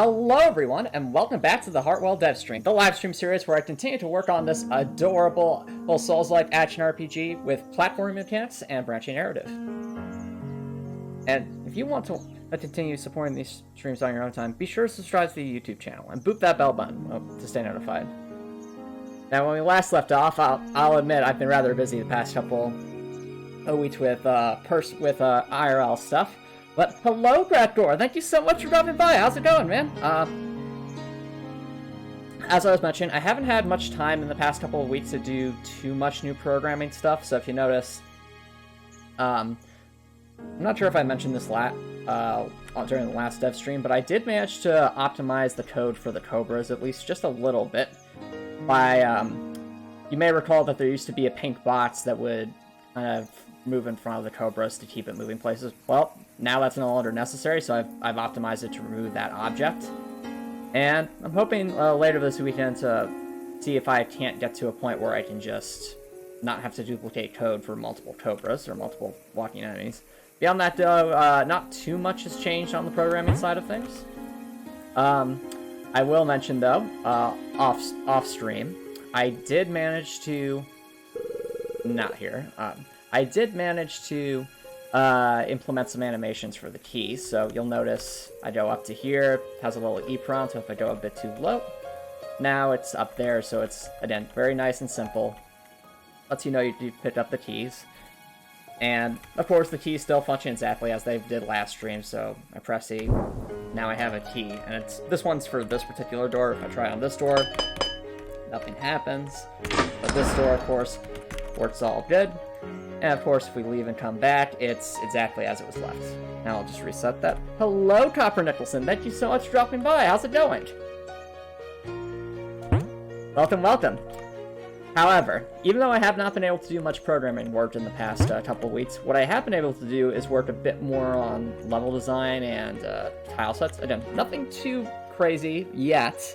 Hello everyone, and welcome back to the Heartwell dev stream, the live stream series where I continue to work on this adorable little Souls-like action RPG with platforming mechanics and branching narrative. And if you want to continue supporting these streams on your own time, be sure to subscribe to the YouTube channel and boop that bell button to stay notified. Now, when we last left off, I'll admit I've been rather busy the past couple of weeks with IRL stuff. But hello, Gratgor! Thank you so much for dropping by. How's it going, man? As I was mentioning, I haven't had much time in the past couple of weeks to do too much new programming stuff. So if you notice, I'm not sure if I mentioned this during the last dev stream, but I did manage to optimize the code for the Cobras at least just a little bit. You may recall that there used to be a pink box that would kind of move in front of the Cobras to keep it moving places. Well, now that's no longer necessary, so I've optimized it to remove that object. And I'm hoping later this weekend to see if I can't get to a point where I can just not have to duplicate code for multiple Cobras or multiple walking enemies. Beyond that, though, not too much has changed on the programming side of things. I will mention, though, off stream, I did manage to... Not here. I did manage to implement some animations for the keys. So you'll notice I go up to here, it has a little EEPROM, so if I go a bit too low, now it's up there, so it's, again, very nice and simple. Lets you know you picked up the keys. And, of course, the keys still function exactly as they did last stream, so I press E, now I have a key. And this one's for this particular door. If I try on this door, nothing happens. But this door, of course, works all good. And of course, if we leave and come back, it's exactly as it was left. Now I'll just reset that. Hello, Copper Nicholson. Thank you so much for dropping by. How's it going? Welcome, welcome. However, even though I have not been able to do much programming work in the past couple of weeks, what I have been able to do is work a bit more on level design and tile sets. Again, nothing too crazy yet.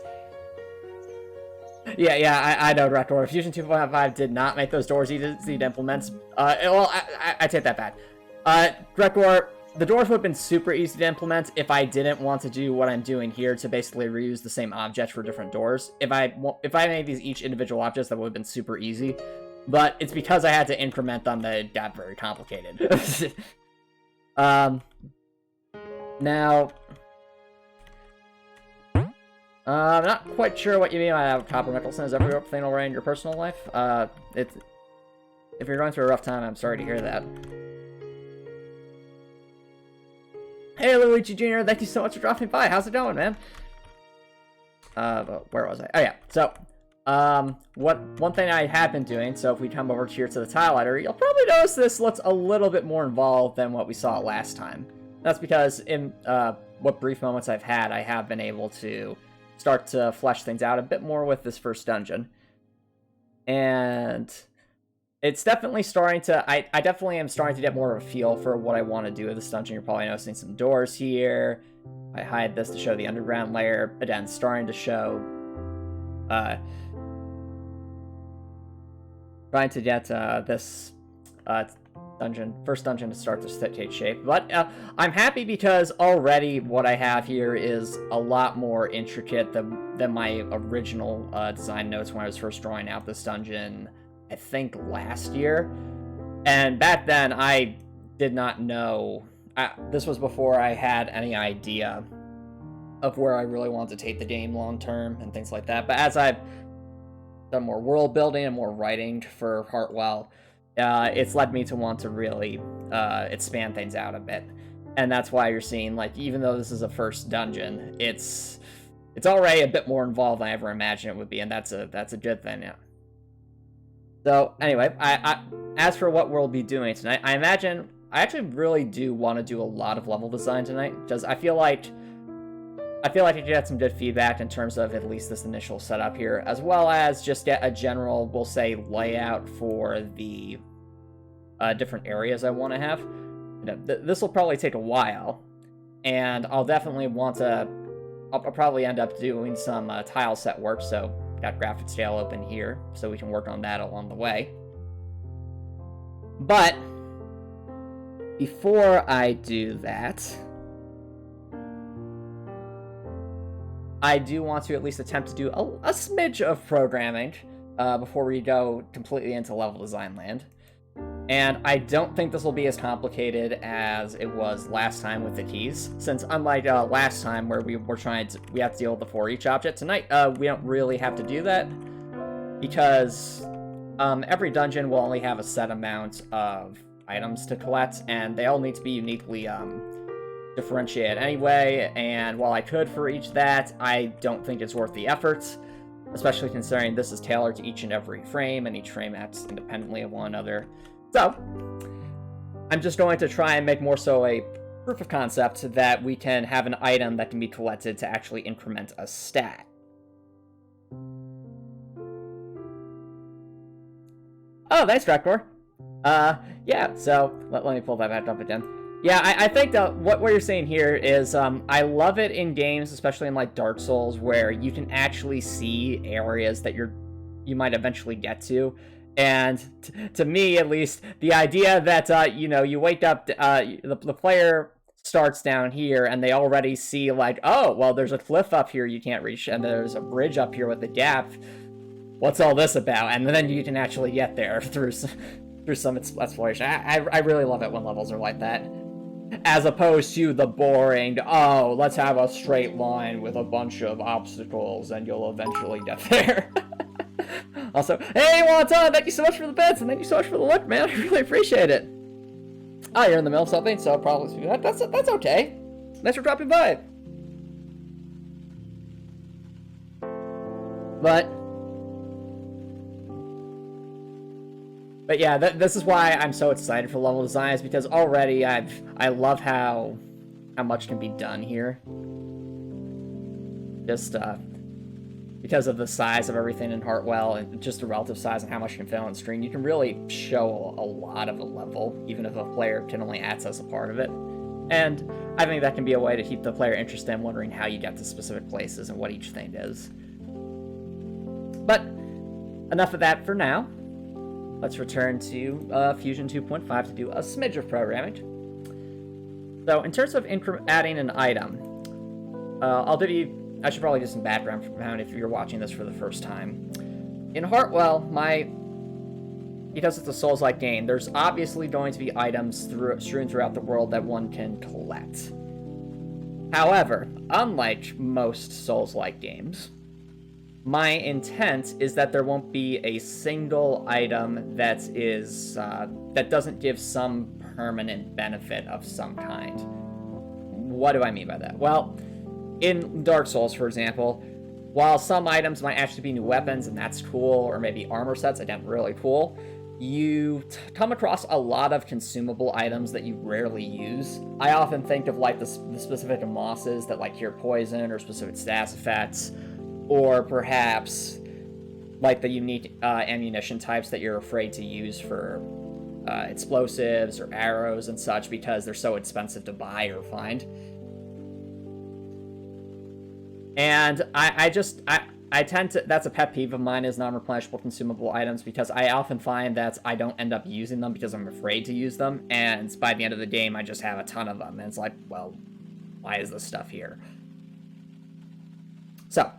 Yeah, I know, Director. Fusion 2.5 did not make those doors easy to implement. Well, I take that back. Director, the doors would have been super easy to implement if I didn't want to do what I'm doing here to basically reuse the same object for different doors. If I made these each individual objects, that would have been super easy. But it's because I had to increment them that it got very complicated. Now... I'm not quite sure what you mean by Copper Nicholson. Is everything alright in your personal life? If you're going through a rough time, I'm sorry to hear that. Hey, Luigi Jr., thank you so much for dropping by. How's it going, man? Where was I? Oh, yeah. So, one thing I have been doing, so if we come over here to the tile editor, you'll probably notice this looks a little bit more involved than what we saw last time. That's because in what brief moments I've had, I have been able to start to flesh things out a bit more with this first dungeon. And it's definitely starting to... I definitely am starting to get more of a feel for what I want to do with this dungeon. You're probably noticing some doors here. I hide this to show the underground layer. Again, starting to show... trying to get this first dungeon to start to take shape. But I'm happy because already what I have here is a lot more intricate than my original design notes when I was first drawing out this dungeon, I think last year. And back then I did not know, this was before I had any idea of where I really wanted to take the game long term and things like that. But as I've done more world building and more writing for Heartwell, it's led me to want to really expand things out a bit. And that's why you're seeing, like, even though this is a first dungeon, it's already a bit more involved than I ever imagined it would be, and that's a good thing, yeah. So, anyway, as for what we'll be doing tonight, I actually really do want to do a lot of level design tonight, because I feel like I could get some good feedback in terms of at least this initial setup here, as well as just get a general, we'll say, layout for the different areas I want to have. This will probably take a while, and I'll definitely want to... I'll probably end up doing some tile set work, so got graphic scale open here, so we can work on that along the way. But before I do that... I do want to at least attempt to do a smidge of programming before we go completely into level design land. And I don't think this will be as complicated as it was last time with the keys, since unlike last time where we have to deal with the for each object, tonight we don't really have to do that, because every dungeon will only have a set amount of items to collect, and they all need to be uniquely differentiated anyway, and while I could for each that, I don't think it's worth the effort, especially considering this is tailored to each and every frame, and each frame acts independently of one another. So, I'm just going to try and make more so a proof of concept that we can have an item that can be collected to actually increment a stat. Oh, thanks, Drakor. Yeah, so, let me pull that back up again. Yeah, I think that what you're saying here is, I love it in games, especially in, like, Dark Souls, where you can actually see areas that you might eventually get to. And to me, at least, the idea that, you know, you wake up, the player starts down here, and they already see, like, oh, well, there's a cliff up here you can't reach, and there's a bridge up here with a gap. What's all this about? And then you can actually get there through some exploration. I really love it when levels are like that. As opposed to the boring, oh, let's have a straight line with a bunch of obstacles, and you'll eventually get there. Also, hey, Wonton, thank you so much for the bits, and thank you so much for the look, man. I really appreciate it. Oh, you're in the middle of something, so probably that's okay. Thanks for dropping by. But yeah, this is why I'm so excited for level designs, because already I love how much can be done here. Just because of the size of everything in Heartwell, and just the relative size and how much you can fit on screen, you can really show a lot of a level, even if a player can only access a part of it. And I think that can be a way to keep the player interested in wondering how you get to specific places and what each thing is. But enough of that for now. Let's return to Fusion 2.5 to do a smidge of programming. So in terms of adding an item, I should probably do some background if you're watching this for the first time. In Heartwell, because it's a Souls-like game, there's obviously going to be items strewn throughout the world that one can collect. However, unlike most Souls-like games, my intent is that there won't be a single item that doesn't give some permanent benefit of some kind. What do I mean by that? Well, in Dark Souls, for example, while some items might actually be new weapons, and that's cool, or maybe armor sets, again, really cool, you come across a lot of consumable items that you rarely use. I often think of, like, the specific mosses that, like, cure poison, or specific status effects, or perhaps, like, the unique ammunition types that you're afraid to use for explosives or arrows and such, because they're so expensive to buy or find. And I tend to, that's a pet peeve of mine, is non-replenishable consumable items, because I often find that I don't end up using them because I'm afraid to use them, and by the end of the game I just have a ton of them, and it's like, well, why is this stuff here? So,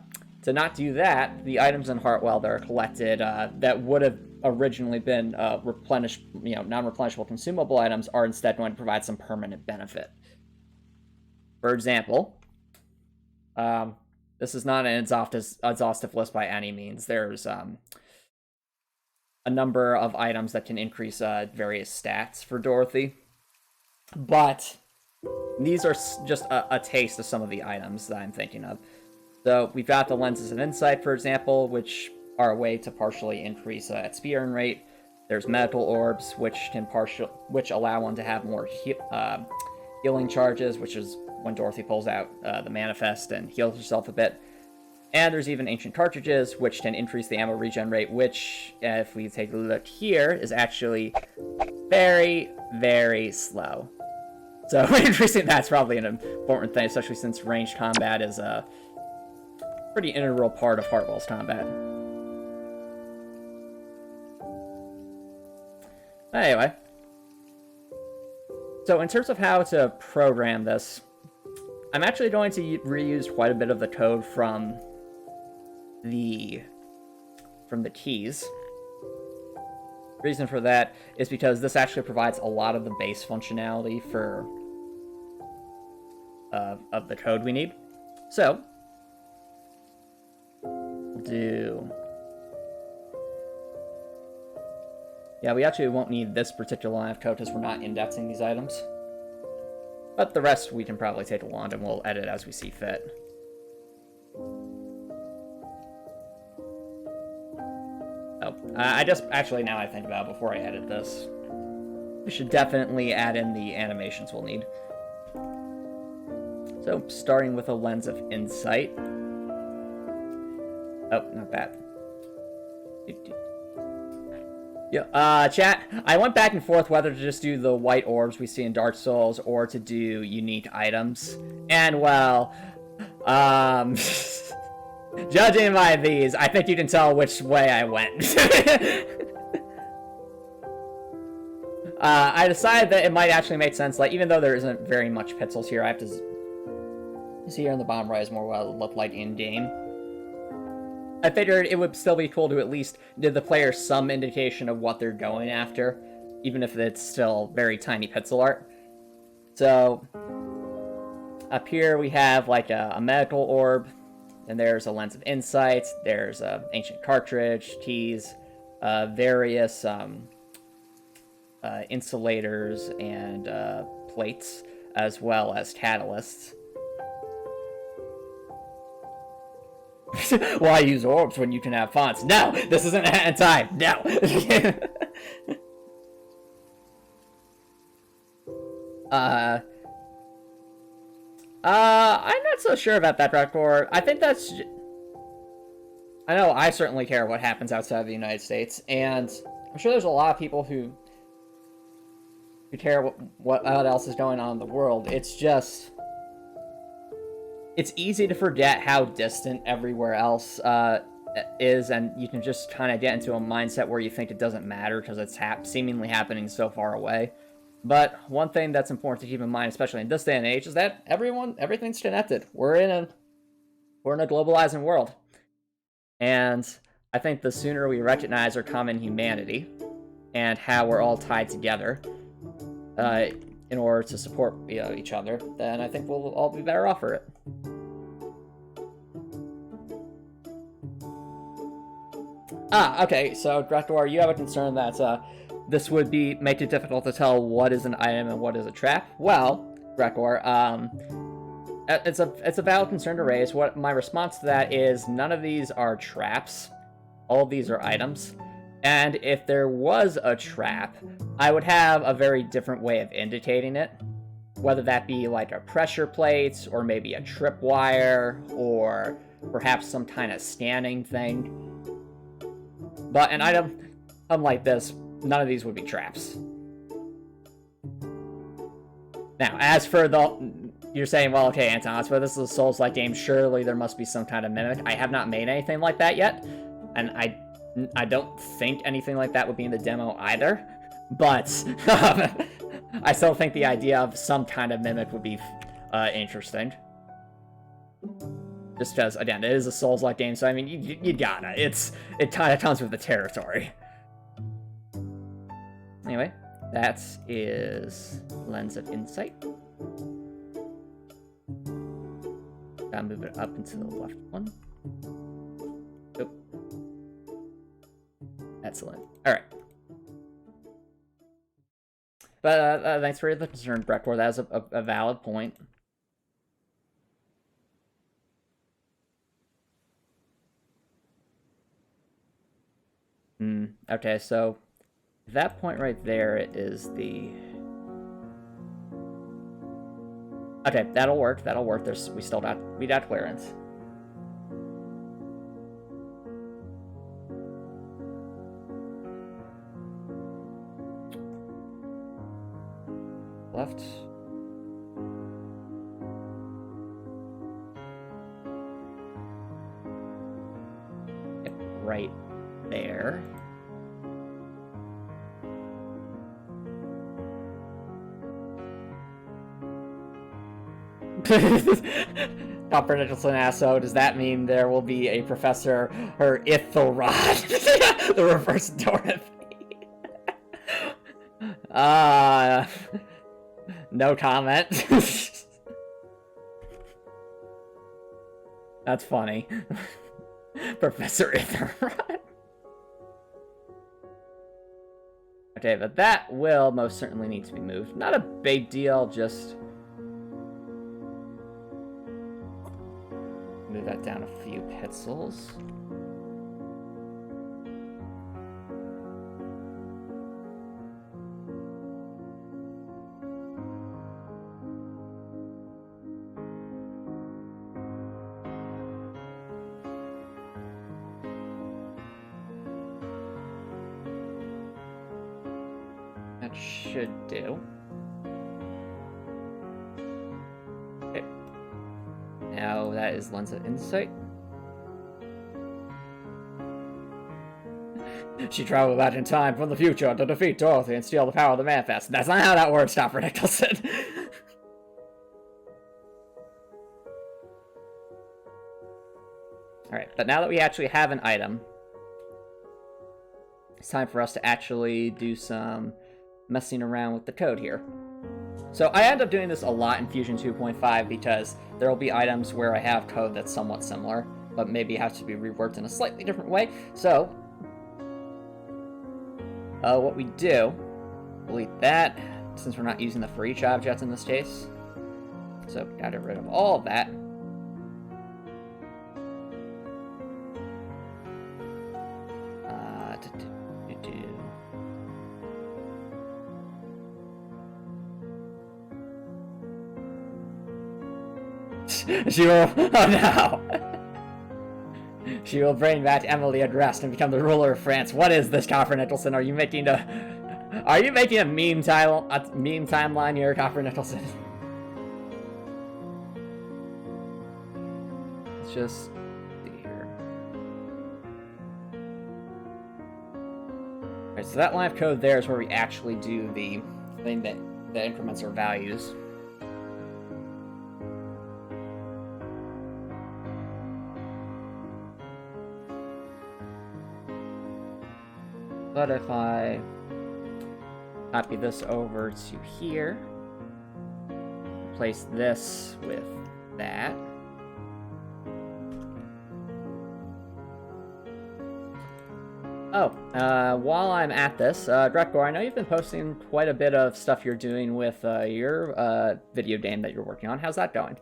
to not do that, the items in Heartwell that are collected that would have originally been non-replenishable consumable items are instead going to provide some permanent benefit. For example, this is not an exhaustive list by any means. There's a number of items that can increase various stats for Dorothy, but these are just a taste of some of the items that I'm thinking of. So we've got the lenses of insight, for example, which are a way to partially increase XP earn rate. There's medical orbs, which allow one to have more healing charges, which is when Dorothy pulls out the manifest and heals herself a bit. And there's even ancient cartridges, which can increase the ammo regen rate, which, if we take a look here, is actually very, very slow. So increasing that's probably an important thing, especially since ranged combat is a pretty integral part of Heartwell's combat. Anyway, so in terms of how to program this, I'm actually going to reuse quite a bit of the code from the keys. Reason for that is because this actually provides a lot of the base functionality for of the code we need. So we'll do. Yeah, we actually won't need this particular line of code because we're not indexing these items. But the rest we can probably take along and we'll edit as we see fit. Oh, I just, actually now I think about it before I edit this, we should definitely add in the animations we'll need. So, starting with a lens of insight. Oh, not that. Yeah, chat, I went back and forth whether to just do the white orbs we see in Dark Souls or to do unique items. And, well, judging by these, I think you can tell which way I went. I decided that it might actually make sense, like, even though there isn't very much pixels here, I have to see here in the bottom right is more what it would look like in-game. I figured it would still be cool to at least give the player some indication of what they're going after, even if it's still very tiny pixel art. So, up here we have like a medical orb, and there's a lens of insight, there's an ancient cartridge, keys, various insulators and plates, as well as catalysts. Why use orbs when you can have fonts? No! This isn't a time! No! I'm not so sure about that, Drakor. I think that's... I know I certainly care what happens outside of the United States, and I'm sure there's a lot of people who care what else is going on in the world. It's just... It's easy to forget how distant everywhere else is, and you can just kind of get into a mindset where you think it doesn't matter because it's seemingly happening so far away. But one thing that's important to keep in mind, especially in this day and age, is that everything's connected. We're in a globalizing world, and I think the sooner we recognize our common humanity and how we're all tied together in order to support each other, then I think we'll all be better off for it. Okay, so Drakor, you have a concern that this would make it difficult to tell what is an item and what is a trap. Well, Drakor, it's a valid concern to raise. What my response to that is, none of these are traps. All of these are items. And if there was a trap, I would have a very different way of indicating it. Whether that be like a pressure plate, or maybe a tripwire, or perhaps some kind of scanning thing. But an item, unlike this, none of these would be traps. Now, as for you're saying, well, okay, Anton, but this is a Souls-like game, surely there must be some kind of mimic. I have not made anything like that yet, and I don't think anything like that would be in the demo either, but I still think the idea of some kind of mimic would be interesting. Just because, again, it is a Souls-like game, so I mean, you gotta. It kind of comes with the territory. Anyway, that is Lens of Insight. Gotta move it up into the left one. Oh. Excellent. Alright. But thanks for the concern, Brector. That is a valid point. Okay, so that point right there is the... Okay, that'll work. That'll work. We got clearance. Left. Yep, right there. Dr. Nicholson asks, so does that mean there will be a Professor her Ithelrod? The reverse Dorothy. No comment. That's funny. Professor Ithelrod. Okay, but that will most certainly need to be moved. Not a big deal, just move that down a few pixels. That should do. Okay. Now that is Lens of Insight. She traveled back in time from the future to defeat Dorothy and steal the power of the Manifest. That's not how that works, Dr. Nicholson. Alright, but now that we actually have an item, it's time for us to actually do some messing around with the code here. So I end up doing this a lot in Fusion 2.5 because there will be items where I have code that's somewhat similar, but maybe it has to be reworked in a slightly different way. So what we do, delete that, since we're not using the for each object in this case. So got rid of all of that. She will. Oh no! She will bring back Emily at rest and become the ruler of France. What is this, Copper Nicholson? Are you making a meme timeline here, Copper Nicholson? Let's just see here. Alright, so that line of code there is where we actually do the thing that increments our values. But if I copy this over to here, replace this with that. Oh, while I'm at this, Grekor, I know you've been posting quite a bit of stuff you're doing with your video game that you're working on. How's that going?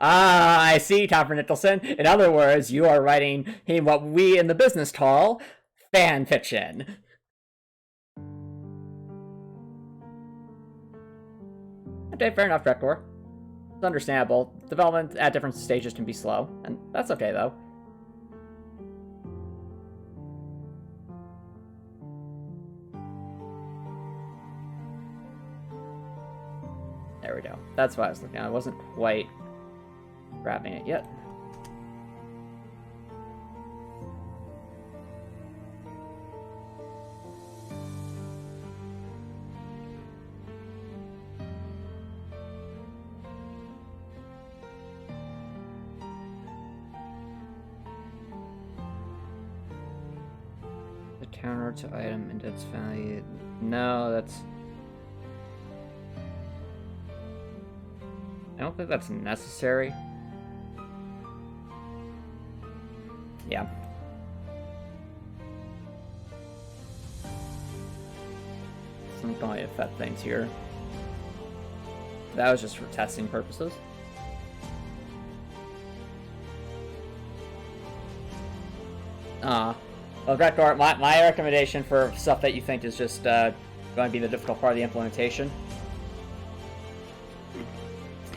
Ah, I see, Copper Nicholson. In other words, you are writing what we in the business call fan fiction. Okay, fair enough, Grekor. It's understandable. Development at different stages can be slow, and that's okay, though. There we go. That's what I was looking at. I wasn't quite grabbing it yet. The counter to item index value. No, that's... I don't think that's necessary. Yeah. Some probably affect things here. That was just for testing purposes. Well, Gretgar, my recommendation for stuff that you think is just going to be the difficult part of the implementation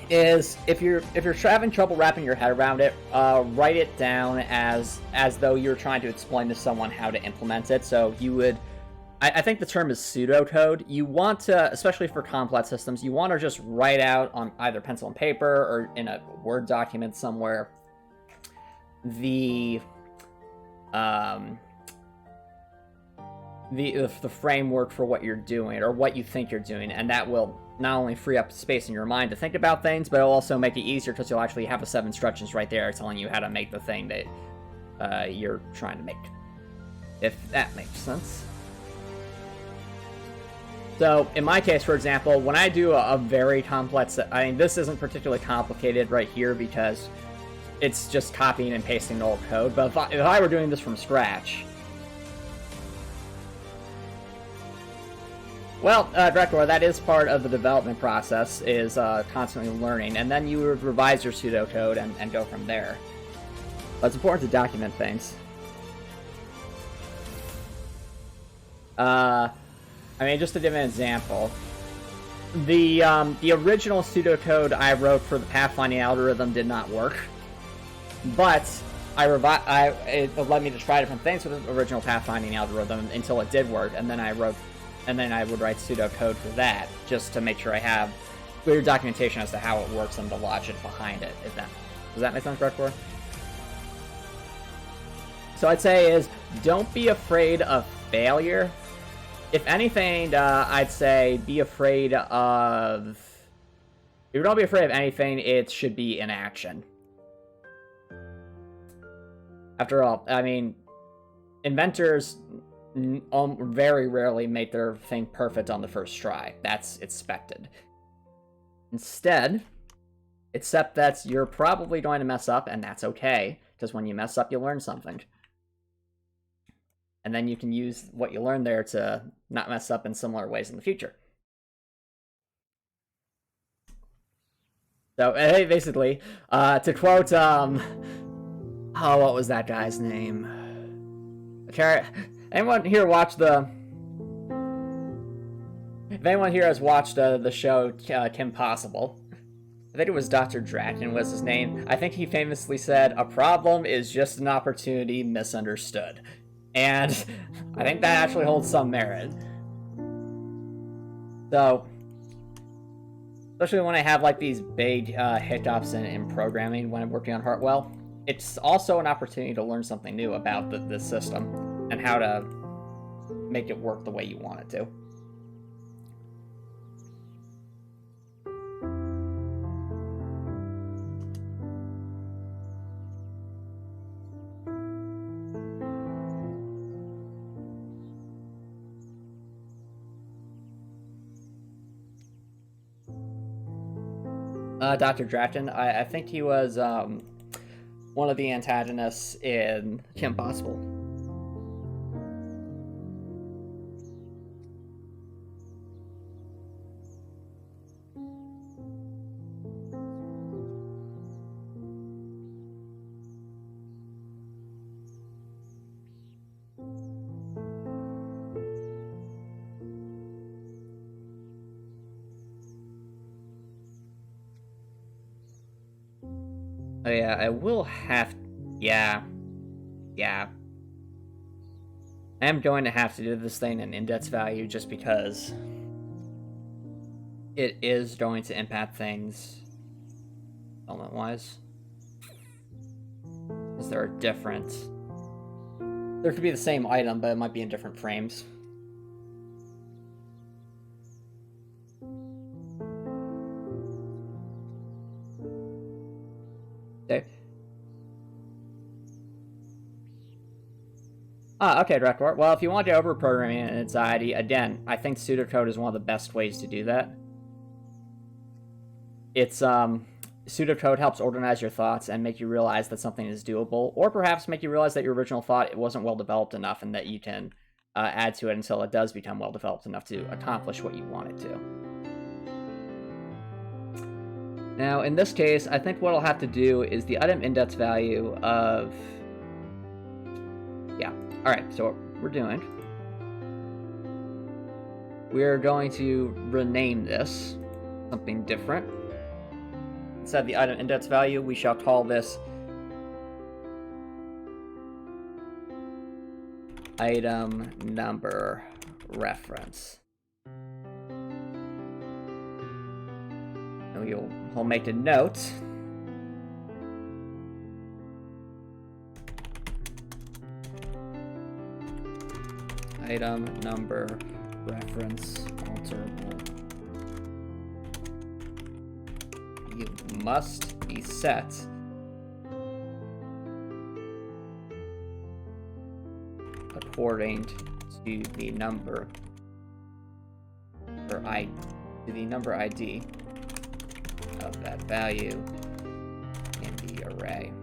is if you're having trouble wrapping your head around it, write it down as though you're trying to explain to someone how to implement it. So you would I think the term is pseudocode. You want to, especially for complex systems, you want to just write out on either pencil and paper or in a Word document somewhere the framework for what you're doing or what you think you're doing, and that will not only free up space in your mind to think about things, but it'll also make it easier because you'll actually have a set of instructions right there telling you how to make the thing that you're trying to make, if that makes sense. So, in my case, for example, when I do a very complex... I mean, this isn't particularly complicated right here because it's just copying and pasting old code, but if I were doing this from scratch... Well, Drekor, that is part of the development process, is constantly learning, and then you would revise your pseudocode and go from there. But it's important to document things. I mean, just to give an example, the original pseudocode I wrote for the pathfinding algorithm did not work, but it led me to try different things with the original pathfinding algorithm until it did work, and then I would write pseudocode for that, just to make sure I have clear documentation as to how it works and the logic behind it. Does that make sense, Breckor? So I'd say is, don't be afraid of failure. If anything, I'd say be afraid of... If you don't be afraid of anything, it should be inaction. After all, I mean, inventors very rarely make their thing perfect on the first try. That's expected. Instead, accept that you're probably going to mess up, and that's okay, because when you mess up, you learn something. And then you can use what you learned there to not mess up in similar ways in the future. So, basically, to quote, what was that guy's name? Anyone here watch the... If anyone here has watched the show Kim Possible, I think it was Dr. Draken was his name. I think he famously said, "A problem is just an opportunity misunderstood." And I think that actually holds some merit. So, especially when I have like these big hiccups in programming when I'm working on Heartwell, it's also an opportunity to learn something new about the system and how to make it work the way you want it to. Dr. Drafton, I think he was one of the antagonists in Kim Possible. Oh yeah, I will have... Yeah. I am going to have to do this thing in index value just because it is going to impact things element-wise. Because they're different. There could be the same item, but it might be in different frames. Okay. Okay, Drekor. Well, if you want to get over programming and anxiety, again, I think pseudocode is one of the best ways to do that. It's, pseudocode helps organize your thoughts and make you realize that something is doable, or perhaps make you realize that your original thought it wasn't well developed enough and that you can add to it until it does become well developed enough to accomplish what you want it to. Now, in this case, I think what I'll have to do is the item index value of... Yeah, alright, so what we're doing... We're going to rename this something different. Instead of the item index value, we shall call this item number reference. And we'll make a note. Item number reference alterable. You must be set according to the number or to the number ID of that value in the array.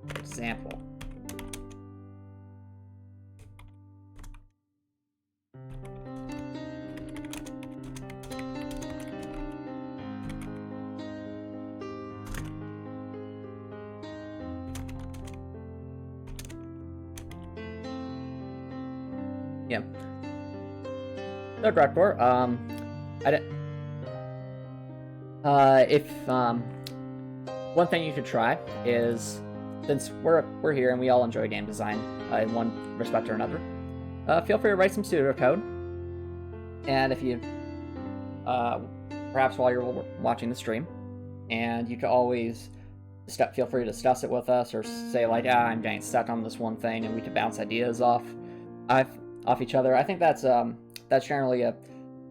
For example, yeah. The director, one thing you could try is, since we're here and we all enjoy game design in one respect or another, feel free to write some pseudocode. And if you, perhaps while you're watching the stream, and you can always feel free to discuss it with us, or say like, I'm getting stuck on this one thing, and we can bounce ideas off each other. I think that's generally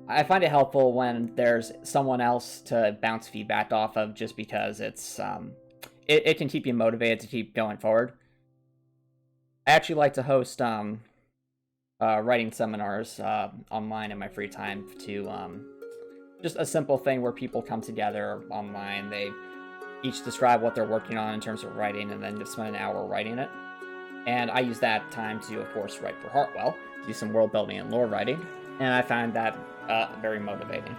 I find it helpful when there's someone else to bounce feedback off of, just because it can keep you motivated to keep going forward. I actually like to host writing seminars online in my free time to just a simple thing where people come together online. They each describe what they're working on in terms of writing, and then just spend an hour writing it. And I use that time to, of course, write for Heartwell, do some world building and lore writing, and I find that very motivating.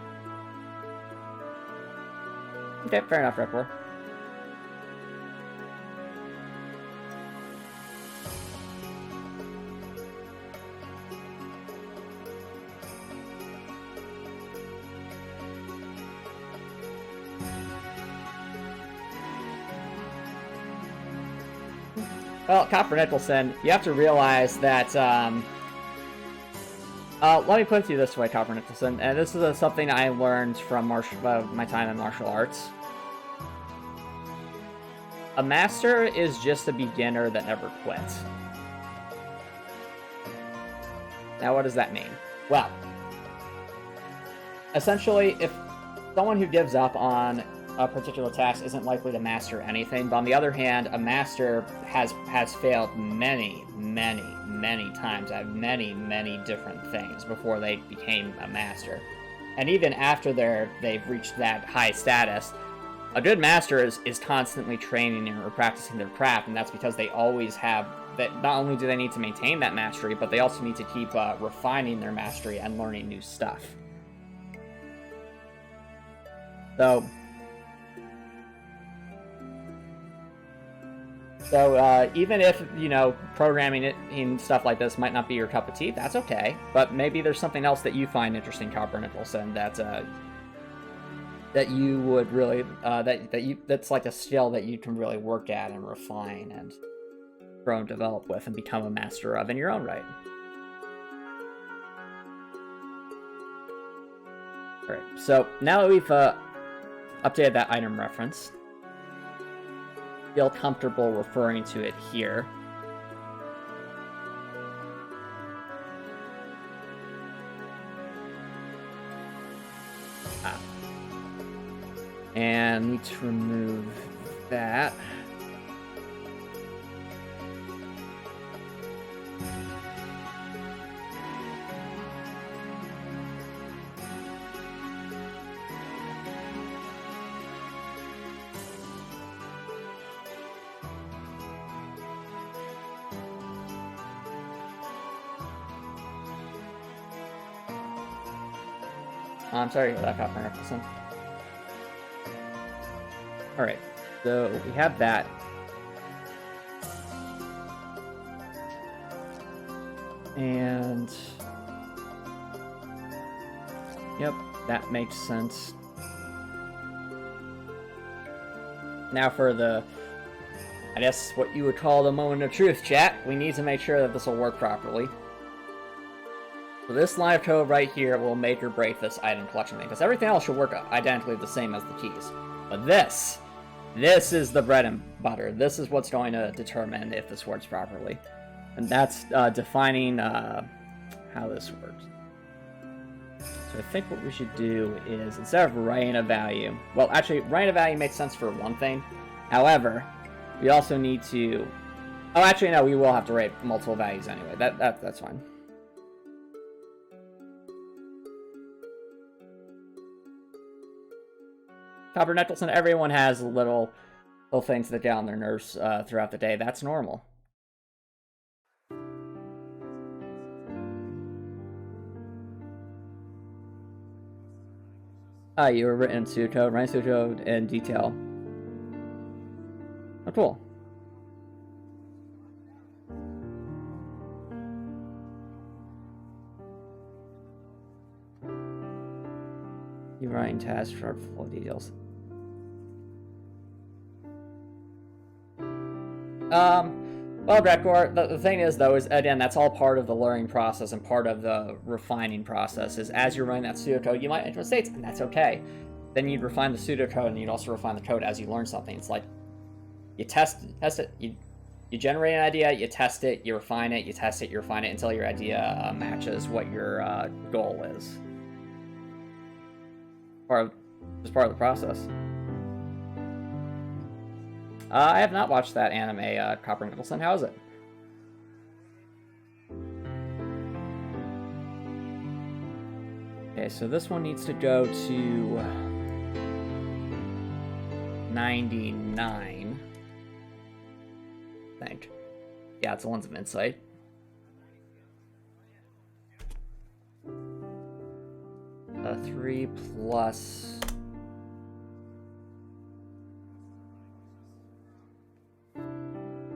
Okay, fair enough, Ripper. Well, Copper Nicholson, you have to realize that, let me put it to you this way, Copper Nicholson, and this is something I learned from my time in martial arts. A master is just a beginner that never quits. Now, what does that mean? Well, essentially, if someone who gives up on a particular task isn't likely to master anything, but on the other hand, a master has failed many times at many different things before they became a master. And even after they've reached that high status, a good master is constantly training or practicing their craft, and that's because they always have that. Not only do they need to maintain that mastery, but they also need to keep refining their mastery and learning new stuff. So even if, programming it in stuff like this might not be your cup of tea, that's okay. But maybe there's something else that you find interesting, Copper Nicholson, that you would really that's like a skill that you can really work at and refine and grow and develop with and become a master of in your own right. All right. So now that we've updated that item reference, feel comfortable referring to it here. And need to remove that. I'm sorry for that, Copper Nicholson. Alright, so we have that. And yep, that makes sense. Now for the I guess what you would call the moment of truth, chat. We need to make sure that this will work properly. So this line of code right here will make or break this item collection thing, because everything else should work identically the same as the keys. But this is the bread and butter. This is what's going to determine if this works properly. And that's defining how this works. So I think what we should do is, instead of writing a value, well, actually, writing a value makes sense for one thing. However, we also need to... Oh, actually, no, we will have to write multiple values anyway. That's fine. Copper Nicholson, everyone has little things that get on their nerves throughout the day. That's normal. You were written in pseudocode, writing pseudocode in detail. Oh, cool. You writing tasks for full details. Well, Gregor, the thing is, though, is, again, that's all part of the learning process and part of the refining process, is as you're running that pseudocode, you might enter mistakes, and that's okay. Then you'd refine the pseudocode, and you'd also refine the code as you learn something. It's like, you test it, you generate an idea, you test it, you refine it, you test it, you refine it, until your idea matches what your goal is. Just part of the process. I have not watched that anime, Copper Nicholson. How is it? Okay, so this one needs to go to 99. I think. Yeah, it's the ones of insight. A 3 plus...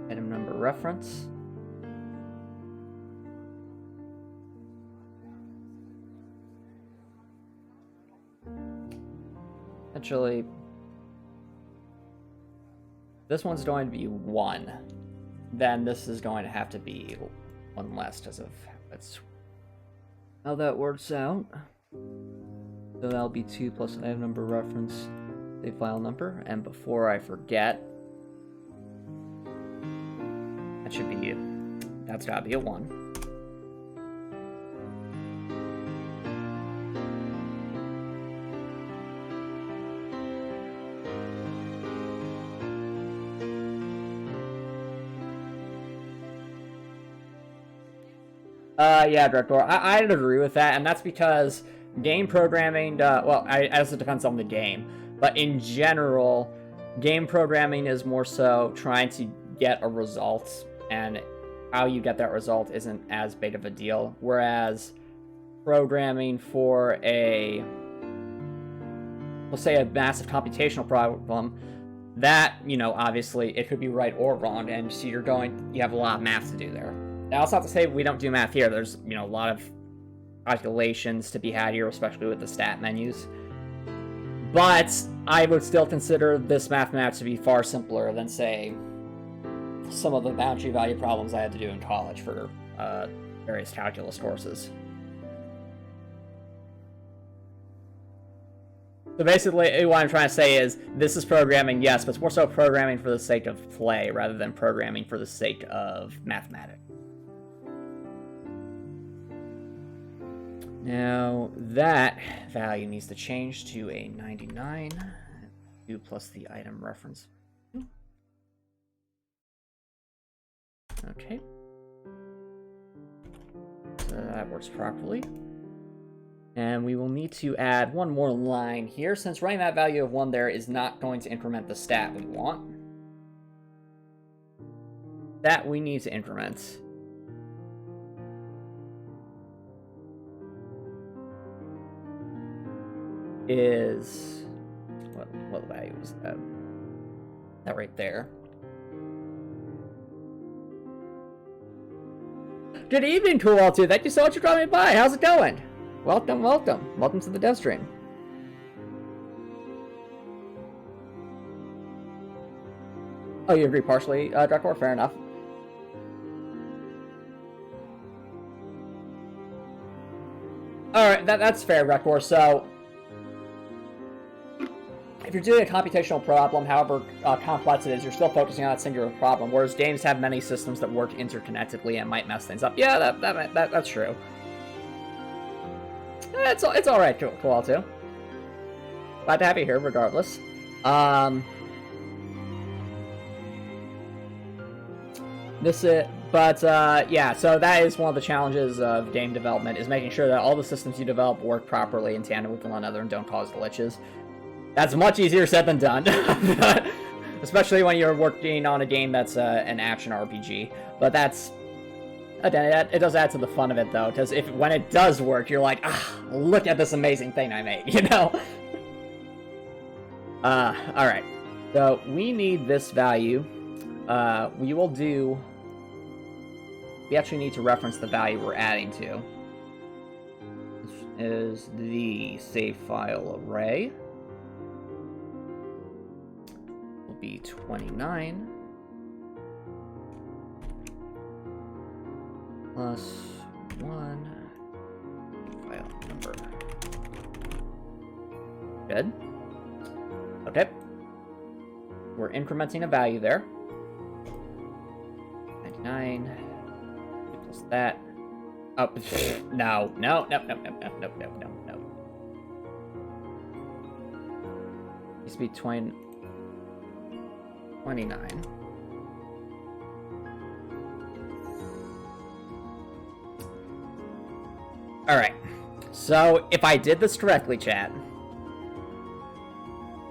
item number reference. Actually, this one's going to be 1. Then this is going to have to be 1 less because of how that works out. So that'll be 2 plus item number reference, the file number. And before I forget, that's gotta be a 1. Yeah, Director, I'd agree with that, and that's because game programming, well, I guess it depends on the game, but in general, game programming is more so trying to get a result, and how you get that result isn't as big of a deal, whereas programming for a, let's say, a massive computational problem, that, you know, obviously it could be right or wrong, and so you have a lot of math to do there. Now, that's not to say we don't do math here. There's, you know, a lot of calculations to be had here, especially with the stat menus. But I would still consider this mathematics to be far simpler than, say, some of the boundary value problems I had to do in college for various calculus courses. So basically, what I'm trying to say is, this is programming, yes, but it's more so programming for the sake of play rather than programming for the sake of mathematics. Now, that value needs to change to a 99, 2 plus the item reference. Okay. So that works properly. And we will need to add one more line here, since writing that value of 1 there is not going to increment the stat we want. That we need to increment is... What value was that? That right there. Good evening, Cool2. Thank you so much for dropping by. How's it going? Welcome, welcome. Welcome to the dev stream. Oh, you agree partially, Drakor? Fair enough. Alright, that's fair, Drakor. So, if you're doing a computational problem, however complex it is, you're still focusing on that singular problem, whereas games have many systems that work interconnectedly and might mess things up. Yeah, that's true. It's alright, cool, too. Glad to have you here, regardless. Yeah, so that is one of the challenges of game development, is making sure that all the systems you develop work properly in tandem with one another and don't cause glitches. That's much easier said than done. Especially when you're working on a game that's an action RPG. But that's... Again, it does add to the fun of it, though, because when it does work, you're like, look at this amazing thing I made, you know? Alright. So, we need this value. We will do... We actually need to reference the value we're adding to. This is the save file array. Will be 29 plus 1 file number. Good. Okay. We're incrementing a value there. 99 equals that. Oh, no. Needs to be 29. Alright. So, if I did this correctly, chat,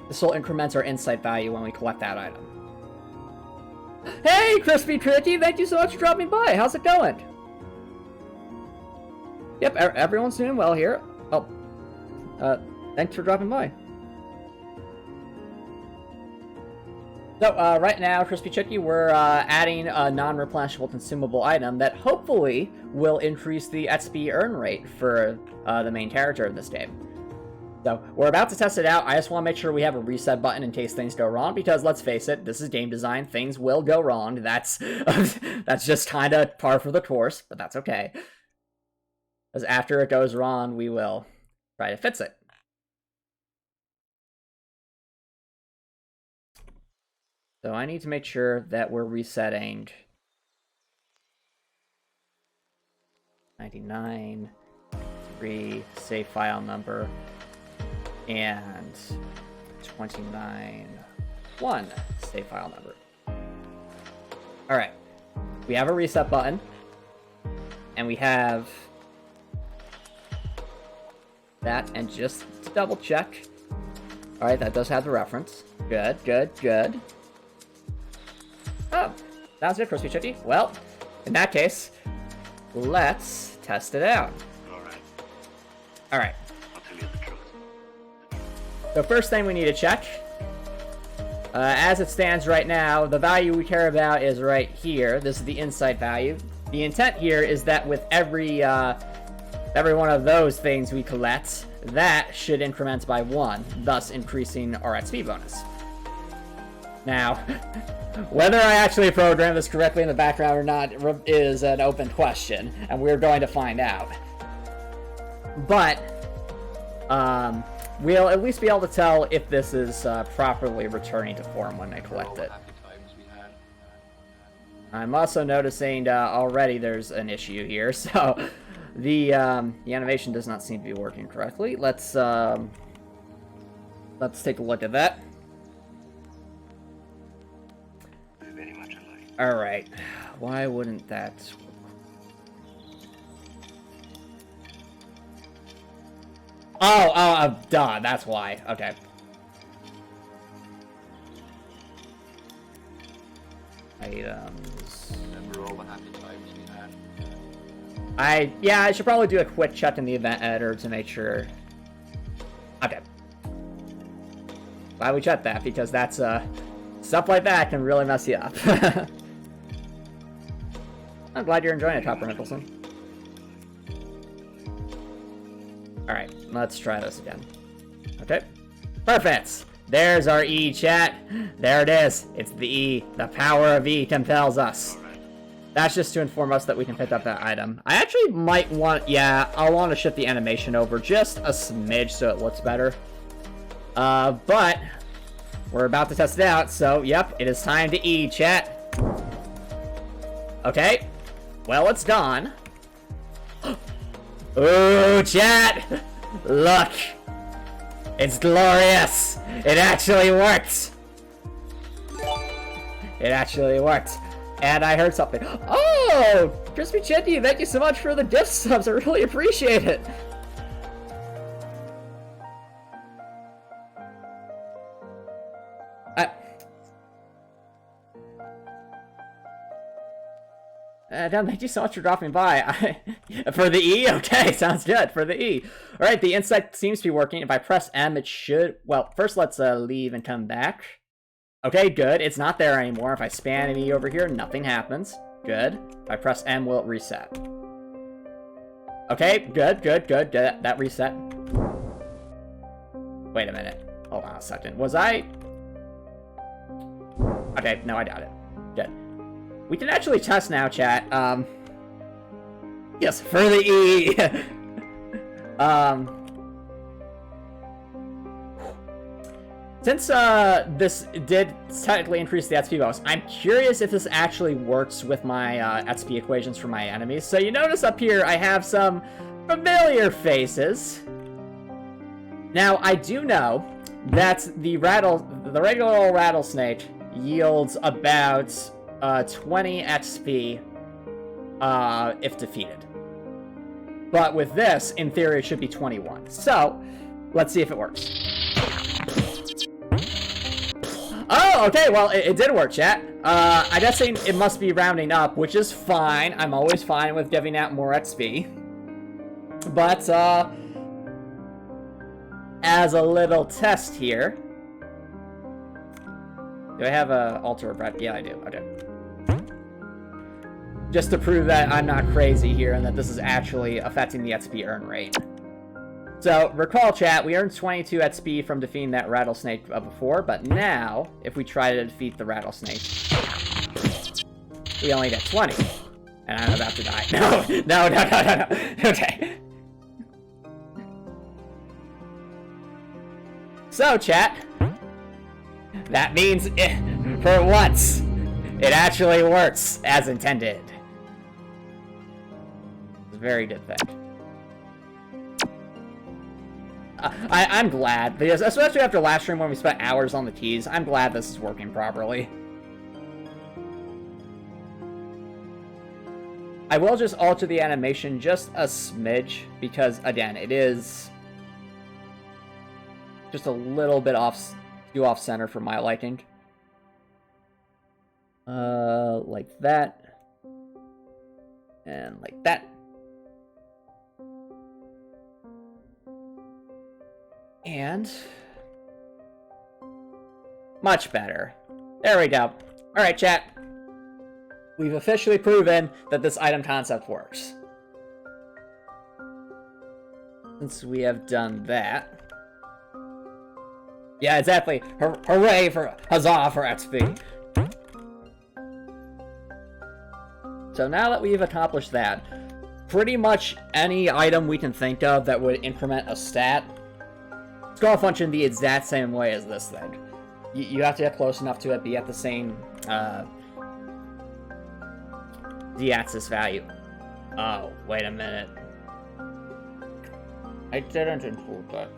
this will increment our insight value when we collect that item. Hey, Crispy Tricky! Thank you so much for dropping by! How's it going? Yep, everyone's doing well here. Oh, thanks for dropping by. So, right now, Crispy Chicky, we're adding a non-replenishable consumable item that hopefully will increase the XP earn rate for the main character of this game. So, we're about to test it out. I just want to make sure we have a reset button in case things go wrong, because let's face it, this is game design. Things will go wrong. That's just kind of par for the course, but that's okay. Because after it goes wrong, we will try to fix it. So I need to make sure that we're resetting 99, 3, save file number, and 29, 1, save file number. Alright, we have a reset button, and we have that, and just to double check. Alright, that does have the reference. Good, good, good. Oh, sounds good, Crispy Chicky. Well, in that case, let's test it out. Alright. I'll tell you the truth. So first thing we need to check, as it stands right now, the value we care about is right here. This is the insight value. The intent here is that with every one of those things we collect, that should increment by 1, thus increasing our XP bonus. Now, whether I actually programmed this correctly in the background or not is an open question, and we're going to find out. But, we'll at least be able to tell if this is properly returning to form when I collect it. I'm also noticing already there's an issue here, so the animation does not seem to be working correctly. Let's take a look at that. Alright, why wouldn't that... duh, that's why. Okay. Items... Remember all the happy times we had? Yeah, I should probably do a quick check in the event editor to make sure... Okay. Glad we checked that, because that's, stuff like that can really mess you up. I'm glad you're enjoying it, Copper Nicholson. Alright, let's try this again. Okay. Perfect! There's our E, chat. There it is. It's the E. The power of E compels us. That's just to inform us that we can pick up that item. I actually might want... Yeah, I'll want to shift the animation over just a smidge so it looks better. But we're about to test it out, so yep, it is time to E, chat. Okay. Well, it's gone. Ooh, chat! Look! It's glorious! It actually worked! It actually worked. And I heard something. Oh! Crispy Chindy, thank you so much for the gift subs. I really appreciate it. Dan, thank you so much for dropping by. For the E? Okay, sounds good. For the E. Alright, the insight seems to be working. If I press M, it should... Well, first let's leave and come back. Okay, good. It's not there anymore. If I spam E over here, nothing happens. Good. If I press M, will it reset? Okay, good. That reset. Wait a minute. Hold on a second. Was I... Okay, no, I doubt it. Good. We can actually test now, chat. Yes, for the E. Since this did technically increase the XP bonus, I'm curious if this actually works with my XP equations for my enemies. So you notice up here I have some familiar faces. Now I do know that the regular old rattlesnake yields about 20 XP if defeated. But with this, in theory, it should be 21. So, let's see if it works. Oh, okay, well, it did work, chat. I guess it must be rounding up, which is fine. I'm always fine with giving out more XP. But, as a little test here... Do I have a altar of bread? Yeah, I do. Okay. Just to prove that I'm not crazy here and that this is actually affecting the XP earn rate. So, recall, chat, we earned 22 XP from defeating that rattlesnake before, but now, if we try to defeat the rattlesnake, we only get 20. And I'm about to die. No. Okay. So, chat, that means, for once, it actually works as intended. It's a very good thing. I'm glad, because especially after last stream when we spent hours on the keys, I'm glad this is working properly. I will just alter the animation just a smidge, because, again, it is just a little bit too off-center for my liking. Like that. And like that. And... much better. There we go. Alright, chat. We've officially proven that this item concept works. Since we have done that... Yeah, exactly. Hooray for... Huzzah for XP. So now that we've accomplished that, pretty much any item we can think of that would increment a stat, it's going to function the exact same way as this thing. You have to get close enough to it, be at the same z-axis value. Oh, wait a minute. I didn't include that.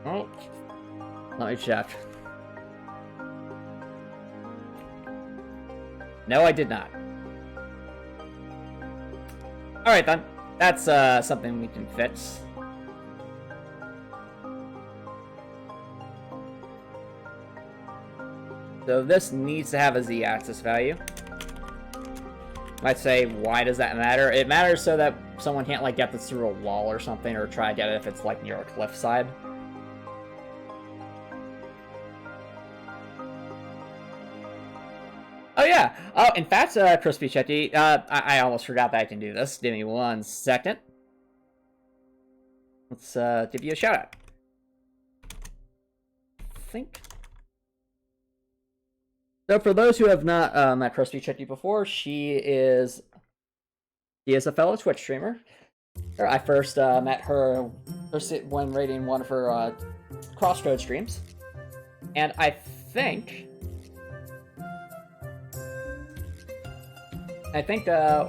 Oh, let me check. No, I did not. Alright then, that's something we can fix. So this needs to have a z-axis value. Might say, why does that matter? It matters so that someone can't like get this through a wall or something, or try to get it if it's like near a cliffside. Oh yeah! Oh, in fact, Crispy Chetty, I almost forgot that I can do this. Give me 1 second. Let's give you a shout out. think. So for those who have not met Crispy Chicky before, she is a fellow Twitch streamer. I first met her when rating one of her Crossroads streams, and I think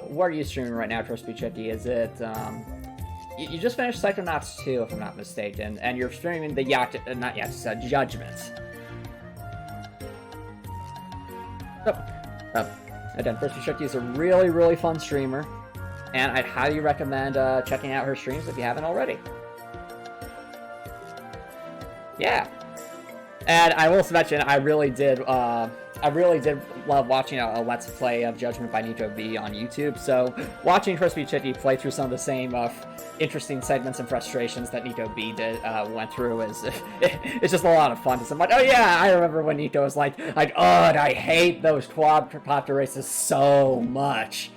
what are you streaming right now, Crispy Chicky? Is it you just finished Psychonauts 2, if I'm not mistaken, and you're streaming the Judgment. Again, Crispy Chicky is a really, really fun streamer, and I'd highly recommend checking out her streams if you haven't already. Yeah. And I will mention, I really did love watching a Let's Play of Judgment by Nito B on YouTube, so watching Crispy Chicky play through some of the same interesting segments and frustrations that Nito B went through is it's just a lot of fun. I'm like, oh yeah, I remember when Nito was like, oh, and I hate those quadcopter races so much.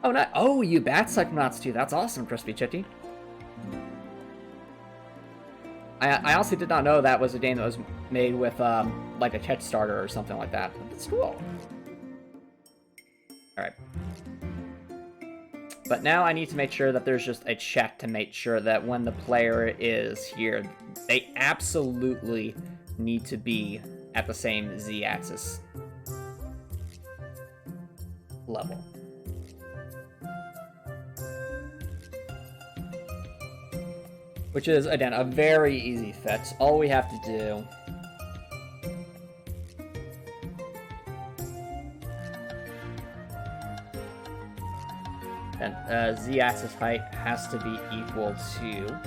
Oh, you bat Psychonauts 2. That's awesome, Crispy Chicky. I honestly did not know that was a game that was made with, like a Kickstarter or something like that. That's cool. Alright. But now I need to make sure that there's just a check to make sure that when the player is here, they absolutely need to be at the same Z-axis level. Which is, again, a very easy fix. All we have to do and z-axis height has to be equal to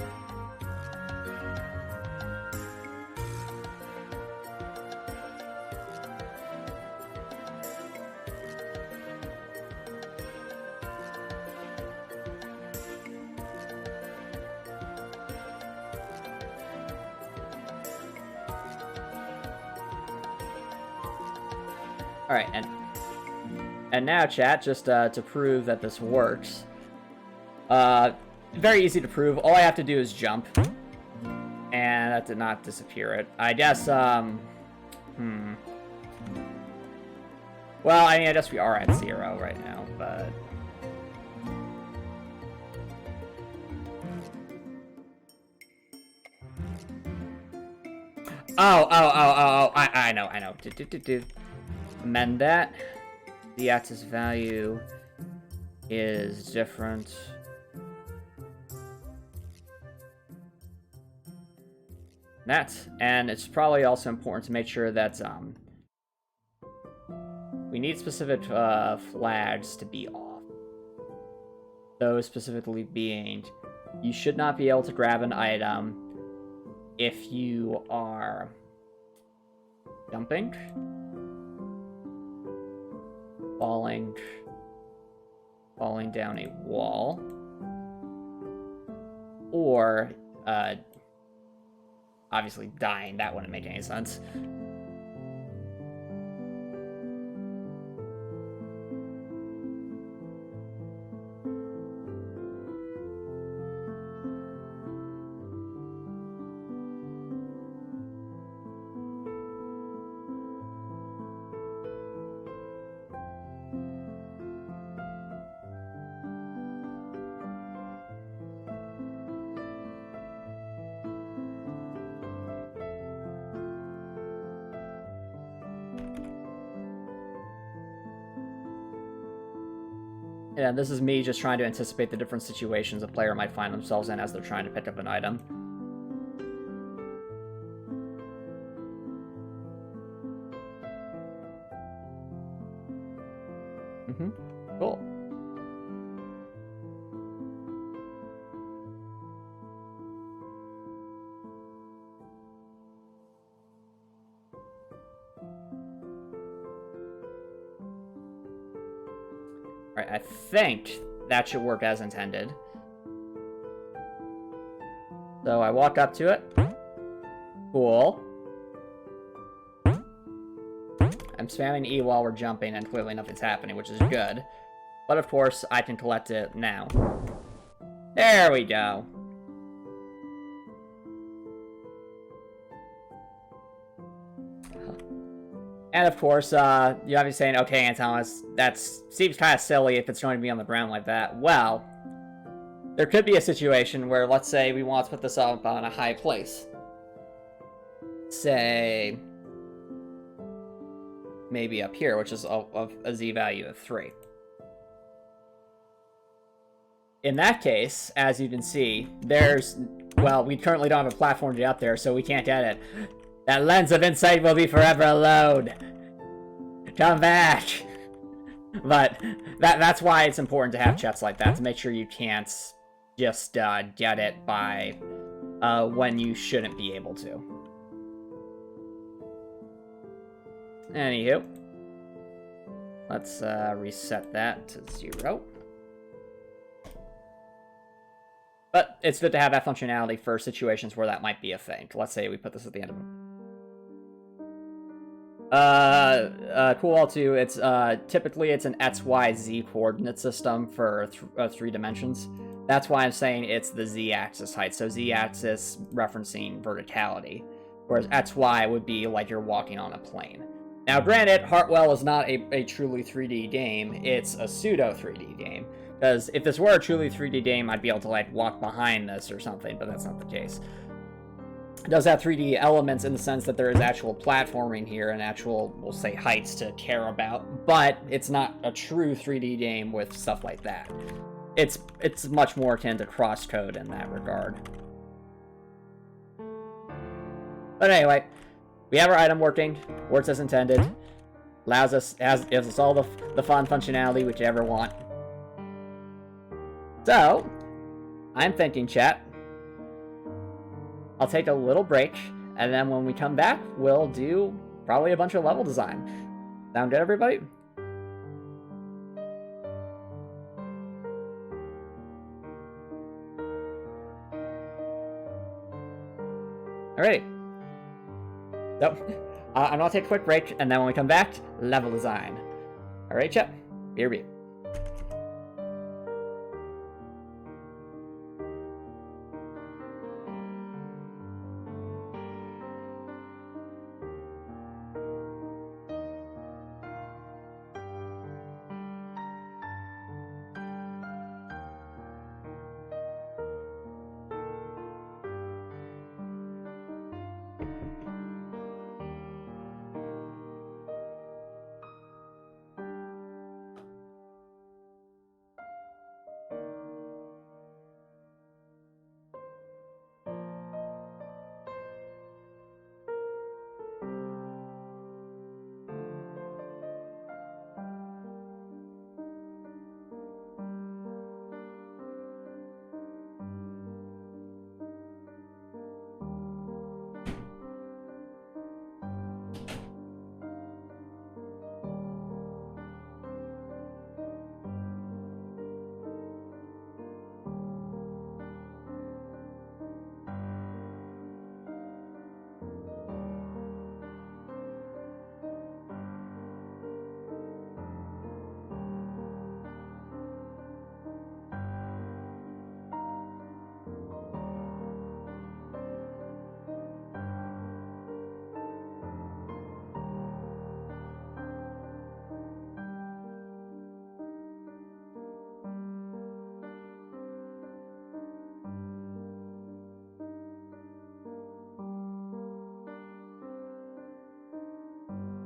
Alright, and now, chat, just to prove that this works, very easy to prove. All I have to do is jump, and that did not disappear it. I guess, well, I mean, I guess we are at 0 right now, but... Oh, I know. Amend that. The axis value is different. And it's probably also important to make sure that we need specific flags to be off. Those specifically being, you should not be able to grab an item if you are jumping, falling down a wall, or obviously dying. That wouldn't make any sense. Yeah, this is me just trying to anticipate the different situations a player might find themselves in as they're trying to pick up an item. Cool. Alright, I think that should work as intended. So I walk up to it. Cool. I'm spamming E while we're jumping, and clearly nothing's happening, which is good. But of course, I can collect it now. There we go. And of course, you might be saying, okay, Antomicx, that seems kind of silly if it's going to be on the ground like that. Well, there could be a situation where, let's say, we want to put this up on a high place. Say, maybe up here, which is of a z value of 3. In that case, as you can see, there's, well, we currently don't have a platform up there, so we can't edit. That lens of insight will be forever alone. Come back. But that's why it's important to have checks like that, to make sure you can't just get it by when you shouldn't be able to. Anywho, let's reset that to 0. But it's good to have that functionality for situations where that might be a thing. Let's say we put this at the end of it. Cool all too. It's typically it's an XYZ coordinate system for 3 dimensions. That's why I'm saying it's the z-axis height. So z-axis referencing verticality, whereas xy would be like you're walking on a plane. Now, granted, Heartwell is not a truly 3D game. It's a pseudo 3D game. Because if this were a truly 3D game, I'd be able to like walk behind this or something, but that's not the case. It does have 3D elements in the sense that there is actual platforming here and actual, we'll say, heights to care about, but it's not a true 3D game with stuff like that. It's much more akin to crosscode in that regard. But anyway, we have our item working, works as intended, gives us all the fun functionality which you ever want. So, I'm thinking, chat, I'll take a little break, and then when we come back, we'll do probably a bunch of level design. Sound good, everybody? Alright. So, I'm gonna take a quick break, and then when we come back, level design. Alright, chat? Here we go.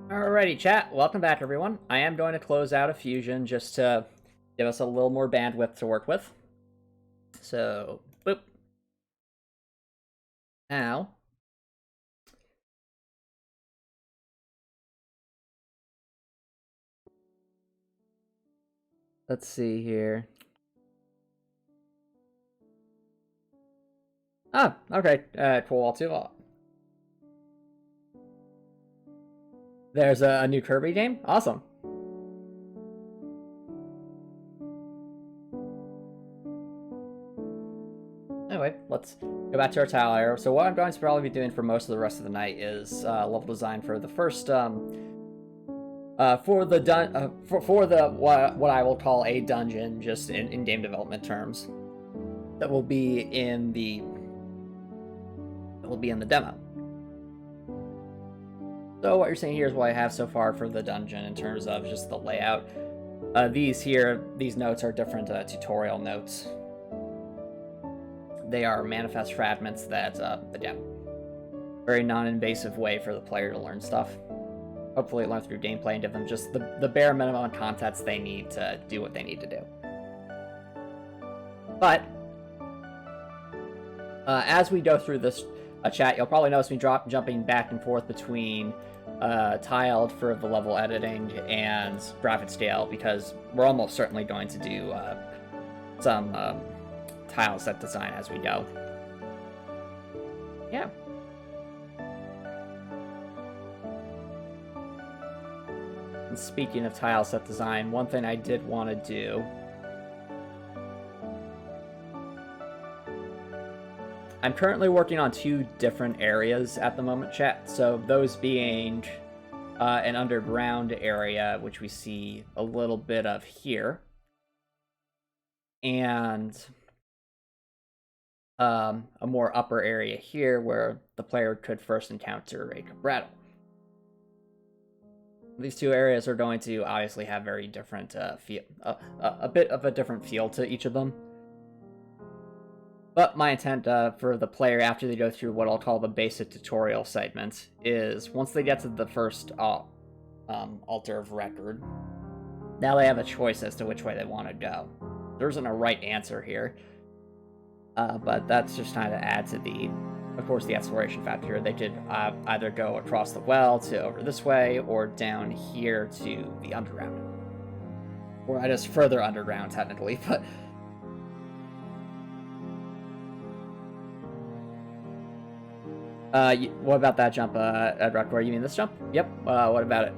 Alrighty, chat. Welcome back, everyone. I am going to close out a Fusion just to give us a little more bandwidth to work with. So, boop. Now, let's see here. Ah, okay. Cool. All too. There's a new Kirby game? Awesome. Anyway, let's go back to our tile layer. So what I'm going to probably be doing for most of the rest of the night is level design for the first, for the what I will call a dungeon, just in game development terms, that will be in the demo. So what you're seeing here is what I have so far for the dungeon in terms of just the layout. These notes are different tutorial notes. They are manifest fragments that, again, very non-invasive way for the player to learn stuff. Hopefully learn through gameplay and give them just the bare minimum context they need to do what they need to do. But, as we go through this chat, you'll probably notice me jumping back and forth between tiled for the level editing and graphic scale, because we're almost certainly going to do some tile set design as we go. Yeah. And speaking of tile set design, one thing I did want to do, I'm currently working on 2 different areas at the moment, chat. So those being an underground area, which we see a little bit of here, and a more upper area here where the player could first encounter a Cabretto. These 2 areas are going to obviously have very different feel, a bit of a different feel to each of them. But my intent for the player after they go through what I'll call the basic tutorial segment is once they get to the first altar of record, now they have a choice as to which way they want to go. There isn't a right answer here, but that's just trying to add to the, of course, the exploration factor. They could either go across the well to over this way or down here to the underground. Or I just further underground technically, but what about that jump, Edrock? You mean this jump? Yep. What about it?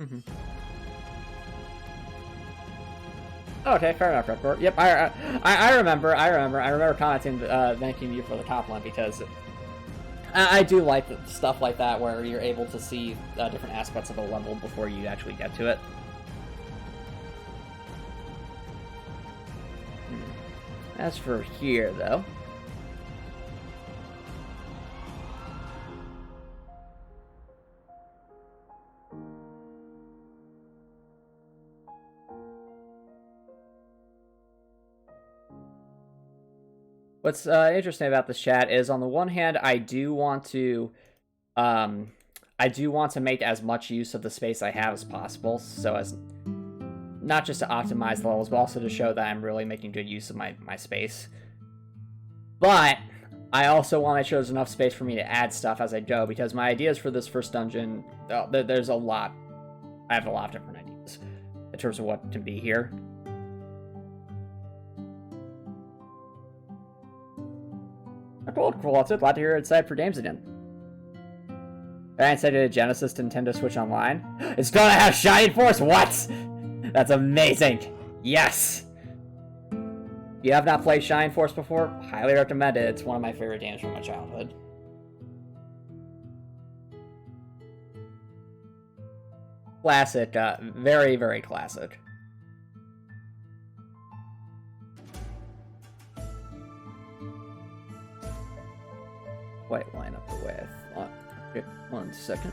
Mm-hmm. Okay, fair enough, Redboard. Yep, I remember commenting, thanking you for the compliment, because I do like stuff like that where you're able to see different aspects of a level before you actually get to it. As for here, though, what's interesting about this chat is, on the one hand, I do want to make as much use of the space I have as possible, so as not just to optimize the levels, but also to show that I'm really making good use of my space. But I also want to make sure there's enough space for me to add stuff as I go, because my ideas for this first dungeon, there's a lot. I have a lot of different ideas in terms of what can be here. Cool, that's it. Glad to hear it's excited for games again. I said a Genesis to Nintendo Switch Online. It's gonna have Shining Force! What? That's amazing! Yes! If you have not played Shining Force before, highly recommend it. It's one of my favorite games from my childhood. Classic, very, very classic. White line up the way I thought. Okay, 1 second.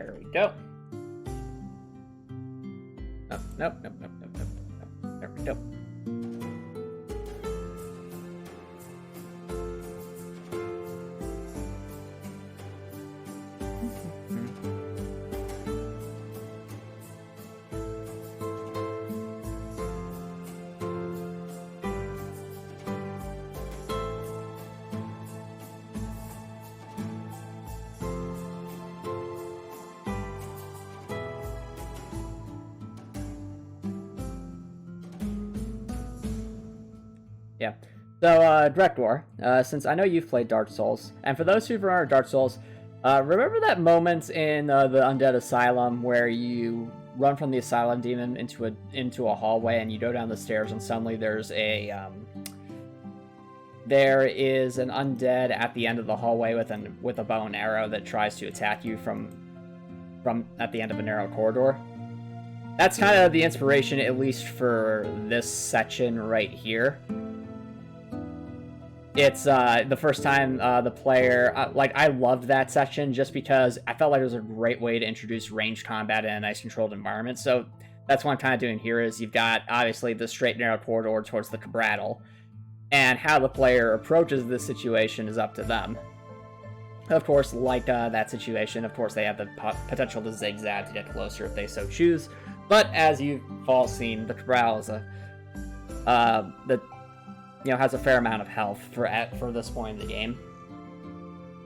There we go. Nope, nope, nope, nope, nope, nope, nope. There we go. Yeah. So, Director, since I know you've played Dark Souls, and for those who've run Dark Souls, remember that moment in the Undead Asylum where you run from the Asylum Demon into a hallway and you go down the stairs and suddenly there's there is an undead at the end of the hallway with a bow and arrow that tries to attack you from at the end of a narrow corridor? That's kind of the inspiration, at least for this section right here. It's the first time the player, I loved that section just because I felt like it was a great way to introduce ranged combat in a nice controlled environment. So that's what I'm kind of doing here is you've got, obviously, the straight narrow corridor towards the Cabrattle, and how the player approaches this situation is up to them. Of course, like that situation, of course, they have the potential to zigzag to get closer if they so choose. But as you've all seen, the Cabrattle is has a fair amount of health for this point in the game.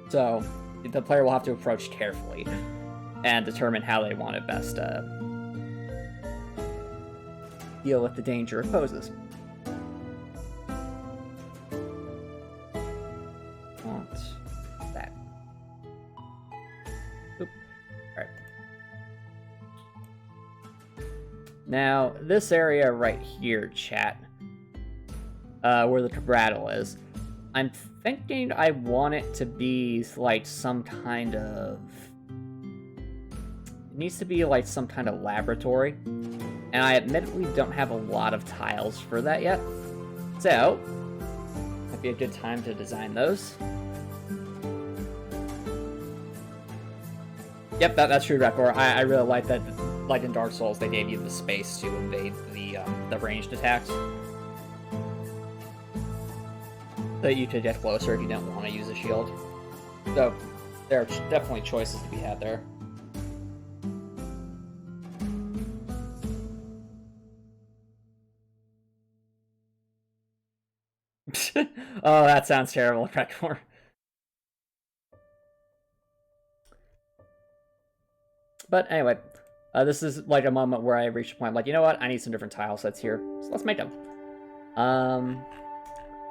So the player will have to approach carefully and determine how they want to best deal with the danger it poses. Want that. Oop. All right. Now, this area right here, chat, where the Cabrattle is, I'm thinking I want it to be like some kind of... It needs to be like some kind of laboratory. And I admittedly don't have a lot of tiles for that yet. So, might be a good time to design those. Yep, that's true, Rekor. I really like that, like in Dark Souls, they gave you the space to evade the ranged attacks. So you could get closer if you don't want to use a shield. So there are definitely choices to be had there. Oh, that sounds terrible, Rekor. But anyway, this is like a moment where I reached a point like, you know what? I need some different tile sets here. So let's make them.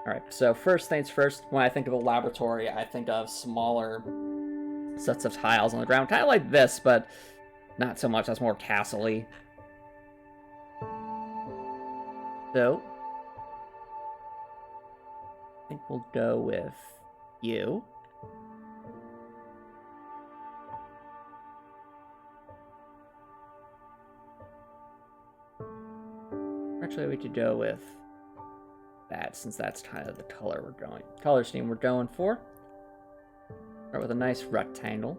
Alright, so first things first, when I think of a laboratory, I think of smaller sets of tiles on the ground. Kind of like this, but not so much. That's more castle-y. So, I think we'll go with you. Actually, we could go with that, since that's kind of the color scheme we're going for. Start with a nice rectangle.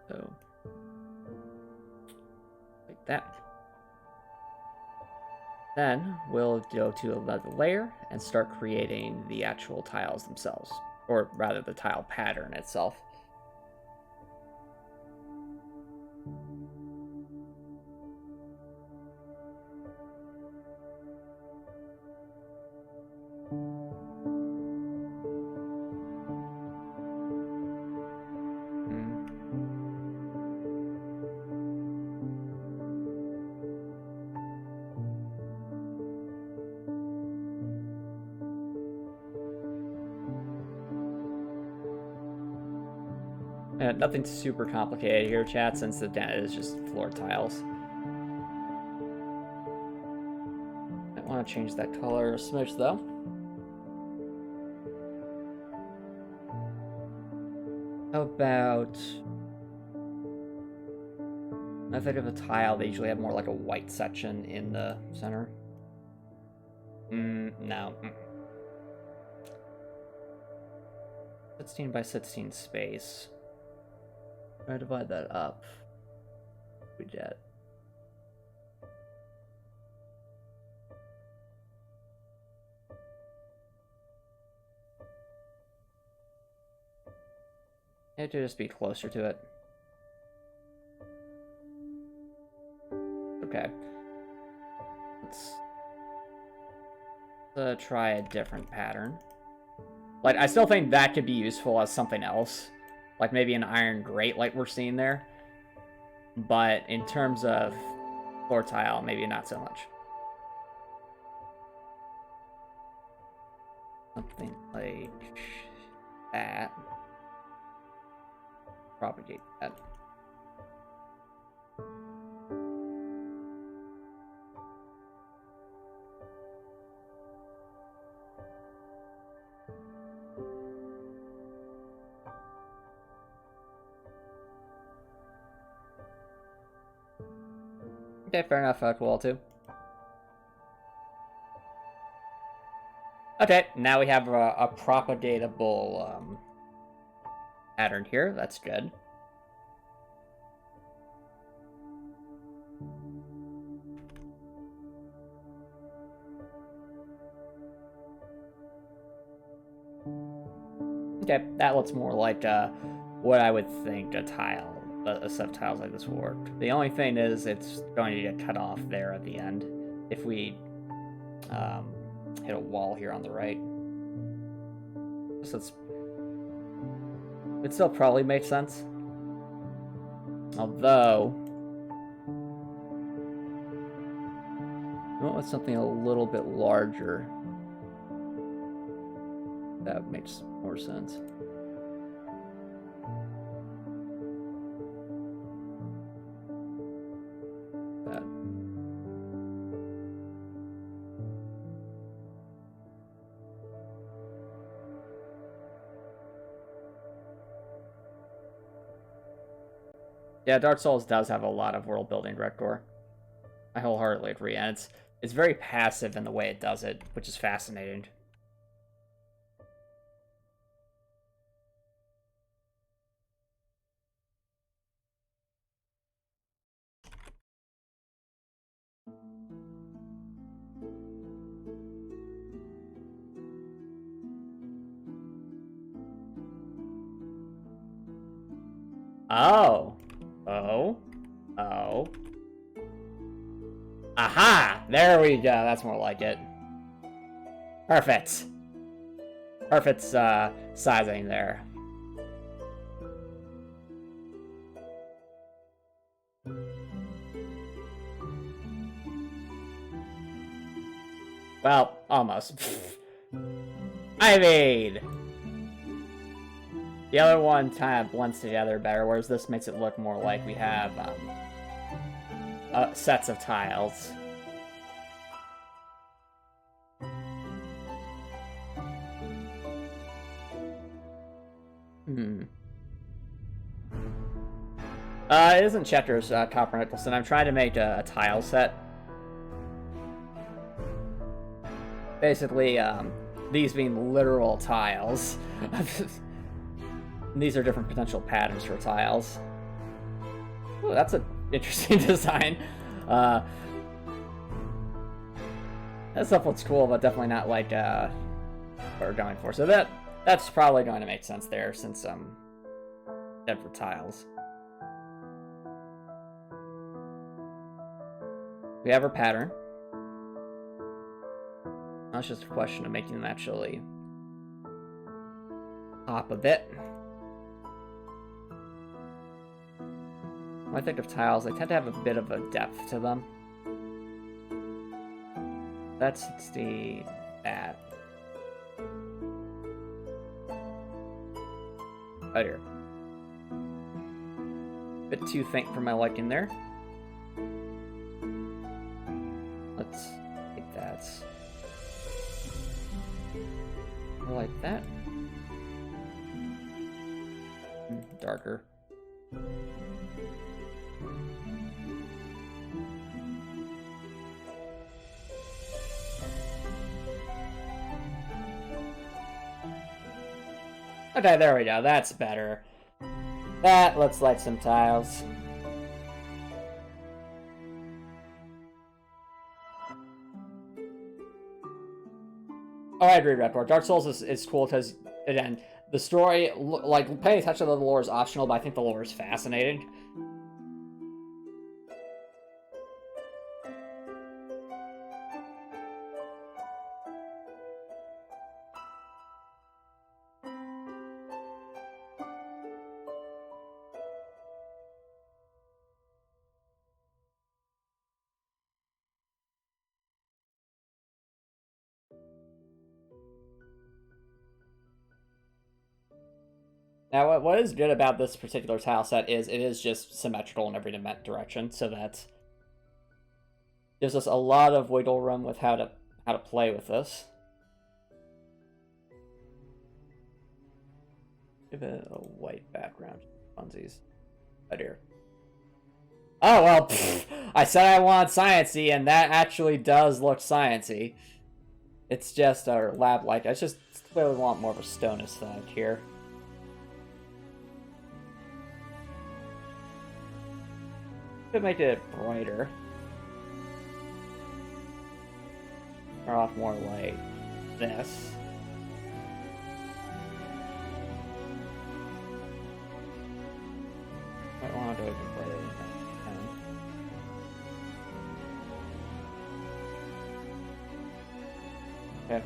So, like that. Then we'll go to another layer and start creating the actual tiles themselves, or rather the tile pattern itself. Nothing super complicated here, chat, since the dent is just floor tiles. I want to change that color a smidge, though. How about... I think of a tile, they usually have more like a white section in the center. No. 16 by 16 space. Try to divide that up. We did. I have to just be closer to it. Okay. Let's try a different pattern. Like, I still think that could be useful as something else. Like, maybe an iron grate like we're seeing there. But in terms of floor tile, maybe not so much. Something like that. Propagate that. Okay, fair enough, Heartwell too. Okay, now we have a propagatable pattern here. That's good. Okay, that looks more like what I would think a set of tiles like this will work. The only thing is it's going to get cut off there at the end if we hit a wall here on the right. So it still probably makes sense. Although, I went with something a little bit larger. That makes more sense. That. Yeah, Dark Souls does have a lot of world building decor. I wholeheartedly agree, and it's very passive in the way it does it, which is fascinating. Oh. Oh. Oh. Aha! There we go. That's more like it. Perfect. Perfect sizing there. Well, almost. I mean... The other one kind of blends together better, whereas this makes it look more like we have sets of tiles. It isn't Chester's Copper Nicholson. I'm trying to make a tile set. Basically, these being literal tiles. These are different potential patterns for tiles. Ooh, that's an interesting design. That stuff looks cool, but definitely not like what we're going for. So that's probably going to make sense there, since dead for tiles. We have our pattern. Now it's just a question of making them actually pop a bit. When I think of tiles, they tend to have a bit of a depth to them. That's that. Right here. Bit too faint for my liking there. Let's take that. Like that. Darker. Okay, there we go. That's better. That looks like some tiles. Oh, I agree, Redport. Dark Souls is cool because, again, the story, like, paying attention to the lore is optional, but I think the lore is fascinating. Now, what is good about this particular tile set is it is just symmetrical in every direction, so that gives us a lot of wiggle room with how to play with this. Give it a white background, funsies. Oh dear. Oh well, I said I want sciencey, and that actually does look sciencey. It's just a lab-like. I just clearly want more of a stone aesthetic here. Could make it brighter. Start off more like this. I want to go even brighter than that. Okay.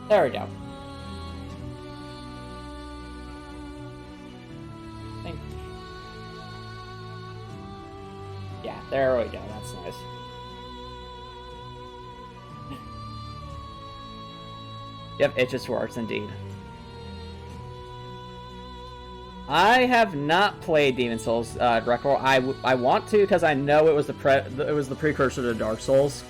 There we go. Yeah, there we go. That's nice. Yep, it just works indeed. I have not played Demon Souls Record. I want to because I know it was the precursor to Dark Souls.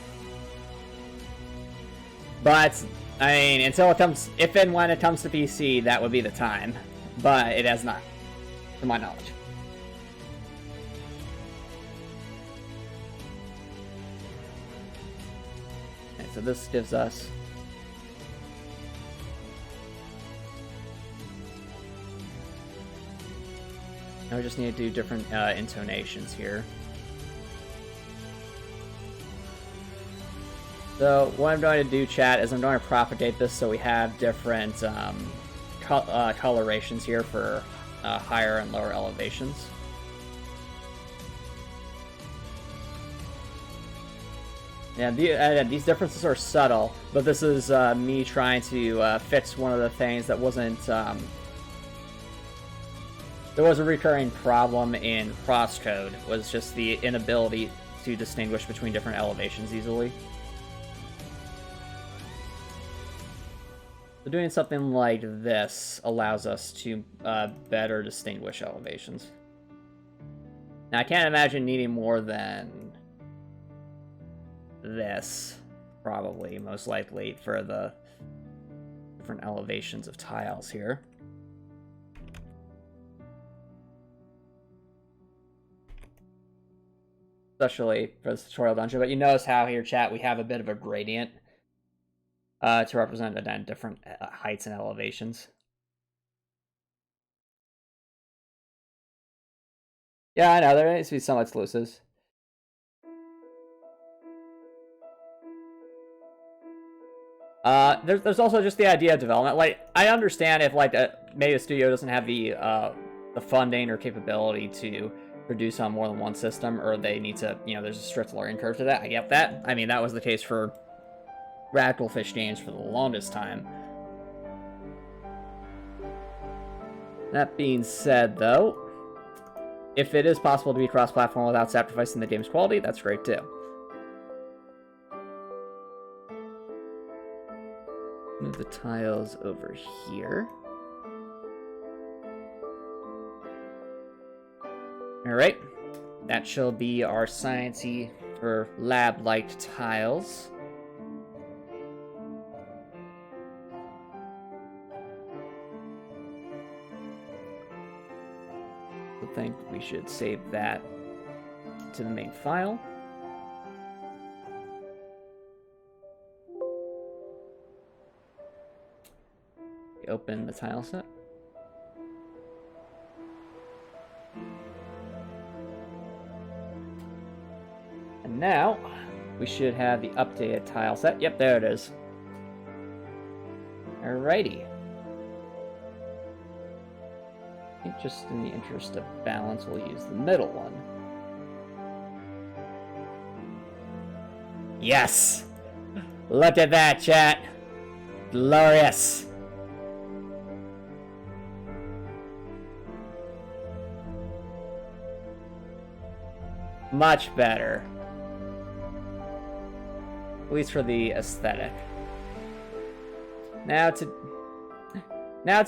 But I mean, until it comes, if and when it comes to PC, that would be the time. But it has not, to my knowledge. Okay, so this gives us. Now we just need to do different intonations here. So what I'm going to do, chat, is I'm going to propagate this so we have different colorations here for higher and lower elevations. And these differences are subtle, but this is me trying to fix one of the things that wasn't... there was a recurring problem in crosscode, was just the inability to distinguish between different elevations easily. So doing something like this allows us to better distinguish elevations. Now, I can't imagine needing more than this, probably, most likely, for the different elevations of tiles here. Especially for this tutorial dungeon, but you notice how here, chat, we have a bit of a gradient to represent, again, different heights and elevations. Yeah, I know, there needs to be some exclusives. There's also just the idea of development. Like, I understand if, like, maybe a studio doesn't have the funding or capability to produce on more than one system, or they need to, you know, there's a strict learning curve to that. I get that. I mean, that was the case for Radical Fish games for the longest time. That being said, though, if it is possible to be cross-platform without sacrificing the game's quality, that's great too. Move the tiles over here. Alright, that shall be our sciencey or lab-like tiles. I think we should save that to the main file. We open the tile set. And now we should have the updated tile set. Yep, there it is. Alrighty. I think just in the interest of balance, we'll use the middle one. Yes! Look at that, chat! Glorious! Much better. At least for the aesthetic. Now to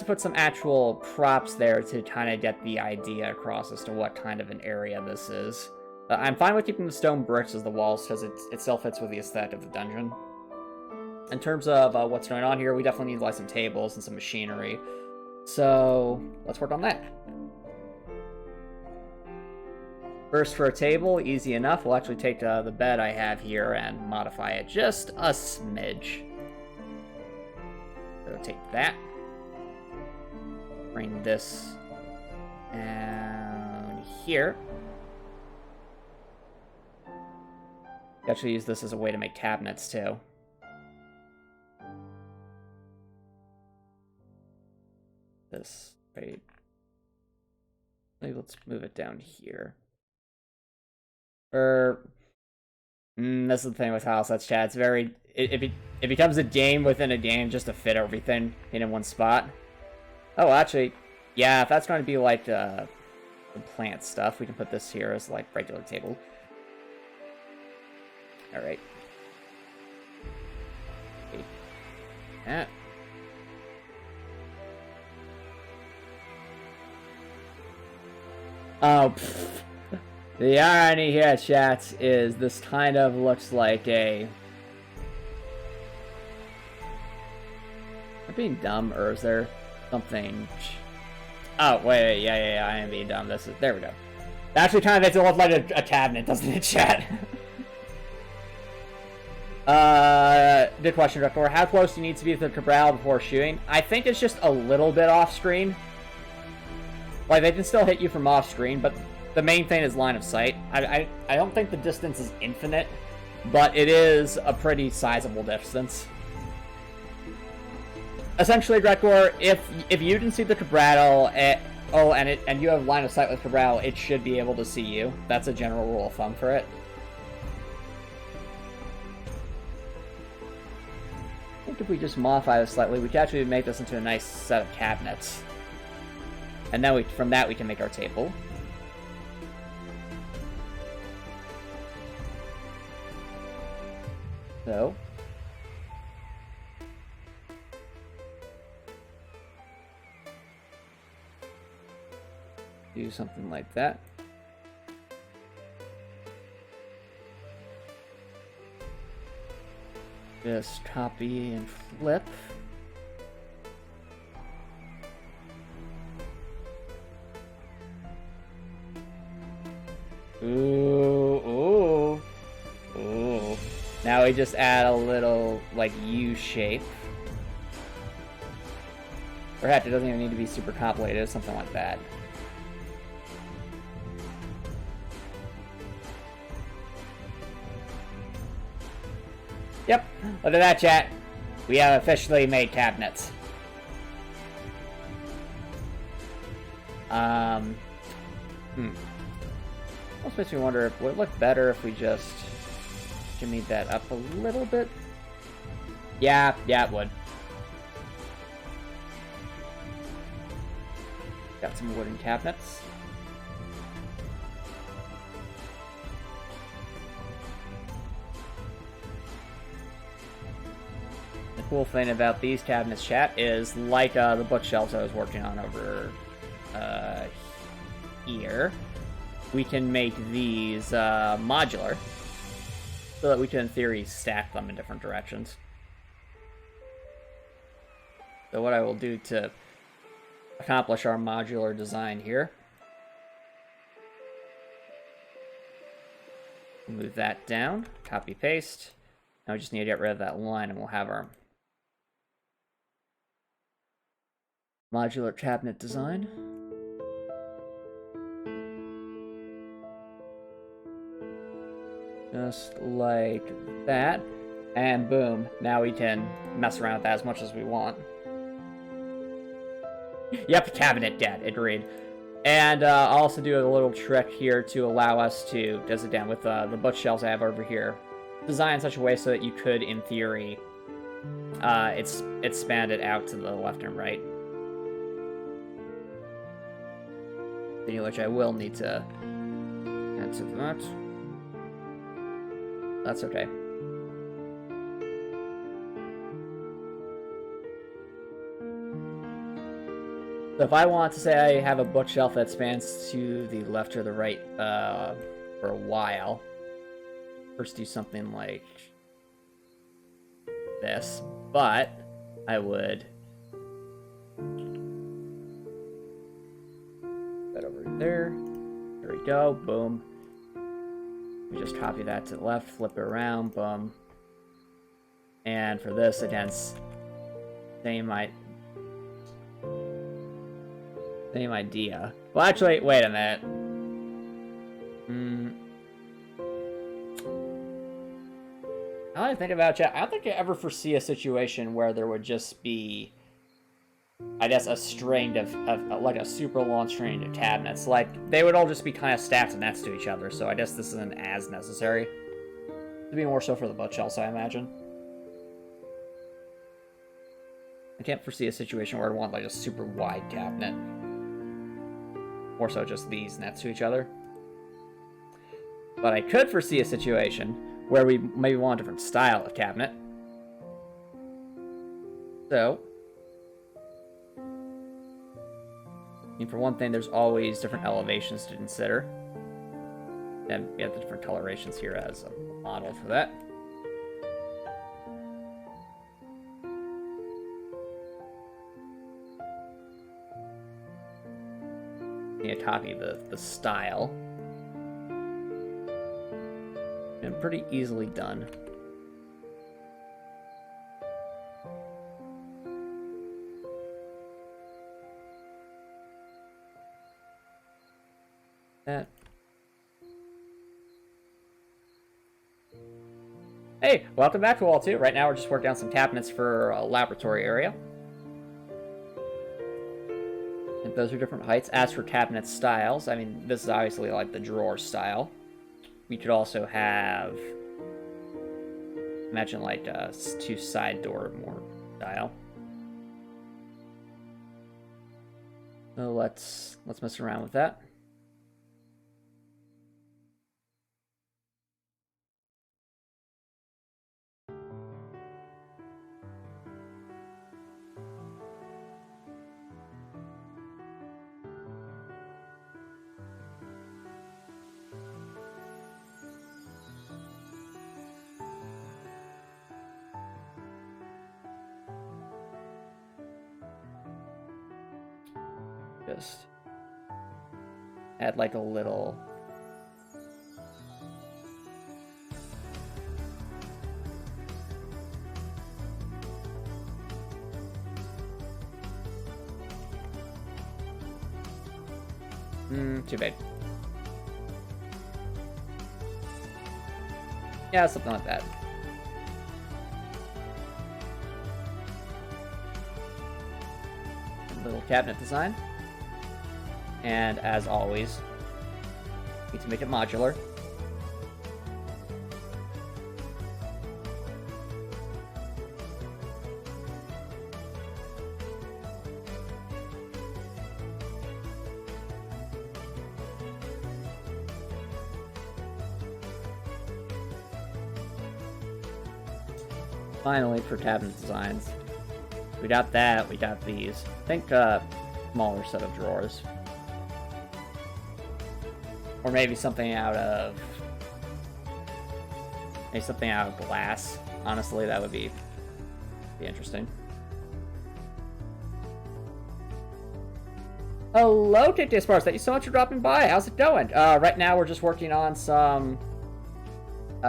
put some actual props there to kind of get the idea across as to what kind of an area this is. I'm fine with keeping the stone bricks as the walls because it still fits with the aesthetic of the dungeon. In terms of what's going on here, we definitely need like some tables and some machinery. So let's work on that. First, for a table, easy enough. We'll actually take the bed I have here and modify it just a smidge. So take that. Bring this down here. Actually use this as a way to make cabinets too. This, right? Maybe let's move it down here. This is the thing with tilesets, chat. It's very... It becomes a game within a game just to fit everything in one spot. Oh, actually, yeah, if that's going to be like the plant stuff, we can put this here as like regular table. Alright. That. Oh, pfft. The irony here, chat, is this kind of looks like a... Am I being dumb, or is there something... Oh, wait, yeah, I am being dumb. This is... There we go. It actually kind of makes it look like a cabinet, doesn't it, chat? Good question, Rector. How close do you need to be to the Cabral before shooting? I think it's just a little bit off-screen. Like, they can still hit you from off-screen, but the main thing is line of sight. I don't think the distance is infinite, but it is a pretty sizable distance. Essentially, Gregor, if you can see the Cabral, and you have line of sight with Cabral, it should be able to see you. That's a general rule of thumb for it. I think if we just modify this slightly, we can actually make this into a nice set of cabinets. And then from that we can make our table. So, do something like that. Just copy and flip. Ooh. Now we just add a little, like, U shape. Or heck, it doesn't even need to be super complicated, something like that. Yep, look at that, chat. We have officially made cabinets. Almost makes me wonder if would it look better if we just jimmied that up a little bit? Yeah, it would. Got some wooden cabinets. The cool thing about these cabinets, chat, is like the bookshelves I was working on over here. We can make these modular, so that we can, in theory, stack them in different directions. So what I will do to accomplish our modular design here Move that down. Copy, paste. Now we just need to get rid of that line, and we'll have our modular cabinet design. Just like that. And boom, now we can mess around with that as much as we want. Yep, cabinet dead, agreed. And I'll also do a little trick here to allow us to, does it down with the bookshelves I have over here, design in such a way so that you could, in theory, expand it out to the left and right. Which I will need to add to that. That's okay. So if I want to say I have a bookshelf that spans to the left or the right for a while, first do something like this, but I would that over there. There we go. Boom. We just copy that to the left, flip it around, boom. And for this, again, same idea. Well, actually, wait a minute. Now that I think about it, I don't think I ever foresee a situation where there would just be, I guess, a string of like a super long string of cabinets. Like, they would all just be kind of stacked next to each other, so I guess this isn't as necessary. It'd be more so for the bookshelves, I imagine. I can't foresee a situation where I'd want, like, a super wide cabinet. More so just these next to each other. But I could foresee a situation where we maybe want a different style of cabinet. So, I mean, for one thing, there's always different elevations to consider. And we have the different colorations here as a model for that. Need to copy the style. And pretty easily done. That. Hey, welcome back to Wall 2. Right now we're just working on some cabinets for a laboratory area. And those are different heights. As for cabinet styles, I mean, this is obviously like the drawer style. We could also have, imagine like a two side door more style. So let's mess around with that. Just add like a little too big. Yeah, something like that. A little cabinet design. And as always, need to make it modular. Finally, for cabinet designs, we got that, we got these. I think smaller set of drawers. Or maybe something out of glass. Honestly, that would be interesting. Hello, Tick Sparks. Thank you so much for dropping by. How's it going? Right now we're just working on some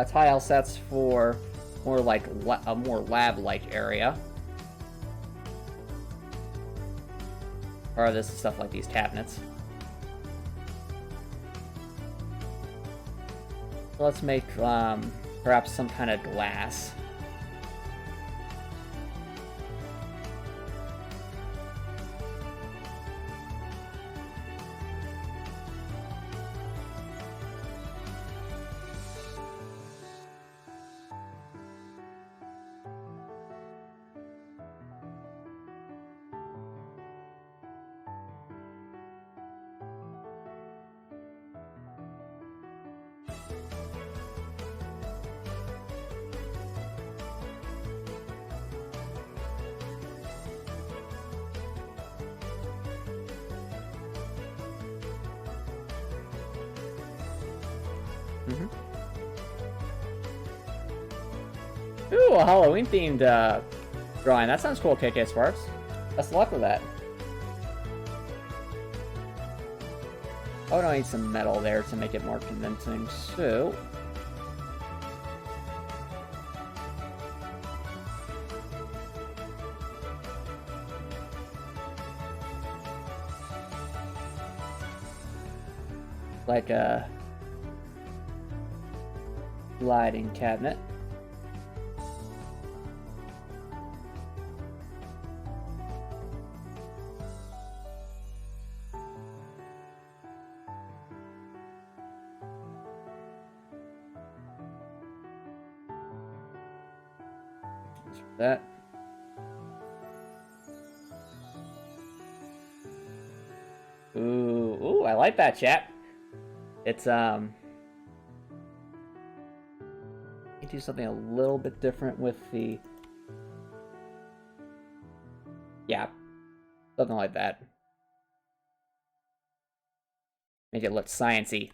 tile sets for more like a more lab-like area. Or this is stuff like these cabinets. So let's make perhaps some kind of glass. Ooh, a Halloween-themed drawing. That sounds cool, KK Sparks. Best of luck with that. Oh, I need some metal there to make it more convincing, so... like a sliding cabinet. That. Ooh, I like that, chat. It's, you do something a little bit different with the... Yeah, something like that. Make it look sciencey.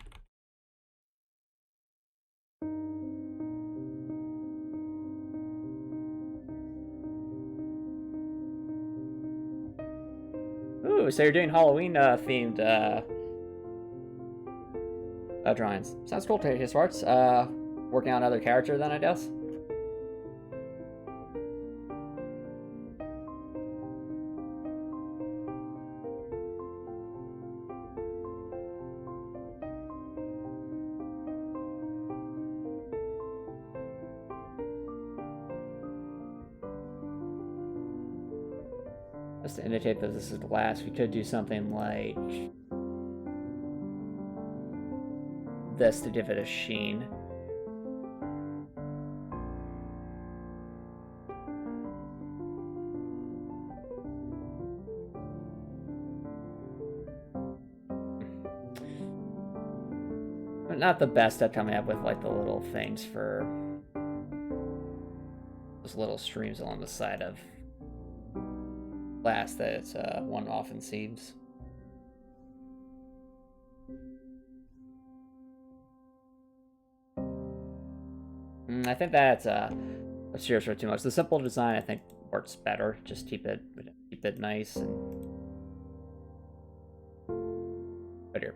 Ooh, so you're doing Halloween themed drawings. Sounds cool, Taste Sparks. Working on another character then, I guess. Just to indicate that this is glass, we could do something like this to give it a sheen. But not the best at coming up with like the little things for those little streams along the side of glass that one often sees. I think that's cheers for too much. The simple design I think works better. Just keep it nice and right here.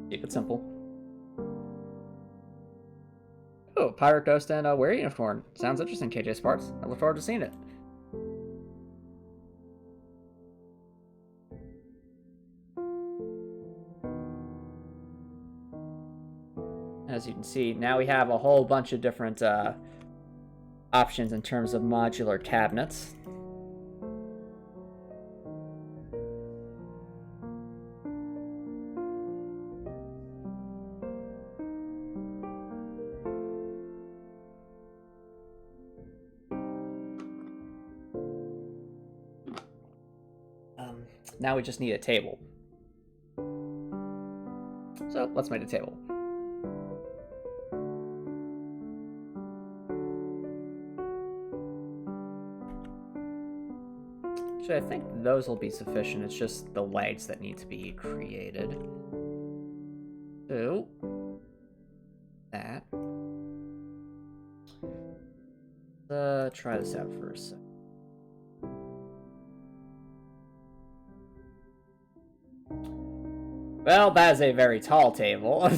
Keep it simple. Oh, Pirate Ghost and Wear Unicorn. Sounds interesting, KJ Sparks. I look forward to seeing it. As you can see, now we have a whole bunch of different options in terms of modular cabinets. Now we just need a table. So let's make a table. Actually, I think those will be sufficient. It's just the legs that need to be created. So that. Let's try this out for a second. Well, that is a very tall table. I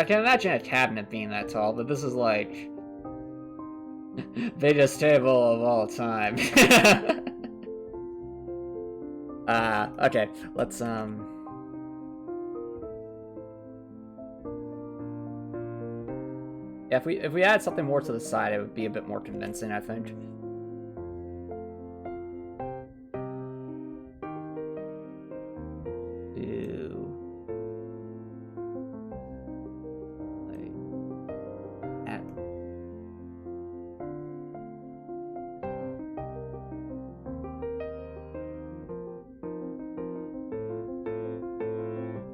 can imagine a cabinet being that tall, but this is like biggest table of all time. Okay, let's yeah, if we add something more to the side, it would be a bit more convincing, I think.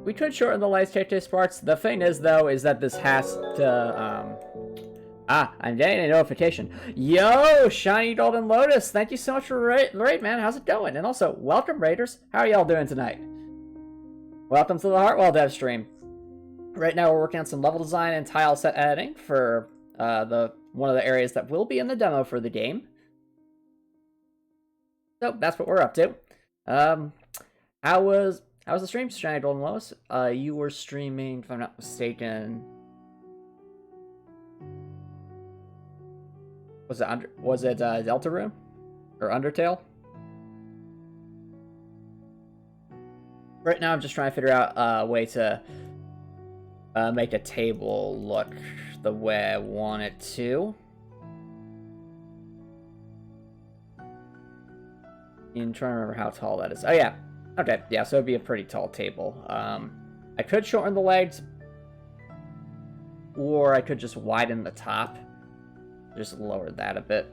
We could shorten the light staircase parts. The thing is, though, is that this has to, I'm getting a notification. Yo, Shiny Golden Lotus, thank you so much for the raid, man. How's it going? And also, welcome, Raiders. How are y'all doing tonight? Welcome to the Heartwell dev stream. Right now, we're working on some level design and tile set editing for one of the areas that will be in the demo for the game. So, that's what we're up to. How was the stream, Shiny Golden Lotus? You were streaming, if I'm not mistaken. Was it Deltarune? Or Undertale? Right now I'm just trying to figure out a way to make a table look the way I want it to. I'm trying to remember how tall that is. Oh yeah. Okay, yeah, so it'd be a pretty tall table. I could shorten the legs, or I could just widen the top. Just lower that a bit.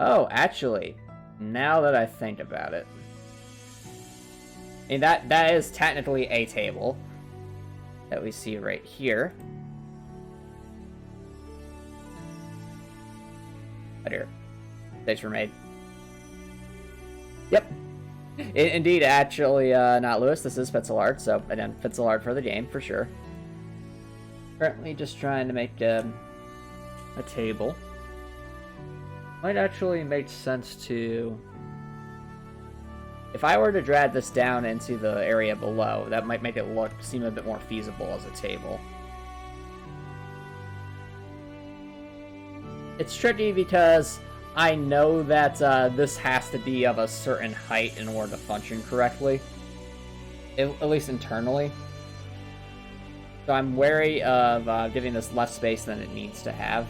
Oh, actually, now that I think about it, and that is technically a table that we see right here. Right here. Mistakes were made. Yep. Indeed, actually, not Lewis. This is pixel art, so again, pixel art for the game, for sure. Currently just trying to make a table. Might actually make sense to... If I were to drag this down into the area below, that might make it seem a bit more feasible as a table. It's tricky because I know that this has to be of a certain height in order to function correctly. At least internally. So I'm wary of giving this less space than it needs to have.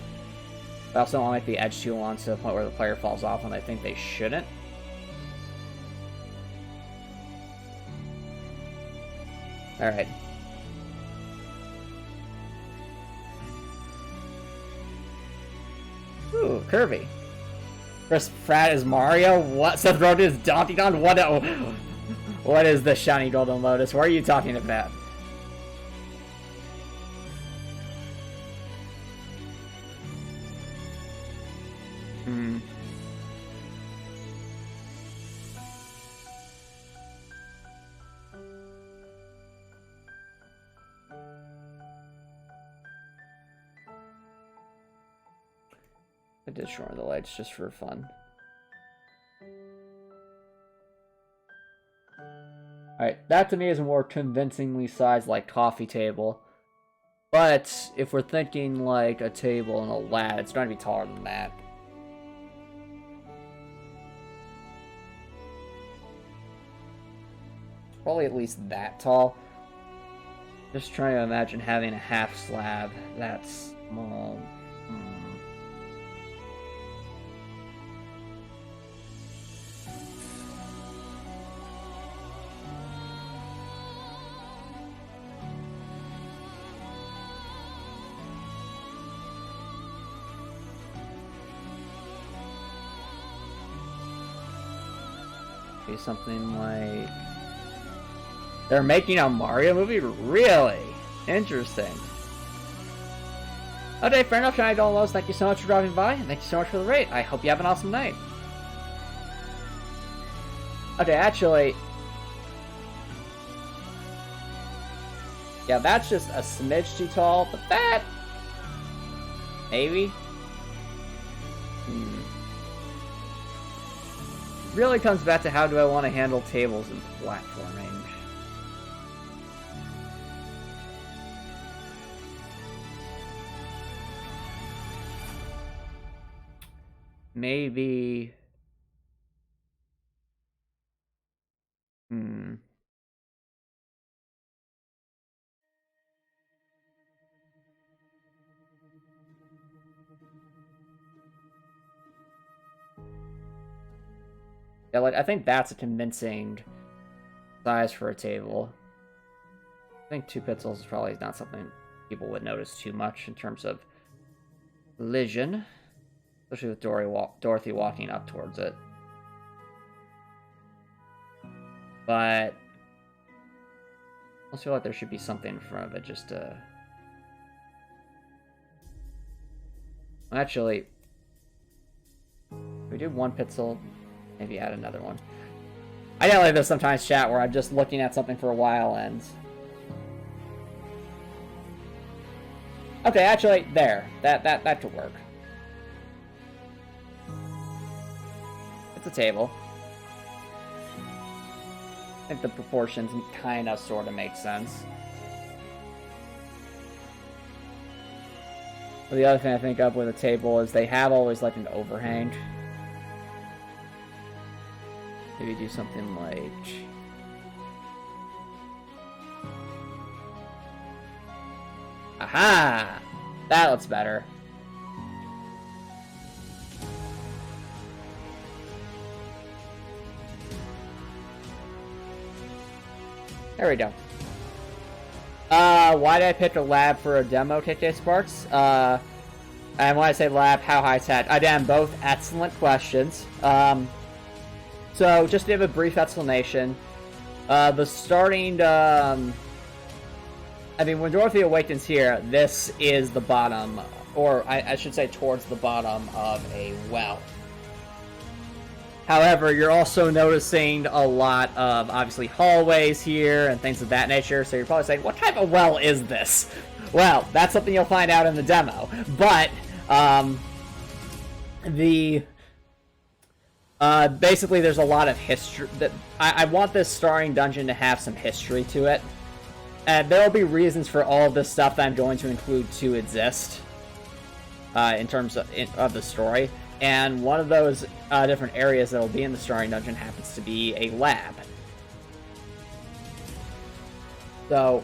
I also don't want to make the edge too long to the point where the player falls off when I think they shouldn't. Alright. Ooh, Kirby. Chris Pratt is Mario? What? Seth Rogen is Donkey Kong? What is the Shiny Golden Lotus? What are you talking about? I did shorten the lights just for fun. Alright, that to me is a more convincingly sized, like, coffee table. But, if we're thinking like a table and a ladder, it's going to be taller than that. Probably at least that tall. Just trying to imagine having a half slab that small. Something like... They're making a Mario movie? Really? Interesting. Okay, fair enough, Shiny Golden Lotus. Thank you so much for dropping by, and thank you so much for the raid. I hope you have an awesome night. Okay, actually... Yeah, that's just a smidge too tall, but that... maybe? Really comes back to how do I want to handle tables and platforming. Maybe... Yeah, like, I think that's a convincing size for a table. I think 2 pixels is probably not something people would notice too much in terms of collision. Especially with Dorothy walking up towards it. But... I also feel like there should be something in front of it just to... Actually... we do 1 pixel... maybe add another one. I get like this sometimes, chat, where I'm just looking at something for a while and... Okay, actually, there. That could work. It's a table. I think the proportions kind of sort of make sense. But the other thing I think of with a table is they have always like an overhang. Maybe do something like... Aha! That looks better. There we go. Why did I pick a lab for a demo, KK Sparks? And when I say lab, how high tech? Again, both excellent questions. So, just to give a brief explanation, the starting, I mean, when Dorothy awakens here, this is the bottom, or I should say towards the bottom of a well. However, you're also noticing a lot of, obviously, hallways here and things of that nature, so you're probably saying, what type of well is this? Well, that's something you'll find out in the demo, but, basically, there's a lot of history. I want this starring dungeon to have some history to it. And there will be reasons for all of this stuff that I'm going to include to exist. In terms of the story. And one of those different areas that will be in the starring dungeon happens to be a lab. So,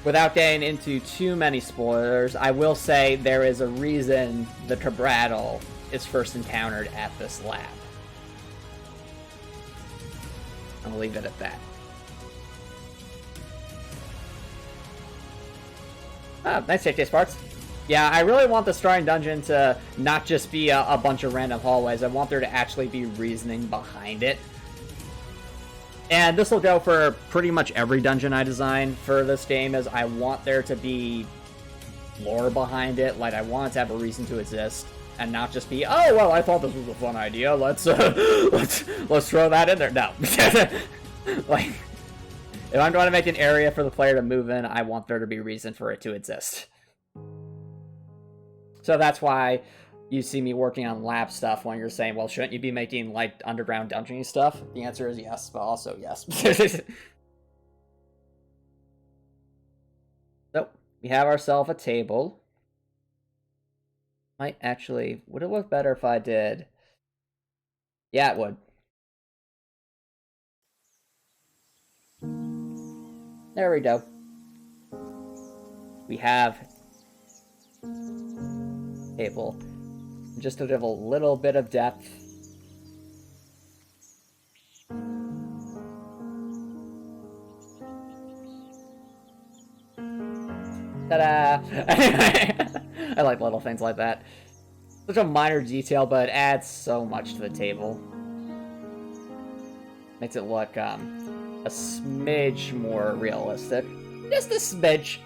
without getting into too many spoilers, I will say there is a reason the Cabrattle is first encountered at this lab. I'll leave it at that. Nice JK Sparks. Yeah, I really want the starring dungeon to not just be a bunch of random hallways. I want there to actually be reasoning behind it. And this will go for pretty much every dungeon I design for this game, as I want there to be lore behind it. Like, I want it to have a reason to exist, and not just be, oh, well, I thought this was a fun idea. Let's throw that in there. No. Like, if I'm going to make an area for the player to move in, I want there to be reason for it to exist. So that's why you see me working on lab stuff when you're saying, well, shouldn't you be making, like, underground dungeon stuff? The answer is yes, but also yes. So, we have ourselves a table. Might actually... would it look better if I did... Yeah, it would. There we go. We have... table. Just to give a little bit of depth. Ta-da! I like little things like that. Such a minor detail, but it adds so much to the table. Makes it look a smidge more realistic. Just a smidge.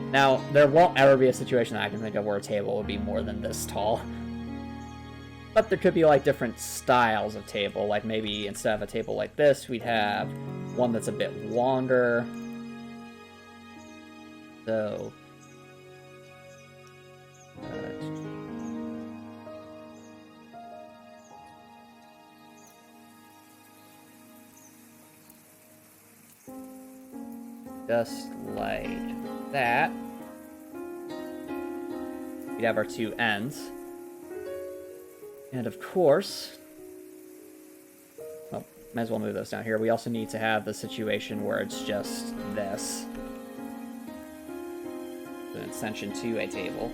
Now, there won't ever be a situation that I can think of where a table would be more than this tall. But there could be like different styles of table, like maybe instead of a table like this, we'd have one that's a bit longer. So just like that. We'd have our two ends. And of course, well, might as well move those down here. We also need to have the situation where it's just this. An extension to a table.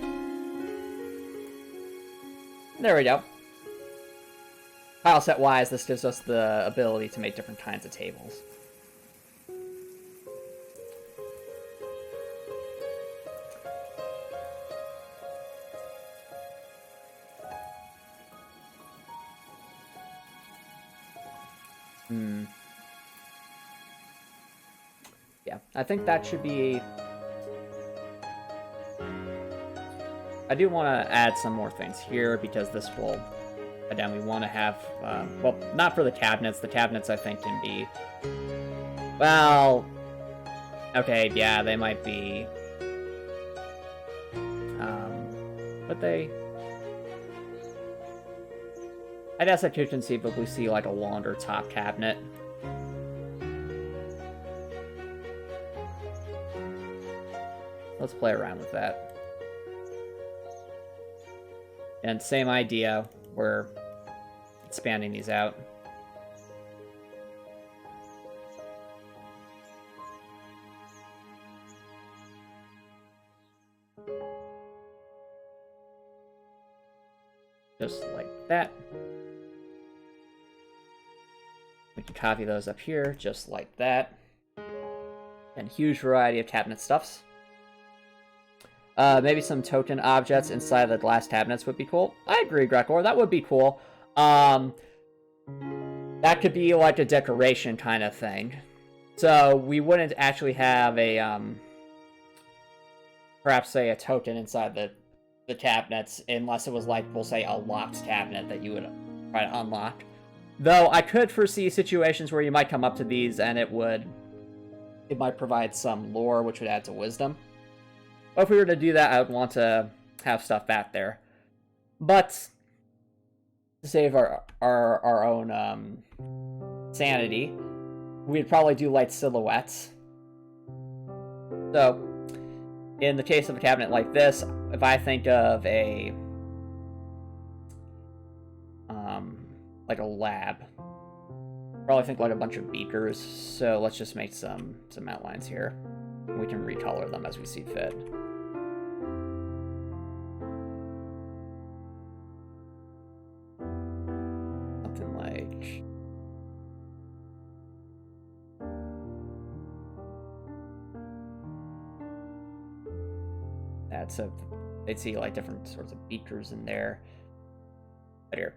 There we go. Tile set wise, this gives us the ability to make different kinds of tables. Yeah, I think that should be... I do want to add some more things here, because this will... Again, we want to have... well, not for the cabinets. The cabinets, I think, can be... Well... Okay, yeah, they might be... But they... I guess I could conceivably see, like, a longer top cabinet. Let's play around with that. And same idea, we're expanding these out. Just like that. We can copy those up here, just like that. And huge variety of cabinet stuffs. Maybe some token objects inside the glass cabinets would be cool. I agree, Gregor, that would be cool. That could be like a decoration kind of thing. So we wouldn't actually have a, perhaps say a token inside the cabinets, unless it was like, we'll say, a locked cabinet that you would try to unlock. Though I could foresee situations where you might come up to these and it might provide some lore, which would add to wisdom. But if we were to do that, I would want to have stuff back there. But to save our own sanity, we'd probably do light silhouettes. So, in the case of a cabinet like this, if I think of a like a lab, probably think like a bunch of beakers. So let's just make some outlines here. We can recolor them as we see fit. Something like that. So they'd see like different sorts of beakers in there. Right here.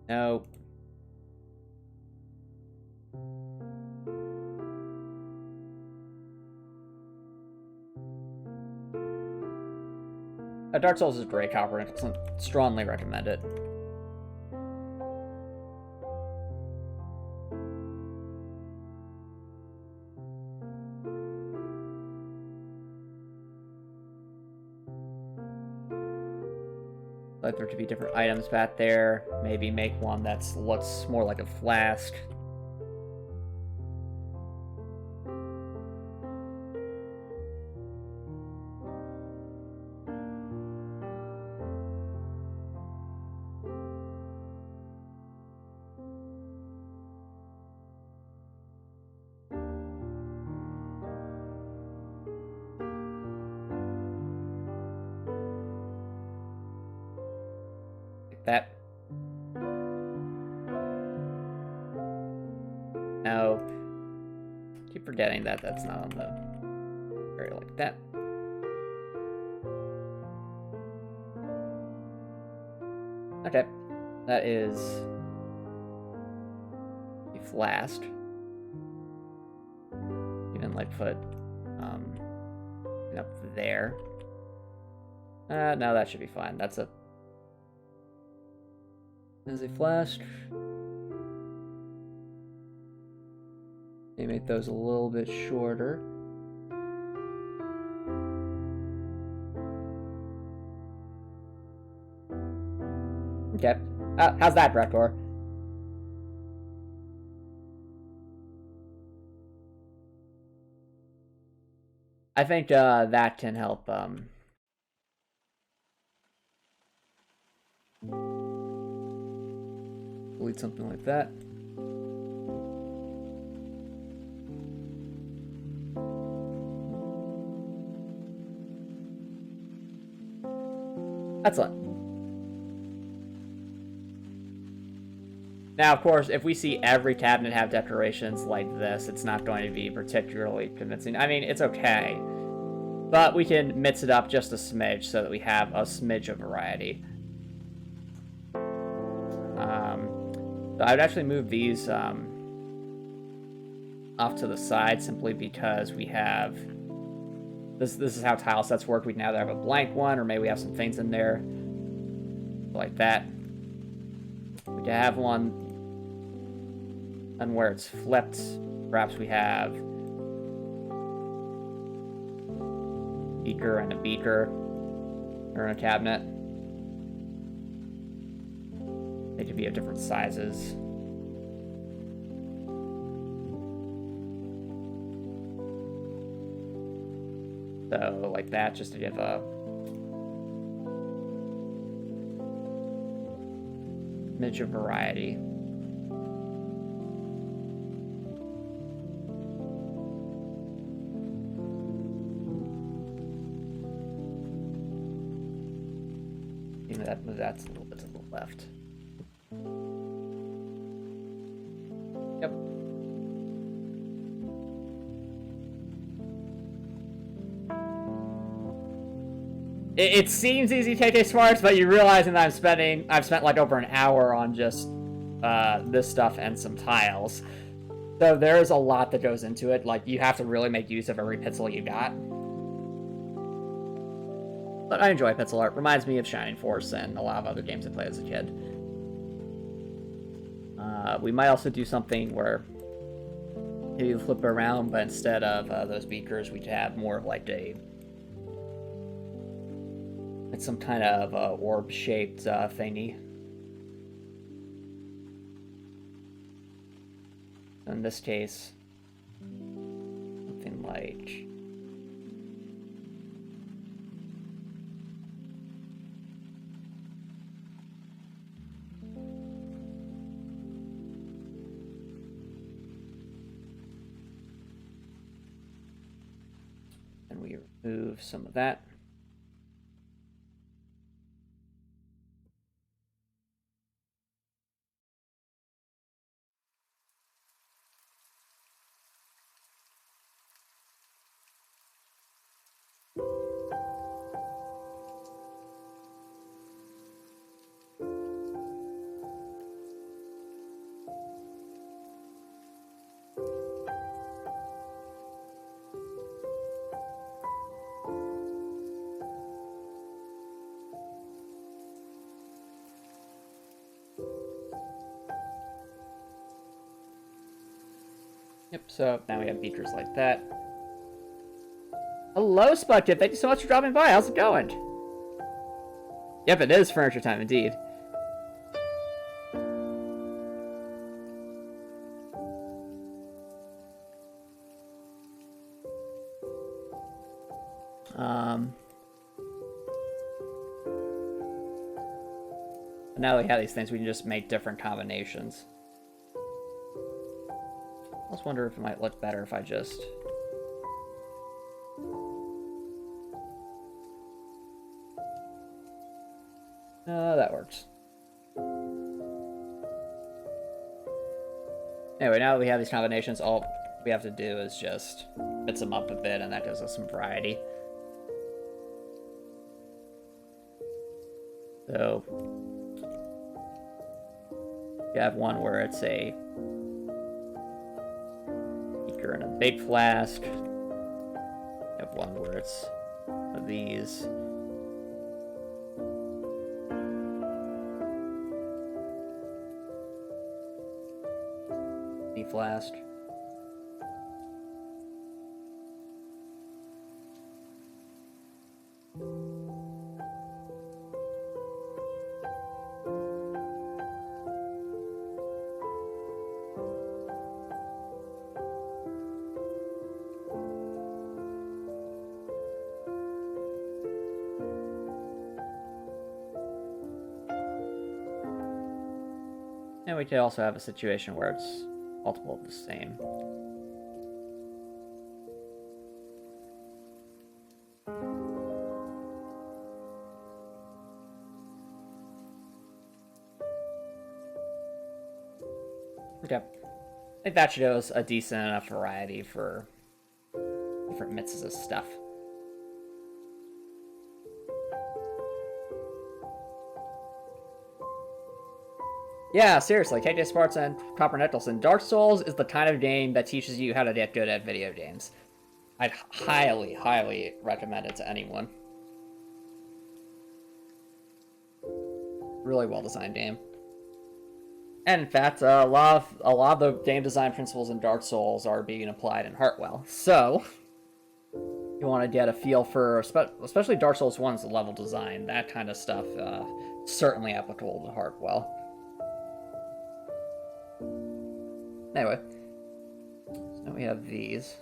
No. Dark Souls is great, Copper, and I strongly recommend it. Like there to be different items back there. Maybe make one that looks more like a flask. That. No. Keep forgetting that that's not on the area like that. Okay. That is a flask. Even like put up there. No, that should be fine. That's a flash. They make those a little bit shorter. Okay. How's that, Brecor? I think that can help delete something like that. Excellent. Now, of course, if we see every cabinet have decorations like this, it's not going to be particularly convincing. I mean, it's okay. But we can mix it up just a smidge so that we have a smidge of variety. So I would actually move these off to the side simply because we have... This is how tile sets work. We can either have a blank one or maybe we have some things in there like that. We can have one and where it's flipped. Perhaps we have beaker and a beaker or in a cabinet. They could be of different sizes. So like that, just to give a smidge of variety. That's a little bit to the left. Yep. It seems easy to take smarts, but you realize that I've spent like over an hour on just this stuff and some tiles. So there's a lot that goes into it. Like, you have to really make use of every pixel you got. But I enjoy pixel art. Reminds me of Shining Force and a lot of other games I played as a kid. We might also do something where you flip it around, but instead of those beakers, we could have more of like it's some kind of orb-shaped thingy. In this case, something like... And we remove some of that. Yep, so now we have beakers like that. Hello, Spudkid! Thank you so much for dropping by. How's it going? Yep, it is furniture time indeed. Now that we have these things, we can just make different combinations. I just wonder if it might look better if I just... that works. Anyway, now that we have these combinations, all we have to do is just mix them up a bit, and that gives us some variety. So, you have one where it's a beaker and a big flask. I have one where it's of these. Mini flask. And we could also have a situation where it's multiple of the same. Okay. I think that shows a decent enough variety for different mixes of stuff. Yeah, seriously, KJ Sparks and Copper Nicholson. Dark Souls is the kind of game that teaches you how to get good at video games. I'd highly, highly recommend it to anyone. Really well-designed game. And in fact, a lot of the game design principles in Dark Souls are being applied in Heartwell. So, you want to get a feel for, especially Dark Souls 1's level design, that kind of stuff, certainly applicable to Heartwell. Anyway, so now we have these.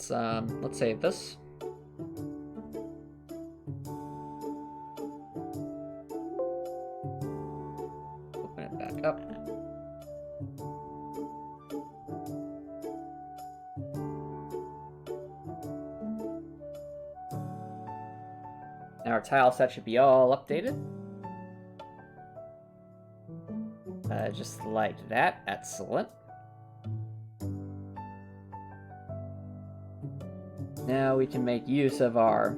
Let's save this. Open it back up. Now our tile set should be all updated. Just like that. Excellent. Now we can make use of our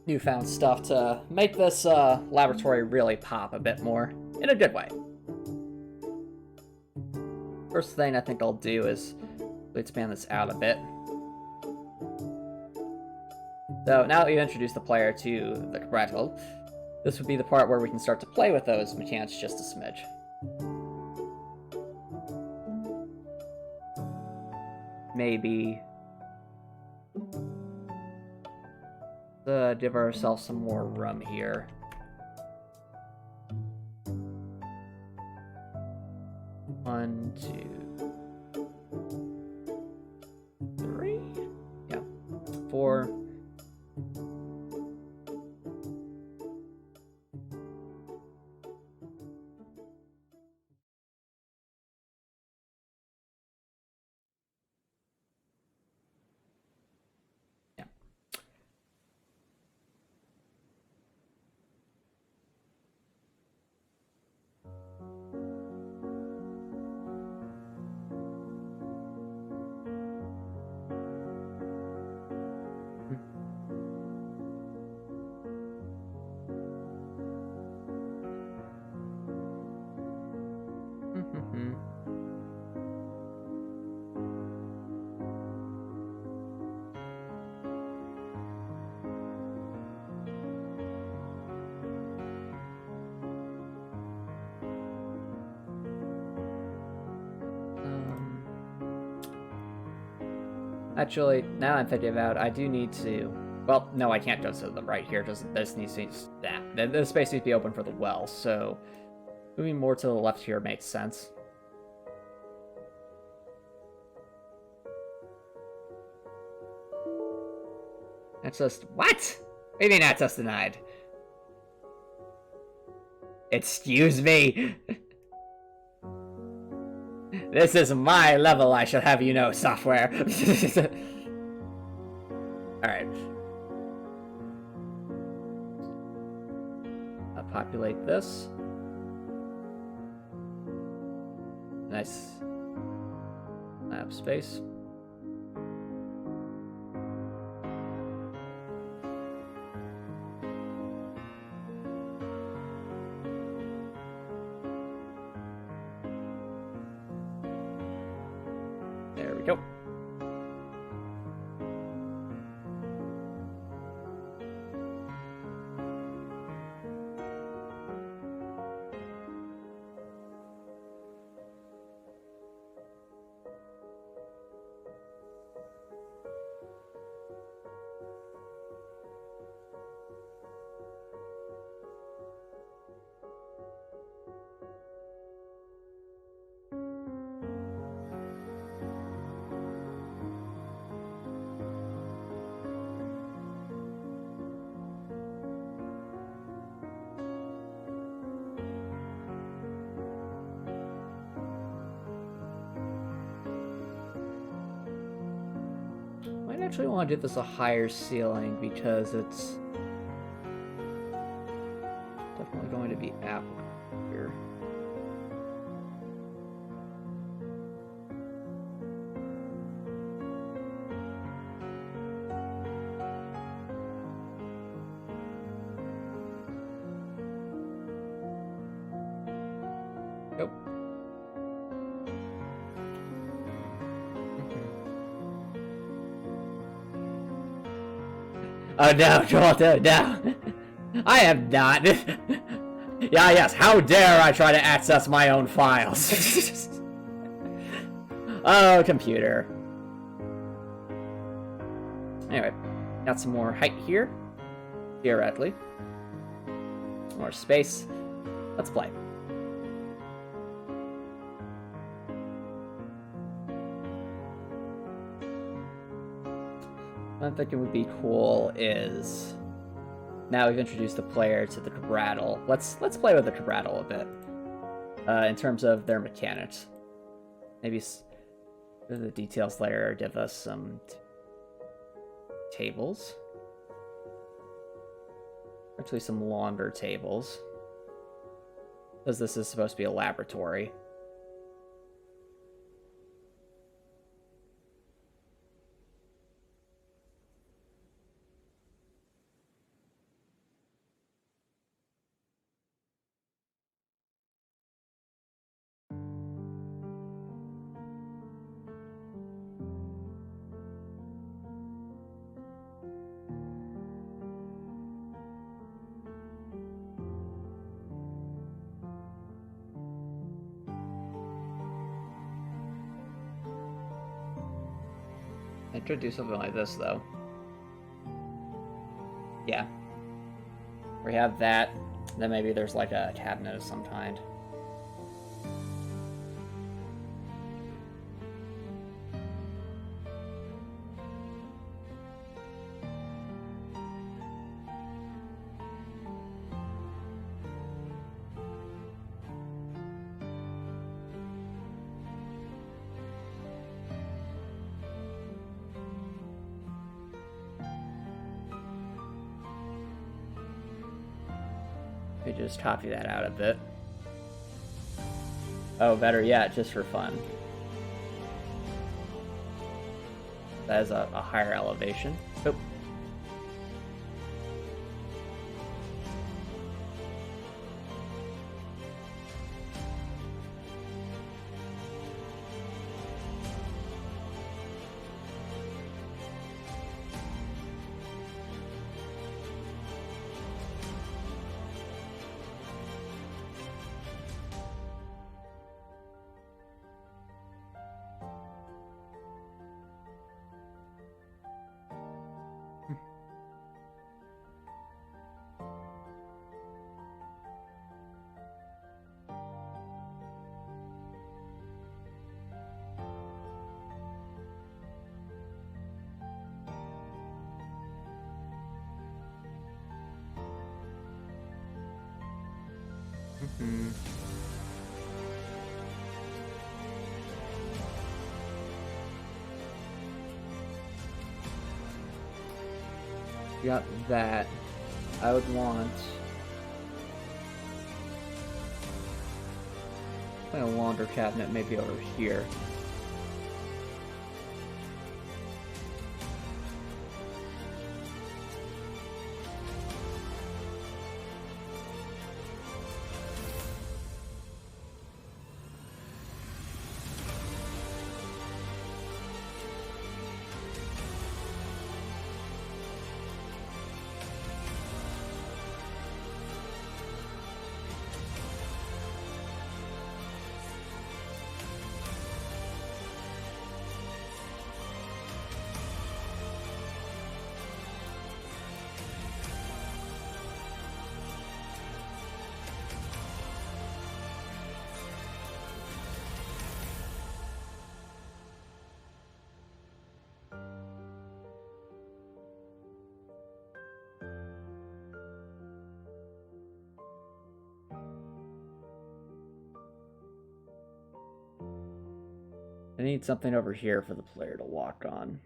newfound stuff to make this laboratory really pop a bit more, in a good way. First thing I think I'll do is expand this out a bit. So now that we've introduced the player to the collectible, this would be the part where we can start to play with those mechanics just a smidge. Maybe give ourselves some more room here. One, two, three. Yeah, 4. Actually, now I'm thinking about it, I do need to... Well, no, I can't go to the right here. This needs to... This space needs to be open for the well, so... Moving more to the left here makes sense. Access... What? What do you mean access denied? Excuse me? This is my level, I shall have you know, software. Alright. I'll populate this. Nice. Map space. There we go. I actually want to do this a higher ceiling because it's definitely going to be out here. Nope. Oh no, Joel, no. I am not. Yeah, yes, how dare I try to access my own files. Oh, computer. Anyway, got some more height here. Theoretically. More space. Let's play. What I'm thinking would be cool is now we've introduced the player to the Cabrattle. Let's play with the Cabrattle a bit in terms of their mechanics. Maybe the details layer give us some tables, actually some longer tables, because this is supposed to be a laboratory. I could do something like this, though. Yeah. We have that, then maybe there's like a cabinet of some kind. We just copy that out a bit. Oh, better yet, just for fun. That is a higher elevation. Oh. Mm-hmm. Got that. I would want definitely a launder cabinet maybe over here. I need something over here for the player to walk on.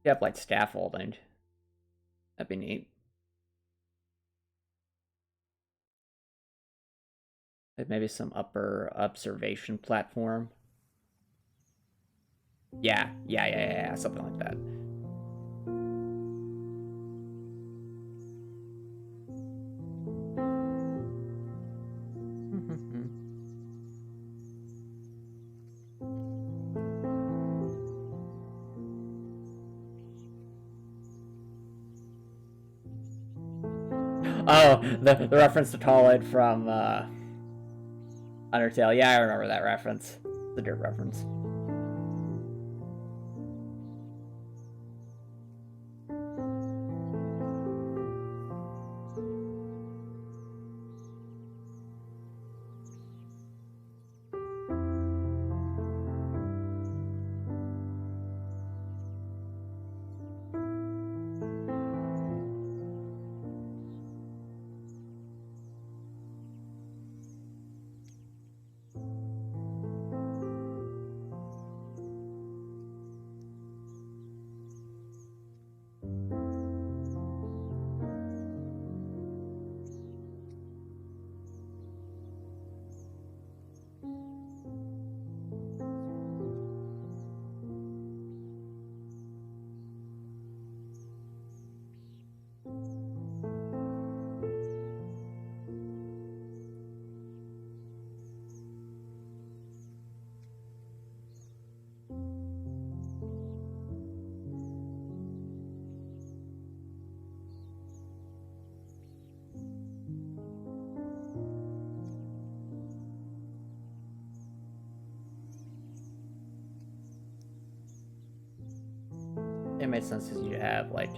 You have like scaffolding. That'd be neat. Maybe some upper observation platform. Yeah, something like that. Oh, the reference to Toilet from Undertale. Yeah, I remember that reference. The dirt reference. It makes sense because you have like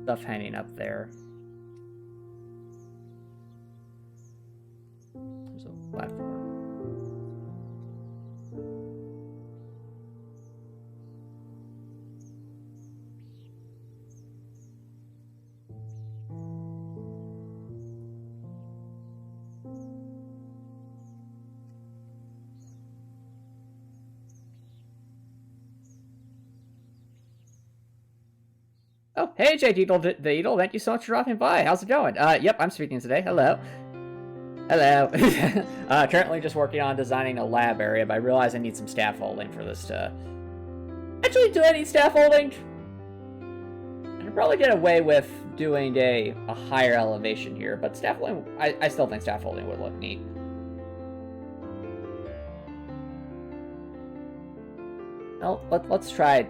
stuff hanging up there. There's a platform. Oh, hey, J. Deedle the Eagle, thank you so much for dropping by. How's it going? Yep, I'm speaking today. Hello. Hello. Currently just working on designing a lab area, but I realize I need some scaffolding for this to... Actually, do I need scaffolding? I could probably get away with doing a higher elevation here, but scaffolding... I still think scaffolding would look neat. Well, let's try...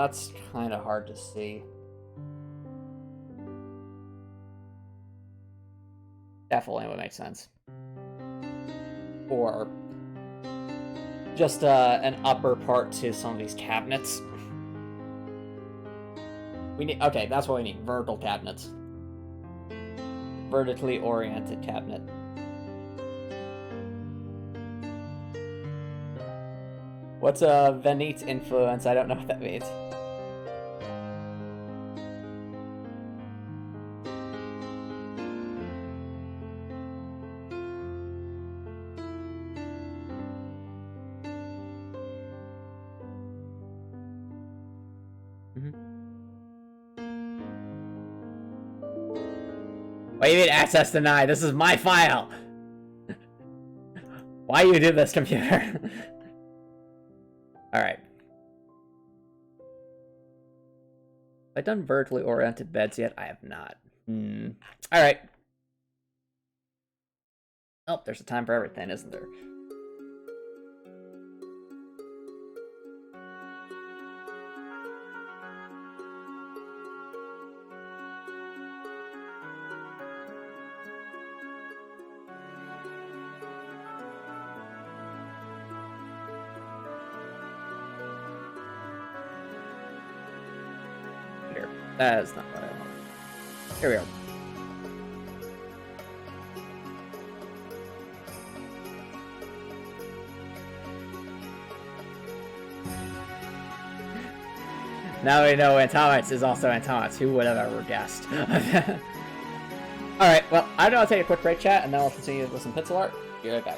that's kind of hard to see. Definitely would make sense. Or just an upper part to some of these cabinets. We need, okay, that's what we need, vertical cabinets. Vertically oriented cabinet. What's a Venite influence? I don't know what that means. What do you mean access denied? This is my file! Why you do this, computer? Alright. Have I done vertically oriented beds yet? I have not. Alright. Oh, there's a time for everything, isn't there? That is not what I want. Here we are. Now we know Antomicx is also Antomicx. Who would have ever guessed? Alright, well, I know I'll take a quick break, chat, and then we'll continue with some pixel art. Be right back.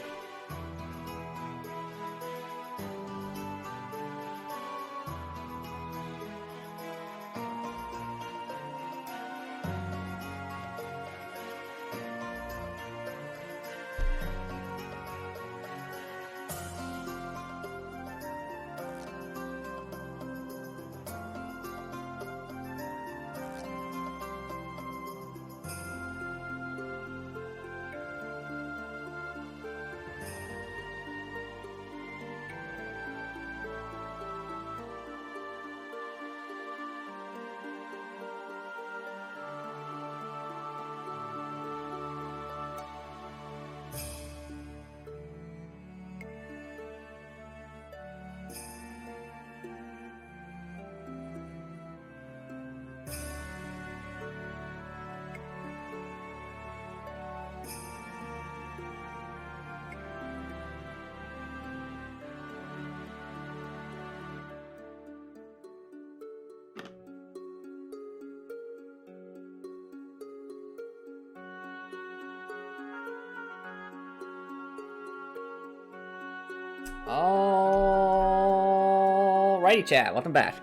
Alrighty, chat, welcome back.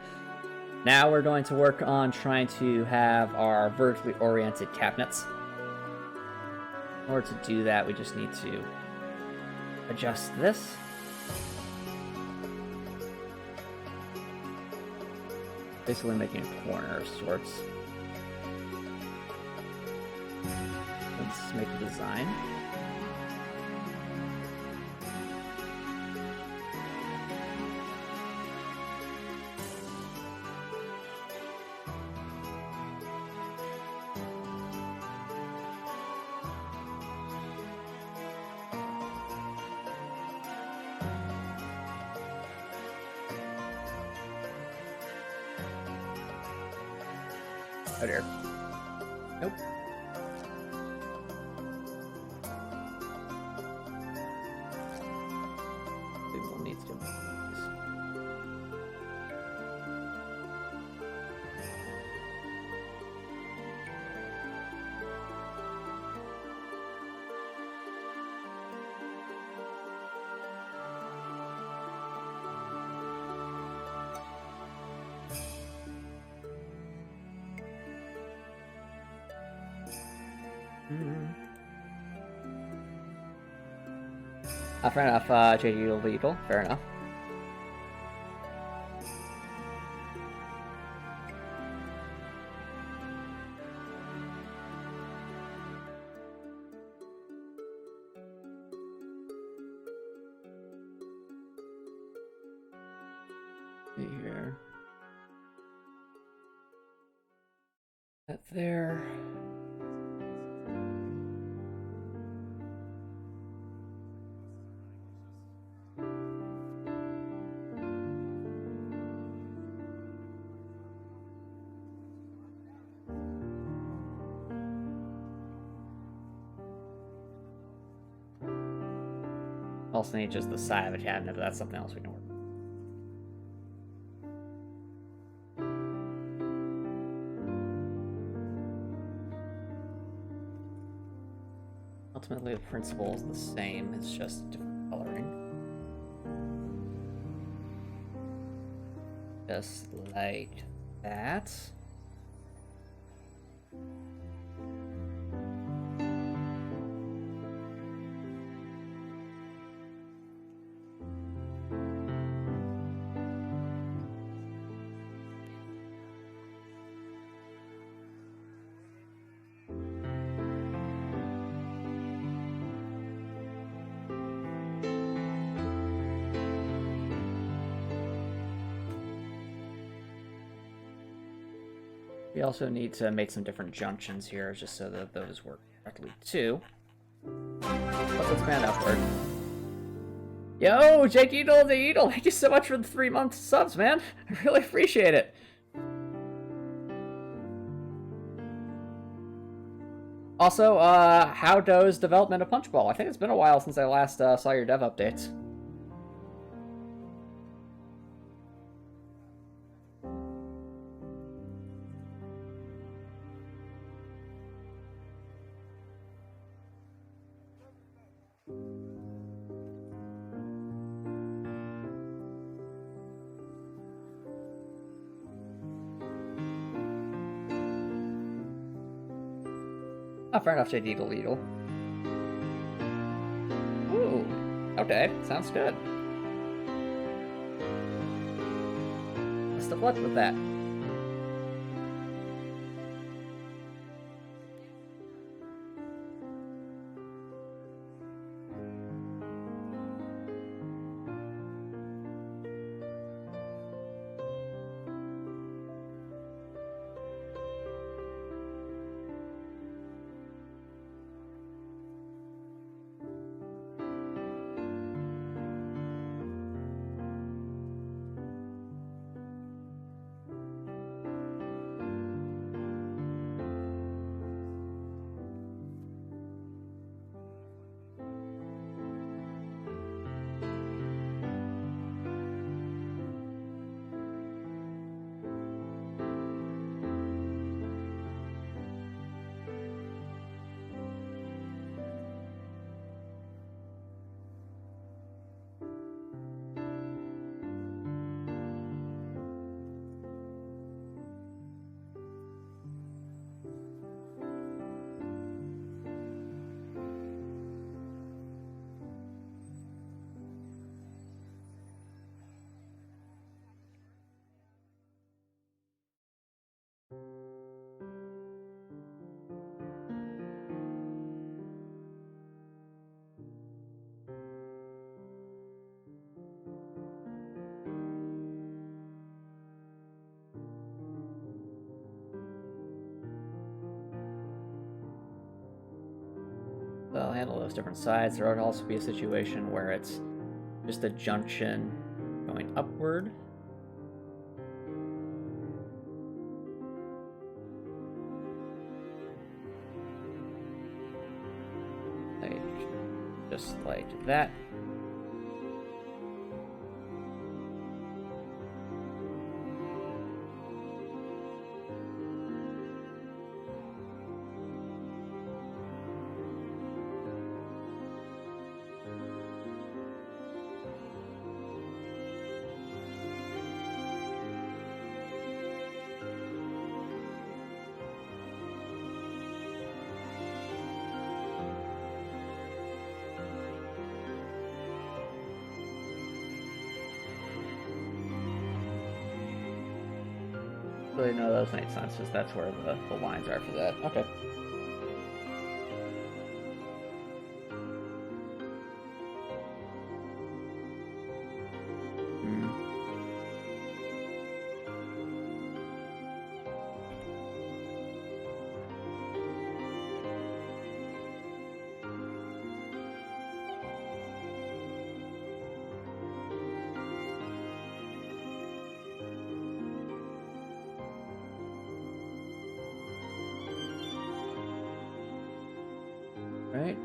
Now we're going to work on trying to have our vertically oriented cabinets. In order to do that, we just need to adjust this. Basically making a corner of sorts. Let's make a design. Oh dear. Nope. Maybe we'll need to. Fair enough, JD Legal, fair enough. See here. That there. Also need just the side of a cabinet, but that's something else we can work. Ultimately, the principle is the same, it's just different coloring. Just like that. We also need to make some different junctions here, just so that those work correctly too. Let's expand upward. Yo, Jake Eagle the Eagle, thank you so much for the 3-month subs, man. I really appreciate it. Also, how does development of Punchball? I think it's been a while since I last saw your dev updates. Oh, fair enough, J. Deedle Deedle. Ooh, okay, sounds good. Best of luck with that. So I'll handle those different sides. There would also be a situation where it's just a junction going upward. Like, just like that. Really know those make sense, because that's where the lines are for that. Okay. Right.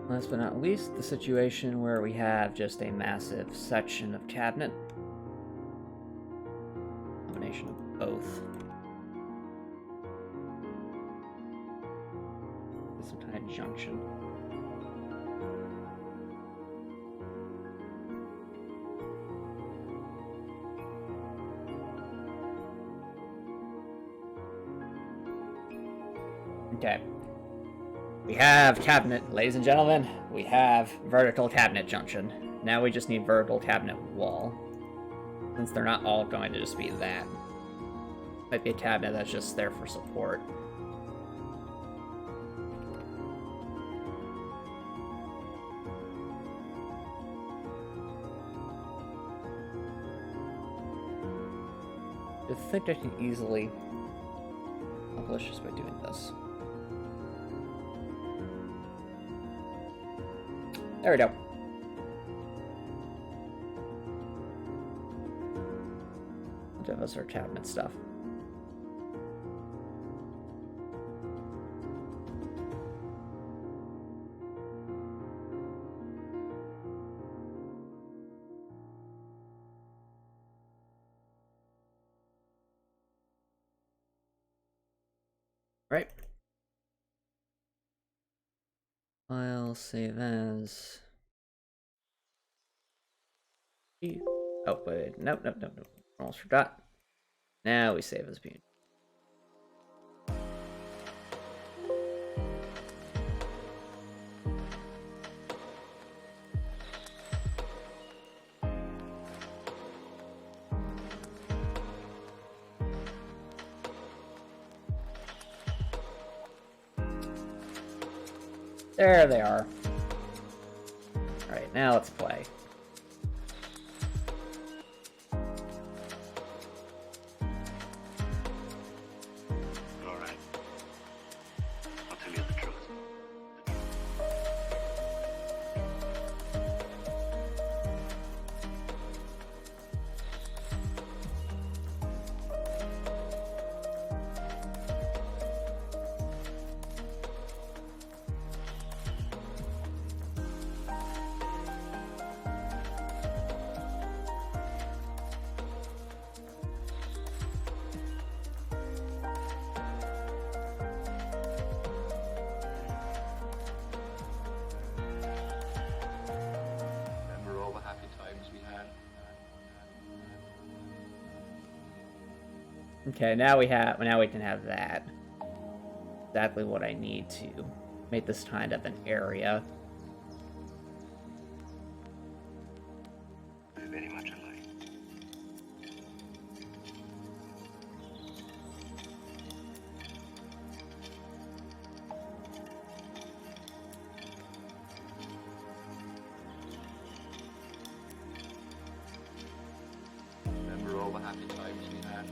Last but not least, the situation where we have just a massive section of cabinet. Combination of both. Some kind of junction. Okay. We have cabinet, ladies and gentlemen. We have vertical cabinet junction. Now we just need vertical cabinet wall. Since they're not all going to just be that. Might be a cabinet that's just there for support. I think I can easily accomplish just by doing this. There we go. Give us our cabinet stuff. Right. I'll save as. Oh, wait. Nope. Almost forgot. Now we save as being. There they are. Alright, now let's play. Alright. I'll tell you the truth. Remember all the happy times we had? Okay, now we can have that. Exactly what I need to make this kind of an area. We're very much alike. Remember all the happy times we had?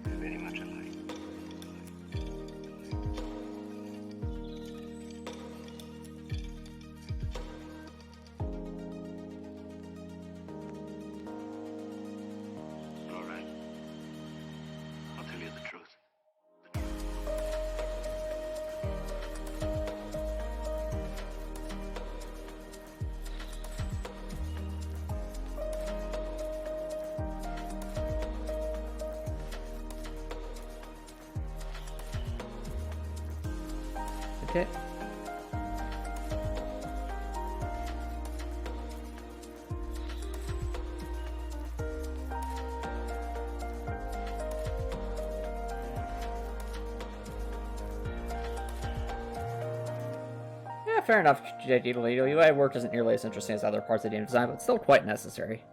We're very much alike. All right. I'll tell you the truth. Okay. Yeah, fair enough, JD. UI work isn't nearly as interesting as other parts of game design, but still quite necessary.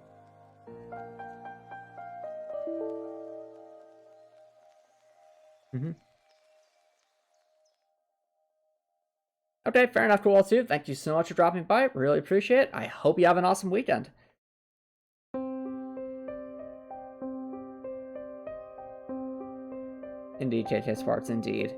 Okay, fair enough, cool too. Thank you so much for dropping by. Really appreciate it. I hope you have an awesome weekend. Indeed, KK Sparks, indeed.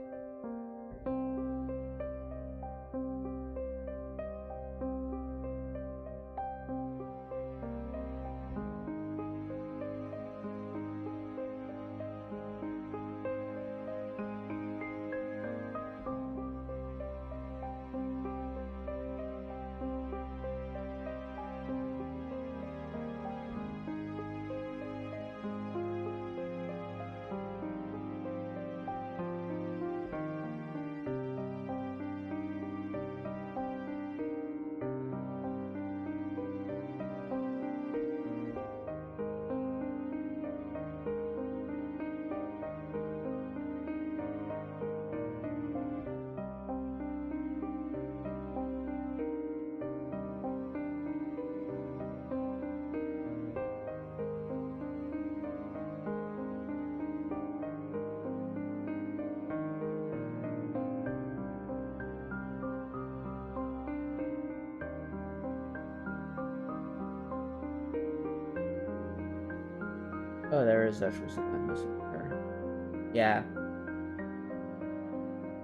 Oh, there is actually something missing there. Yeah.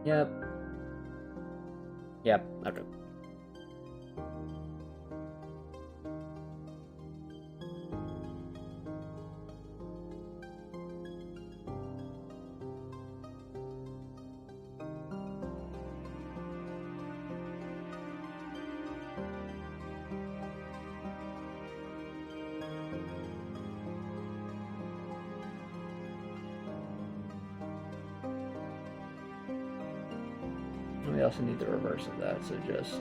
Yep. Yep. Okay. We also need the reverse of that, so just...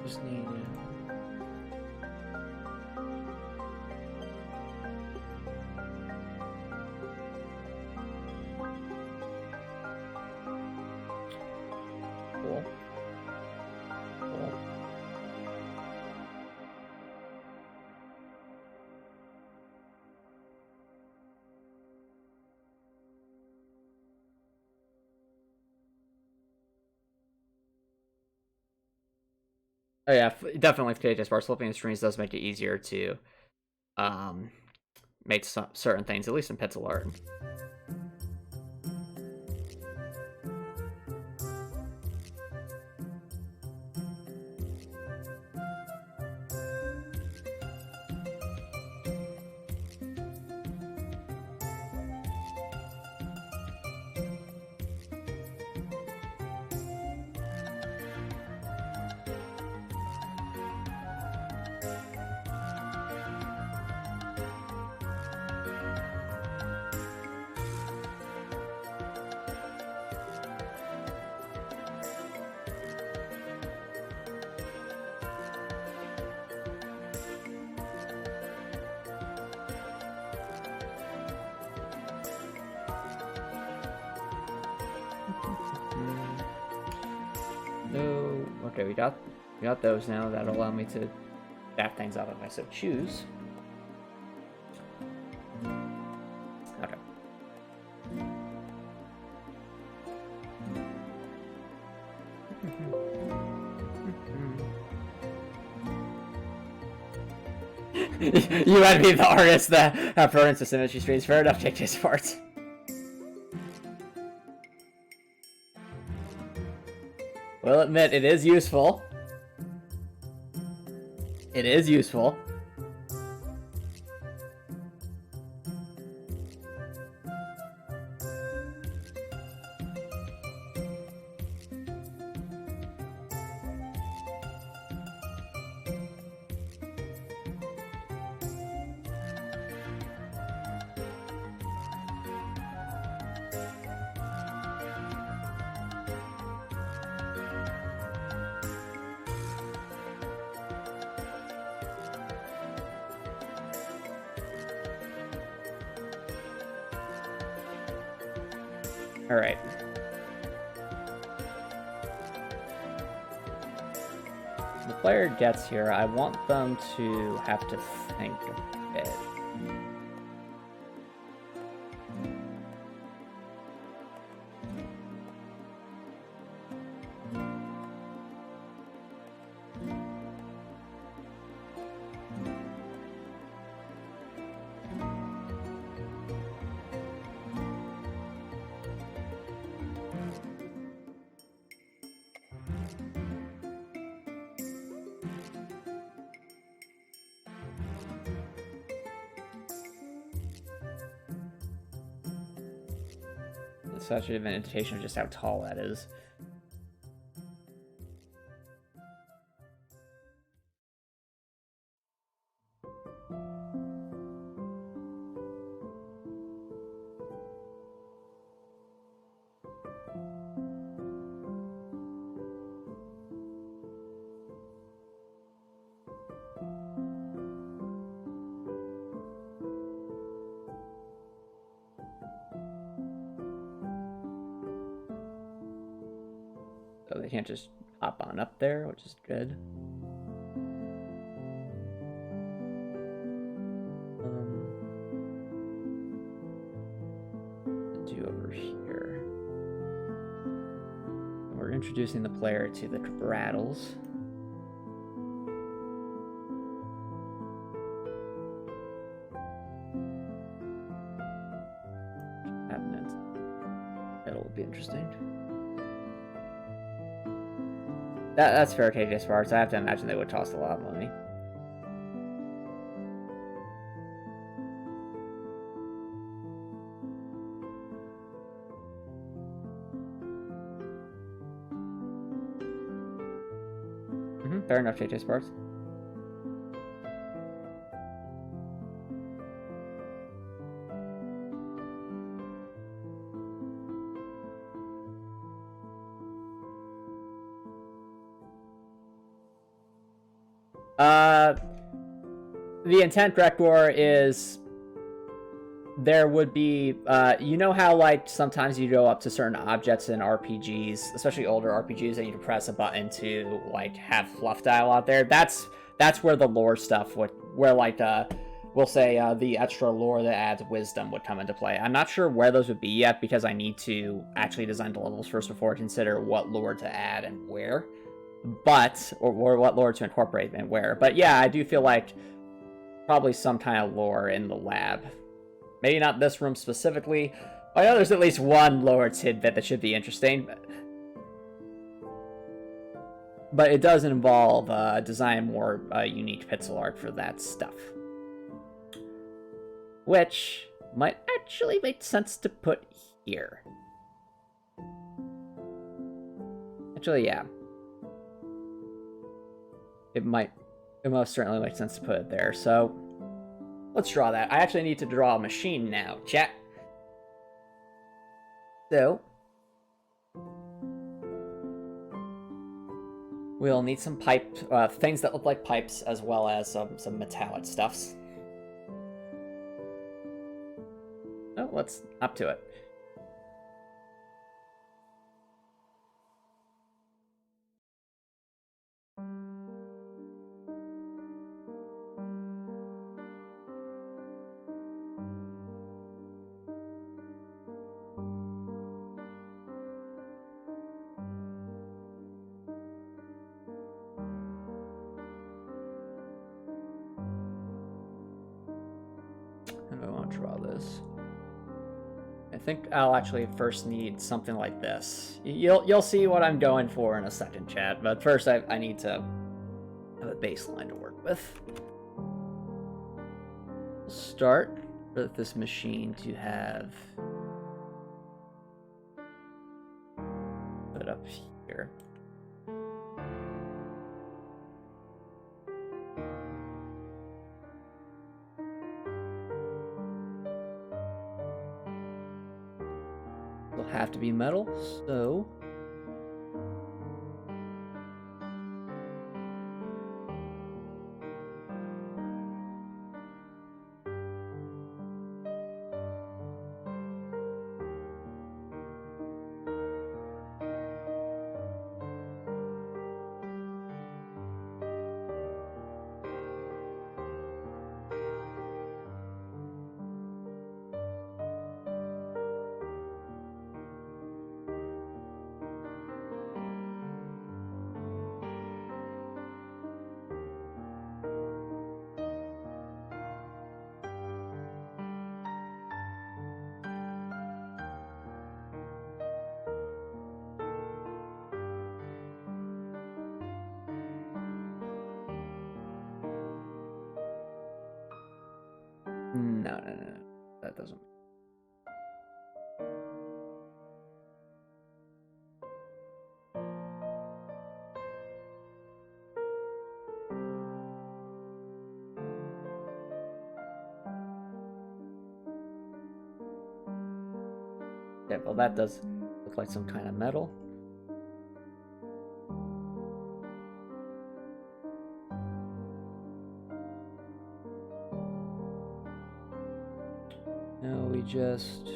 Just need Cool. Cool. Oh yeah, definitely with KTS bars, flipping the strings does make it easier to make some certain things, at least in pencil art. No, okay, we got those now. That'll allow me to back things up if I so choose. Okay. You might be the artist that have preference to symmetry streams. Fair enough, take his parts. Will admit, it is useful. It is useful. All right. The player gets here, I want them to have to think a bit. Such an indication of just how tall that is. So they can't just hop on up there, which is good. Do over here. And we're introducing the player to the rattles. Cabinet. That'll be interesting. That's fair, KJ Sparks. I have to imagine they would cost a lot of money. Fair enough, KJ Sparks. The intent, Rektor, is there would be, you know how, like, sometimes you go up to certain objects in RPGs, especially older RPGs, and you can press a button to, like, have fluff dialogue there? That's where the lore stuff would, where, like, we'll say, the extra lore that adds wisdom would come into play. I'm not sure where those would be yet, because I need to actually design the levels first before I consider what lore to add and where. But, or what lore to incorporate and where. But yeah, I do feel like probably some kind of lore in the lab. Maybe not this room specifically. I know there's at least one lore tidbit that should be interesting. But it does involve designing more unique pixel art for that stuff. Which might actually make sense to put here. Actually, yeah. It most certainly makes sense to put it there. So let's draw that. I actually need to draw a machine now, chat. So we'll need some pipe, things that look like pipes, as well as some metallic stuffs. Oh, let's up to it. Draw this. I think I'll actually first need something like this. You'll see what I'm going for in a second, chat, but first I need to have a baseline to work with. We'll start with this machine to have put up here. Have to be metal, so No. That doesn't. Yeah, well, that does look like some kind of metal. Now we just...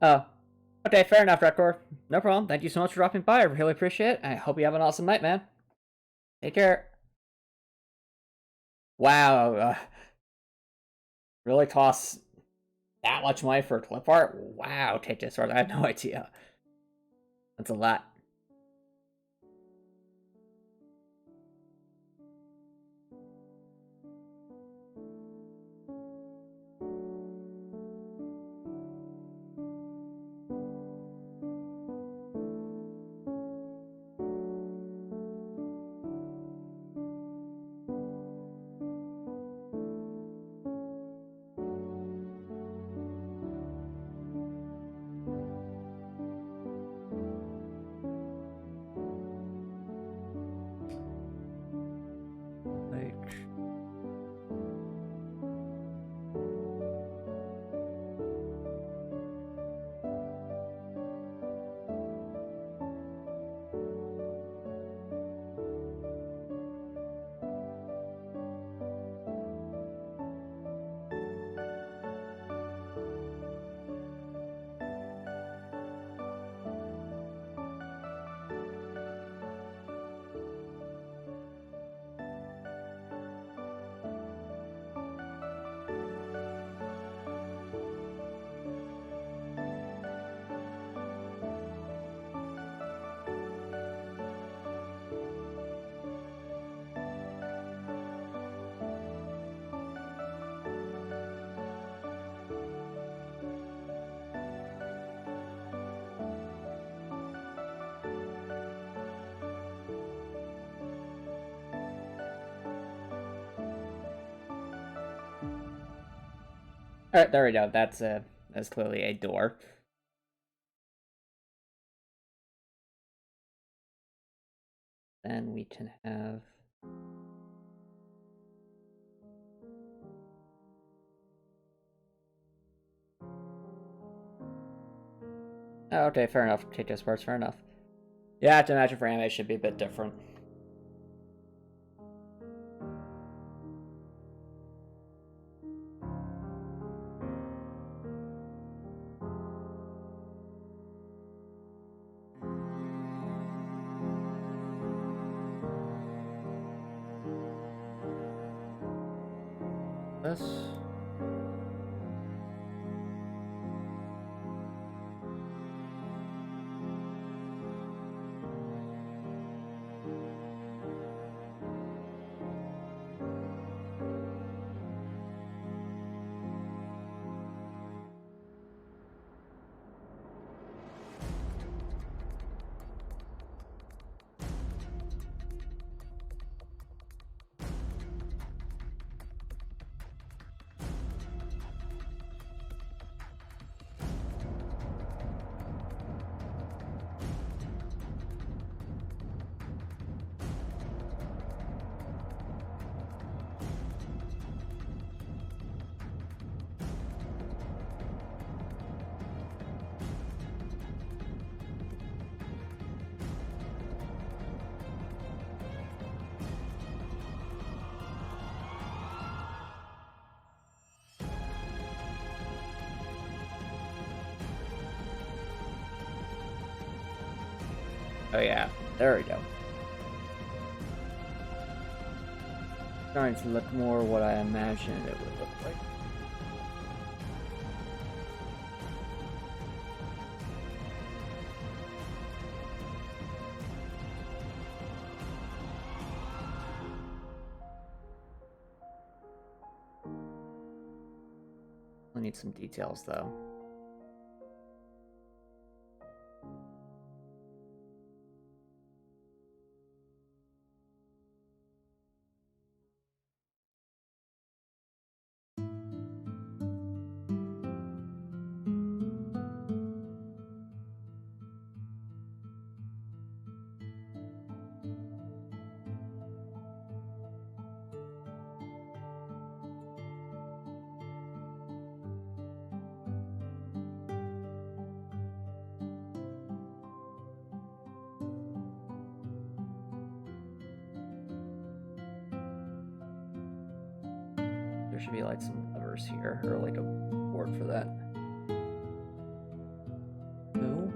Oh, okay, fair enough, Record. No problem. Thank you so much for dropping by. I really appreciate it. I hope you have an awesome night, man. Take care. Wow, really costs that much money for clip art? Wow, take this art. I had no idea. That's a lot. Alright, there we go. That's clearly a door. Then we can have... Oh, okay, fair enough. Take those parts, fair enough. Yeah, I have to imagine for anime it should be a bit different. This... Oh yeah, there we go. Starting to look more what I imagined it would look like. I need some details though. There should be like some levers here, or like a board for that. No.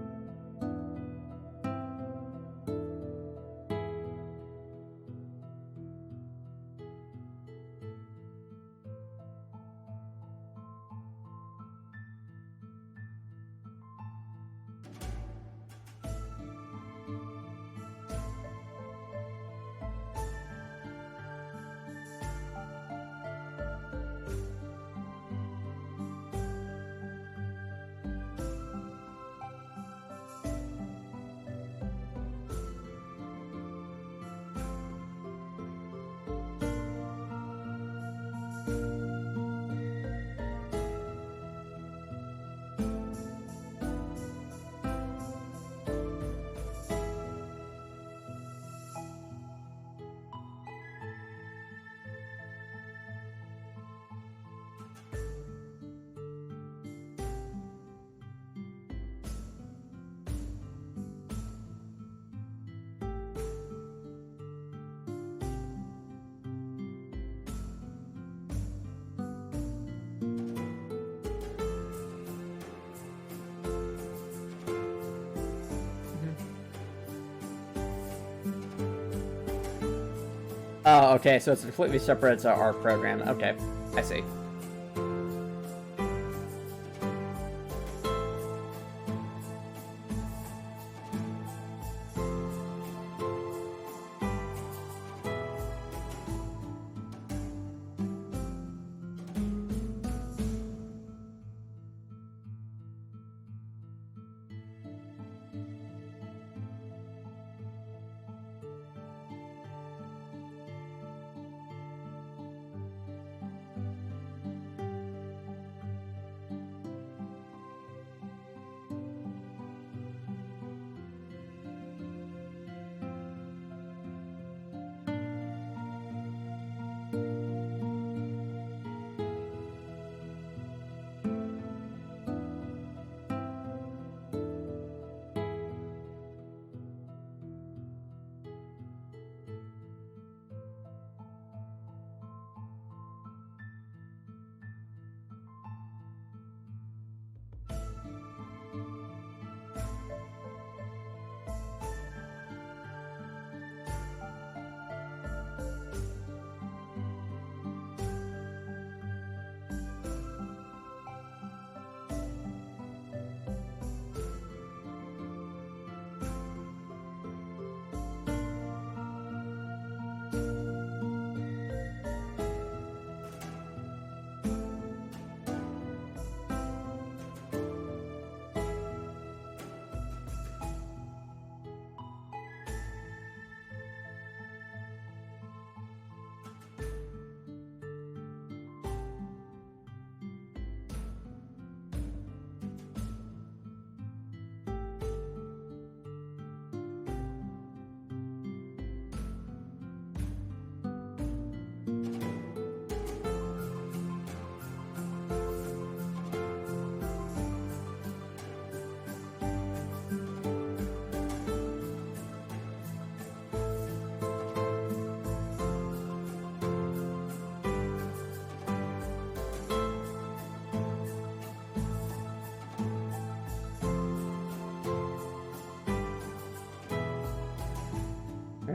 Oh, okay, so it's completely separate. It's our program. Okay, I see.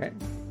Alright.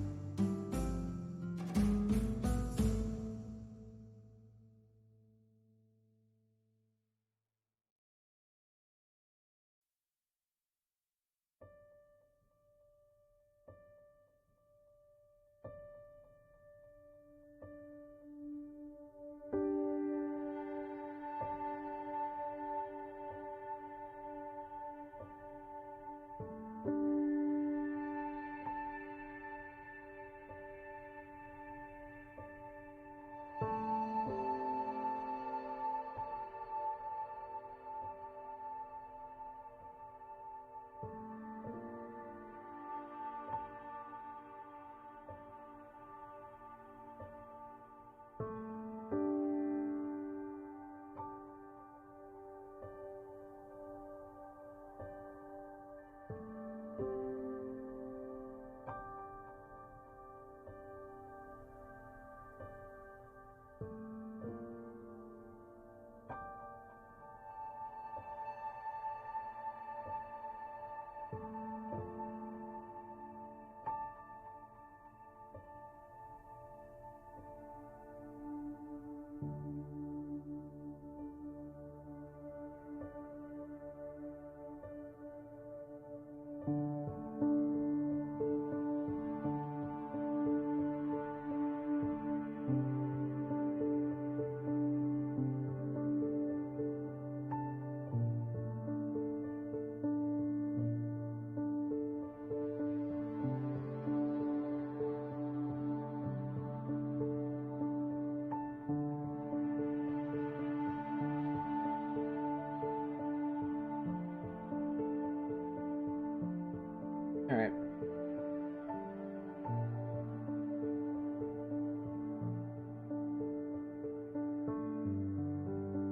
Alright.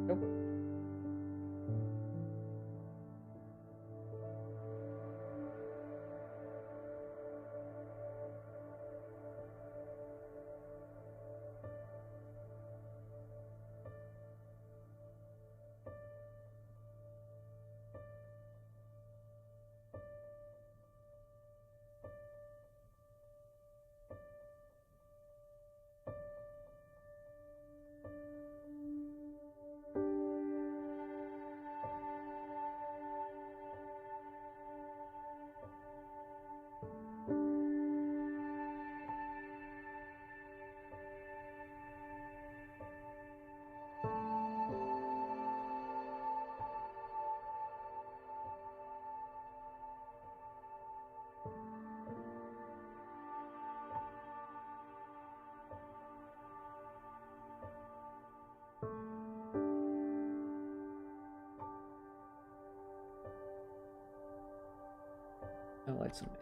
Nope. No lights on me.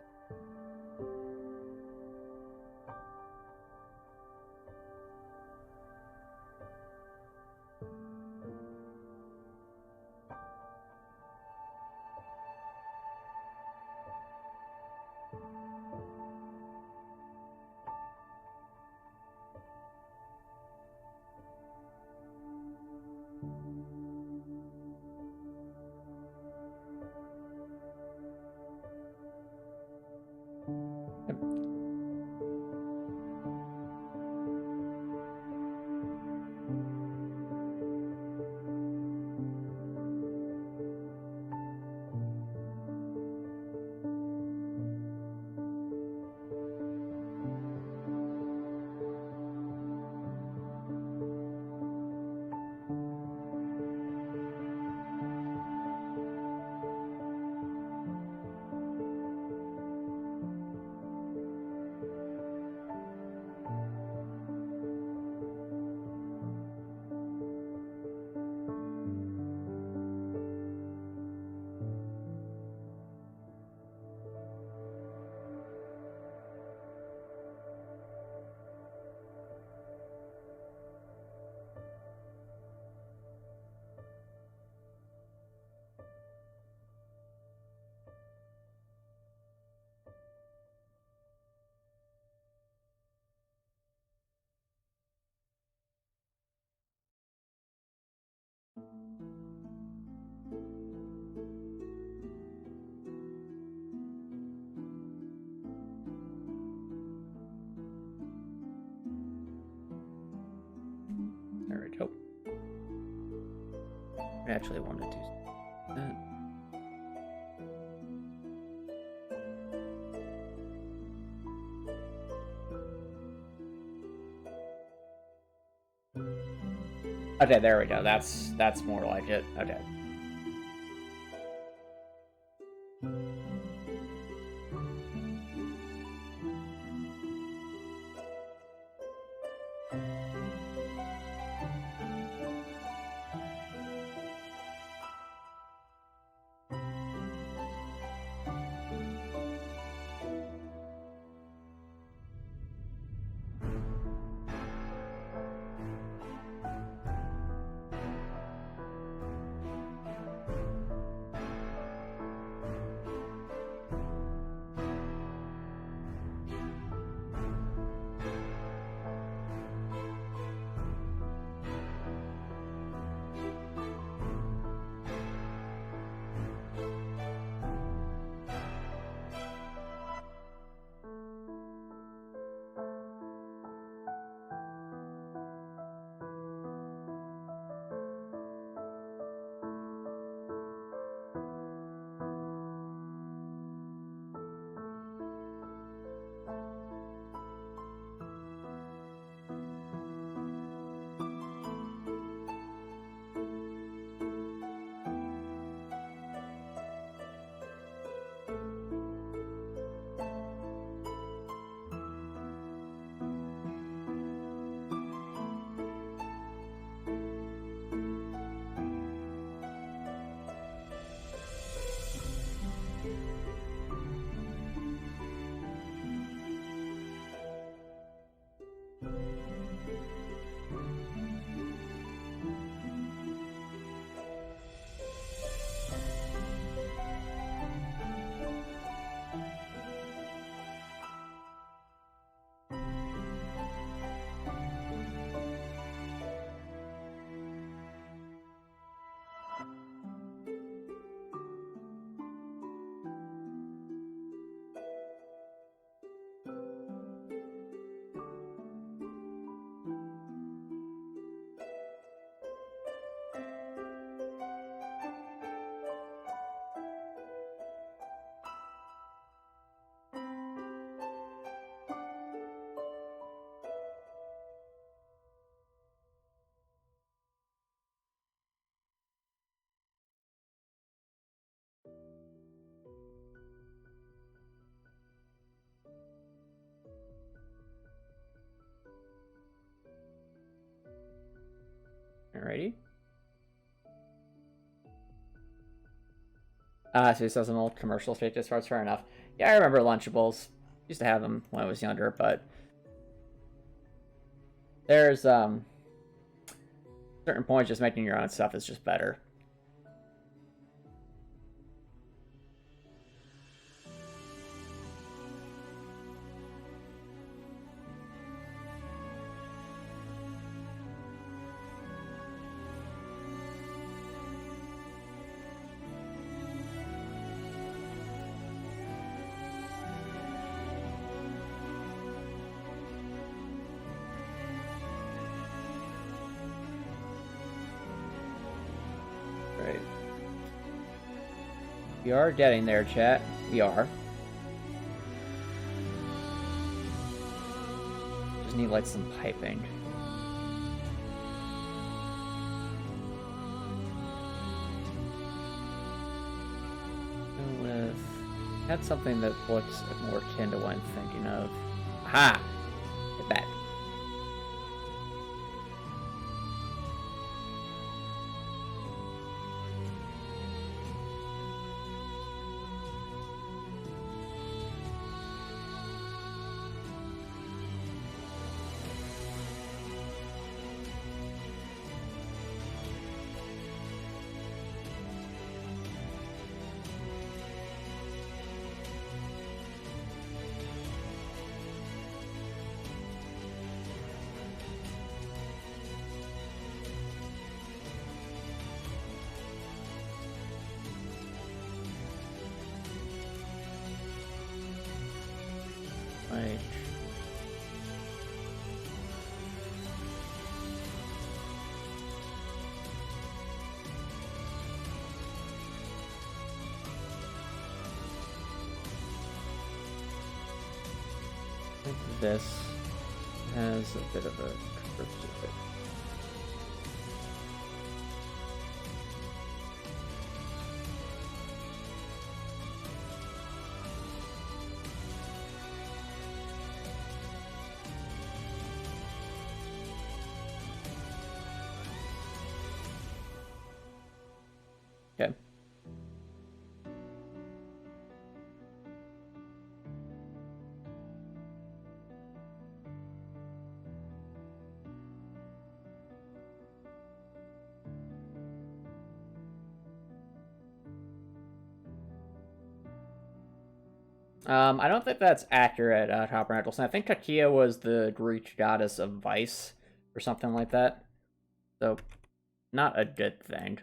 I actually wanted to do that. Okay, there we go. That's more like it. Okay. Alrighty. So he says some old commercials fake as fair enough. Yeah, I remember Lunchables. Used to have them when I was younger, but there's certain points just making your own stuff is just better. We are getting there, chat. We are. Just need like some piping. With had something that looks more akin to what I'm thinking of. Aha! Get that. Like, This has a bit of a curve to it. Okay. I don't think that's accurate, Copper Nicholson. I think Kakia was the Greek goddess of vice, or something like that. So, not a good thing.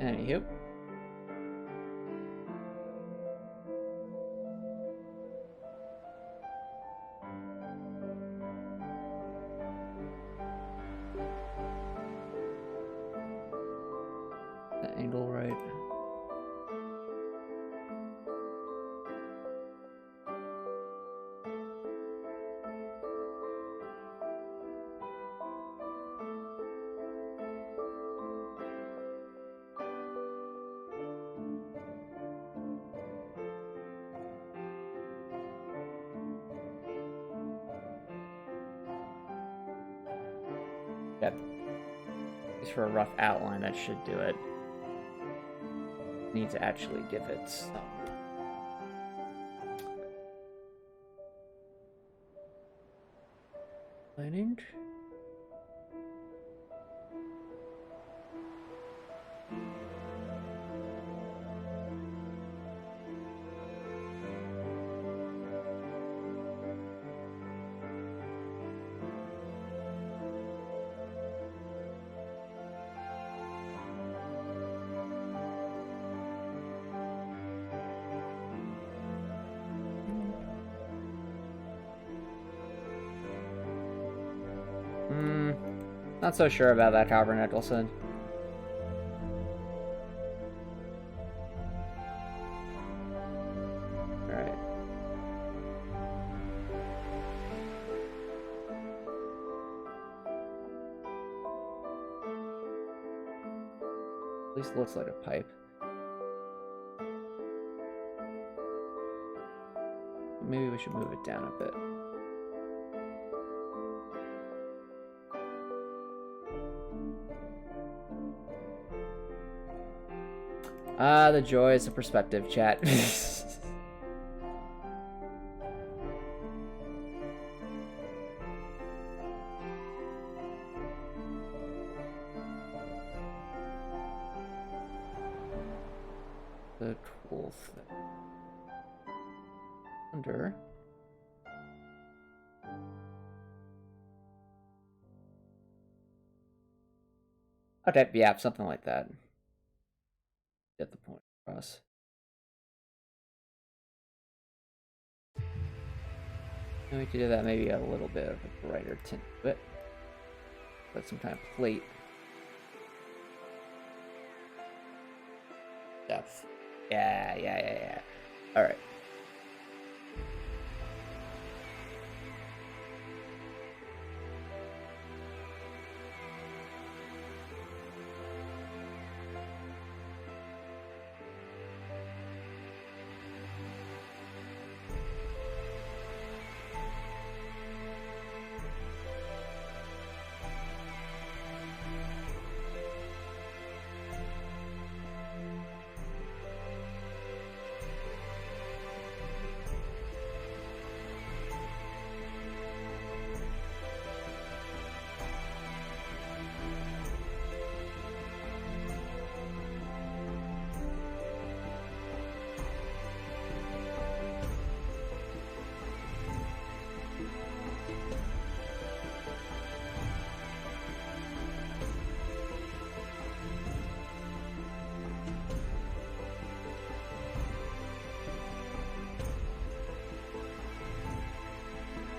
Anywho. That angle right. Yep. At least for a rough outline, that should do it. Need to actually give it some lighting. Not so sure about that, Copper Nicholson. Alright. At least it looks like a pipe. Maybe we should move it down a bit. Ah, the joys of perspective, chat. The cool thing. Under. Okay, yeah, something like that. Get the point across. And we could do that maybe a little bit of a brighter tint to it. Put some kind of plate. Depth. Yeah. Alright.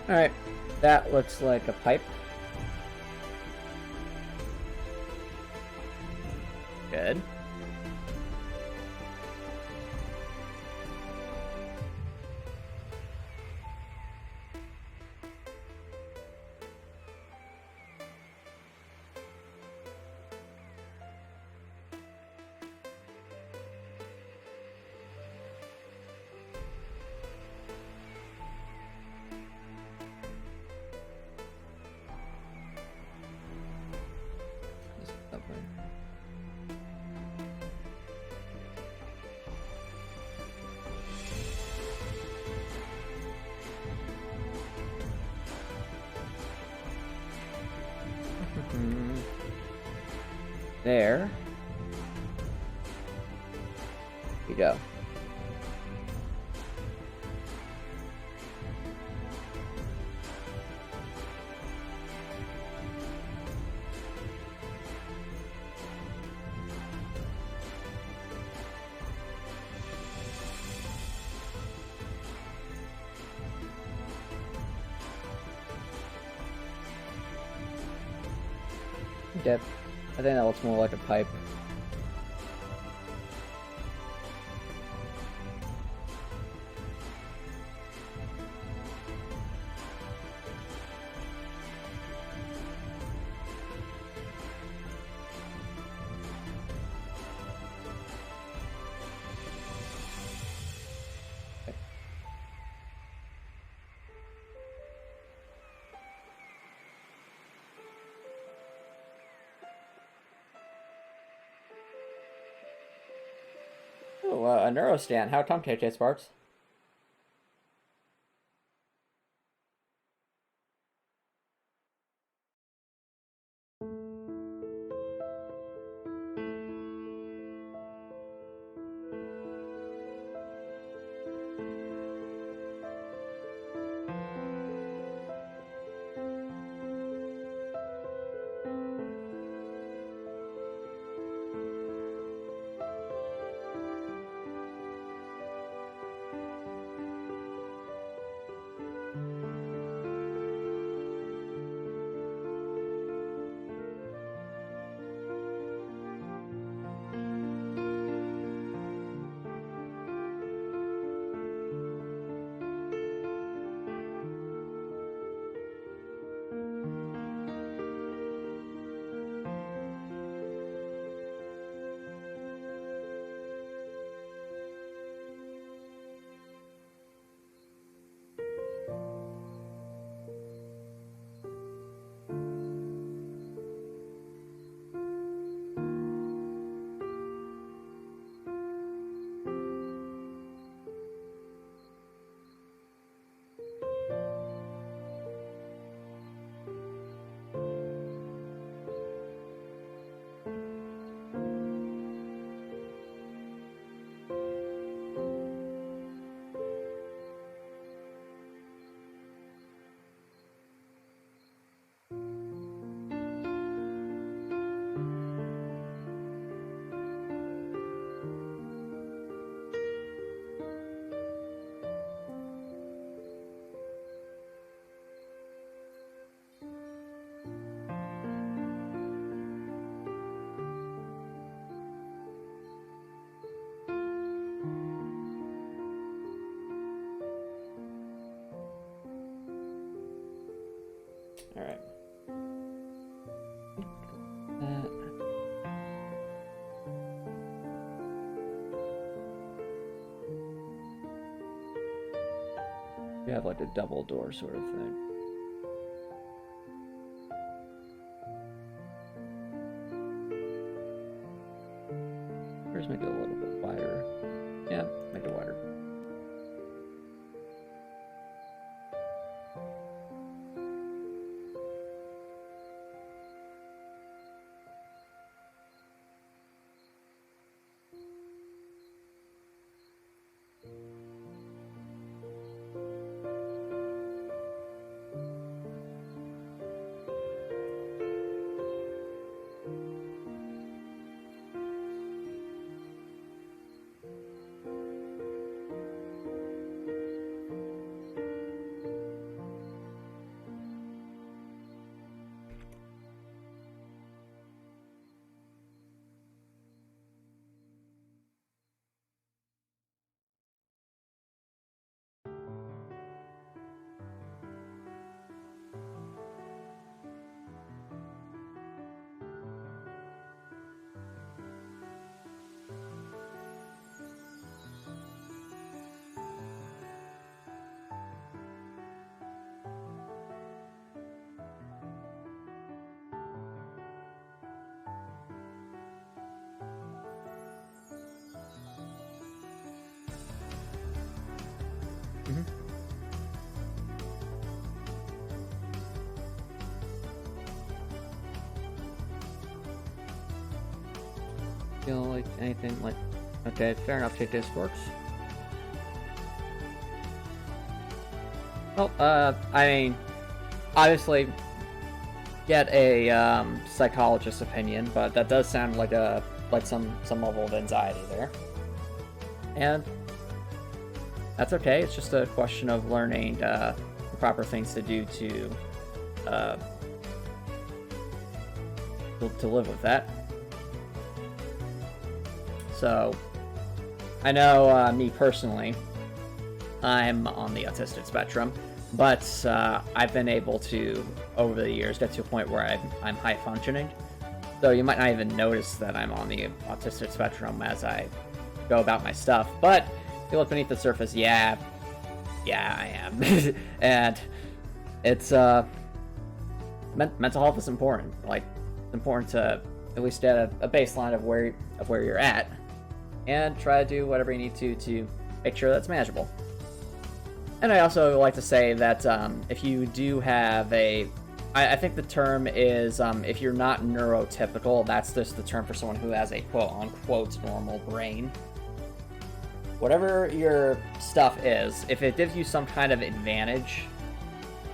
Alright, that looks like a pipe. Good. There you go. Okay. I think that looks more like a pipe. Oh, a neuroscan. How Tom Tay Sparks? All right. You have like a double door sort of thing. Or just make it a little bit wider. Yeah, make it wider. Mhm. Feel like anything like... Okay, fair enough, take this works. Well, I mean, obviously, get a psychologist's opinion, but that does sound like some level of anxiety there, and that's okay. It's just a question of learning the proper things to do to live with that. So, I know me personally, I'm on the autistic spectrum, but I've been able to, over the years, get to a point where I'm high functioning. So you might not even notice that I'm on the autistic spectrum as I go about my stuff. But if you look beneath the surface, yeah, I am. And it's mental health is important. Like, it's important to at least get a baseline of where you're at, and try to do whatever you need to make sure that's manageable. And I also like to say that if you do have I think the term is, if you're not neurotypical, that's just the term for someone who has a quote-unquote normal brain. Whatever your stuff is, if it gives you some kind of advantage,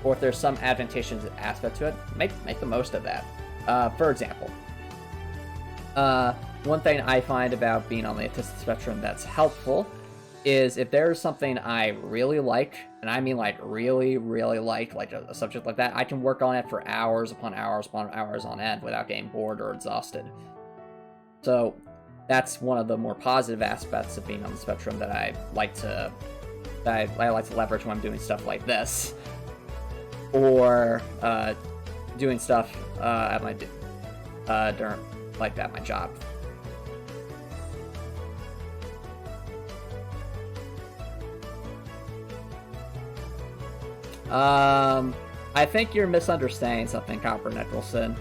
or if there's some advantageous aspect to it, make the most of that. For example, one thing I find about being on the autistic spectrum that's helpful is if there's something I really like, and I mean like really, really like a subject like that, I can work on it for hours upon hours upon hours on end without getting bored or exhausted. So that's one of the more positive aspects of being on the spectrum that I like to leverage when I'm doing stuff like this, or doing stuff at my at my job. I think you're misunderstanding something, Copper Nicholson.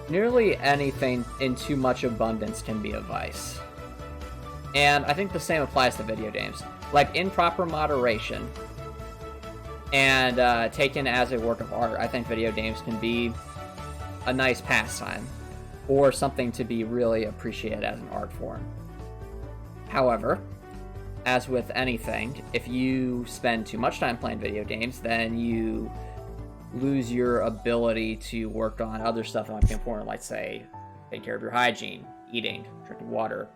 Nearly anything in too much abundance can be a vice. And I think the same applies to video games. Like, in proper moderation, and taken as a work of art, I think video games can be a nice pastime, or something to be really appreciated as an art form. However, as with anything, if you spend too much time playing video games, then you lose your ability to work on other stuff that might be important, like, say, taking care of your hygiene, eating, drinking water,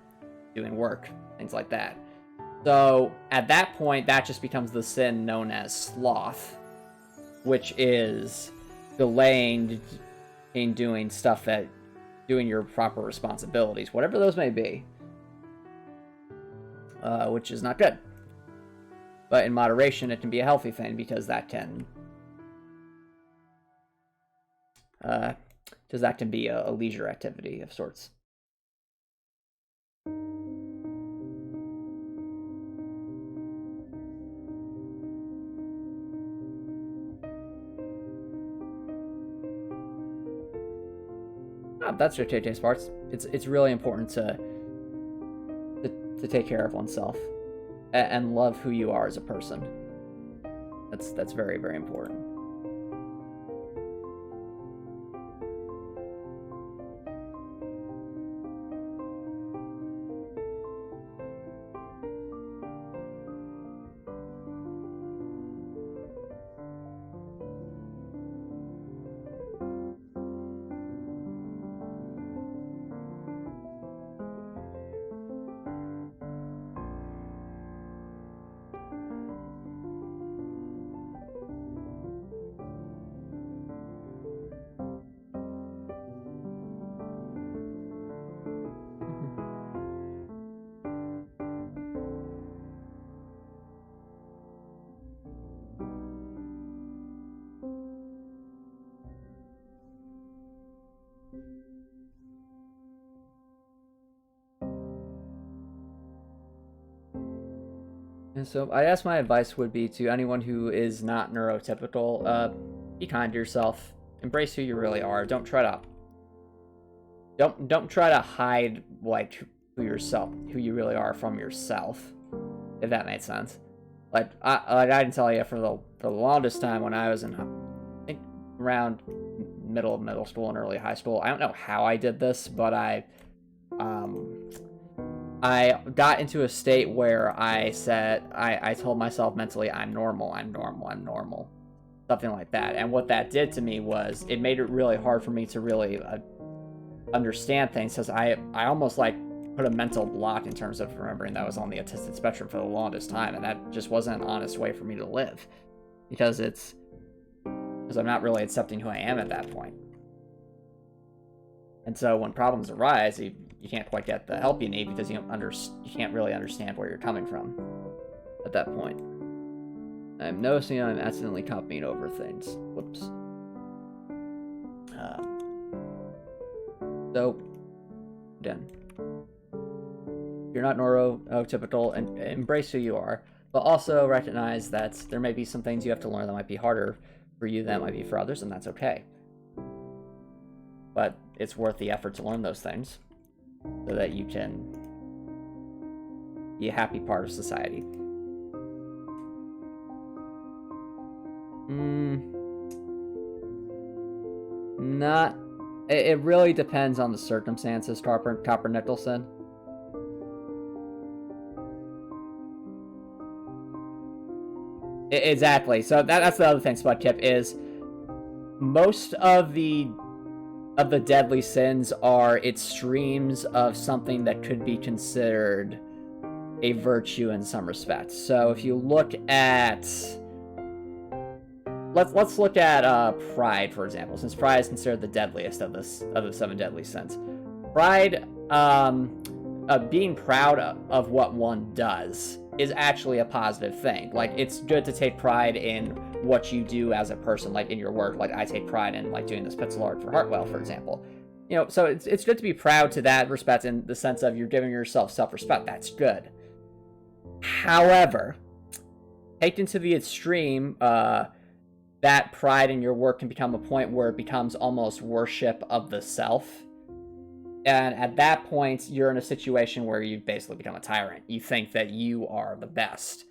doing work, things like that. So, at that point, that just becomes the sin known as sloth, which is delaying in doing your proper responsibilities, whatever those may be. Which is not good. But in moderation, it can be a healthy thing, because that can be a leisure activity of sorts. That's your taste parts. It's really important to take care of oneself and love who you are as a person. That's very, very important. And so I guess my advice would be to anyone who is not neurotypical, be kind to yourself, embrace who you really are. Don't try to hide like who you really are from yourself, if that makes sense. I didn't tell you for the longest time when I was in, I think around middle school and early high school. I don't know how I did this, but I got into a state where I told myself mentally, I'm normal, something like that. And what that did to me was it made it really hard for me to really understand things, because I almost like put a mental block in terms of remembering that I was on the autistic spectrum for the longest time, and that just wasn't an honest way for me to live, because I'm not really accepting who I am at that point. And so when problems arise, you can't quite get the help you need because you can't really understand where you're coming from at that point. I'm noticing I'm accidentally copying over things. Whoops. So, again, you're not neurotypical, and embrace who you are, but also recognize that there may be some things you have to learn that might be harder for you than it might be for others, and that's okay. But it's worth the effort to learn those things so that you can be a happy part of society. It really depends on the circumstances, Copper Nicholson. Exactly. So that's the other thing, Spudkip, is most of the deadly sins are extremes of something that could be considered a virtue in some respects. So if you look at, let's look at pride, for example, since pride is considered the deadliest of the 7 deadly sins. Pride, being proud of what one does is actually a positive thing. Like, it's good to take pride in what you do as a person, like in your work. Like, I take pride in like doing this pencil art for Heartwell, for example. You know, so it's good to be proud to that respect, in the sense of you're giving yourself self-respect. That's good. However, taken to the extreme, that pride in your work can become a point where it becomes almost worship of the self. And at that point, you're in a situation where you've basically become a tyrant. You think that you are the best.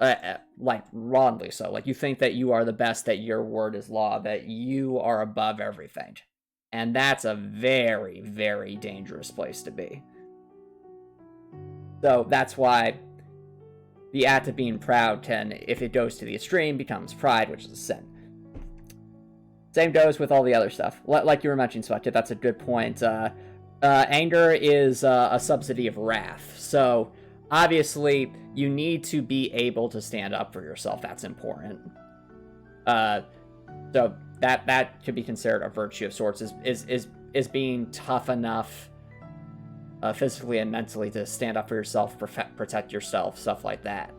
Like, wrongly so. Like, you think that you are the best, that your word is law, that you are above everything. And that's a very, very dangerous place to be. So that's why the act of being proud can, if it goes to the extreme, becomes pride, which is a sin. Same goes with all the other stuff. Like you were mentioning, Swatch, that's a good point. Anger is a subsidy of wrath. So, obviously, you need to be able to stand up for yourself. That's important. So, that could be considered a virtue of sorts, is being tough enough physically and mentally to stand up for yourself, protect yourself, stuff like that.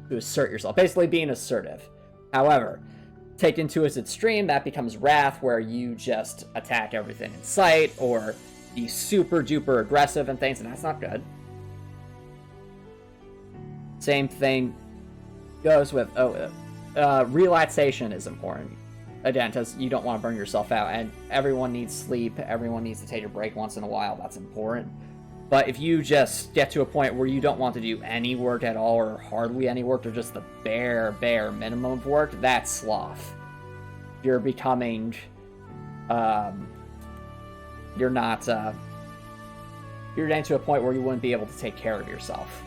To assert yourself. Basically, being assertive. However, taken to its extreme, that becomes wrath, where you just attack everything in sight, or be super duper aggressive and things, and that's not good. Same thing goes with relaxation is important. Again, because you don't want to burn yourself out, and everyone needs sleep, everyone needs to take a break once in a while, that's important. But if you just get to a point where you don't want to do any work at all, or hardly any work, or just the bare minimum of work, that's sloth. You're becoming, you're getting to a point where you wouldn't be able to take care of yourself.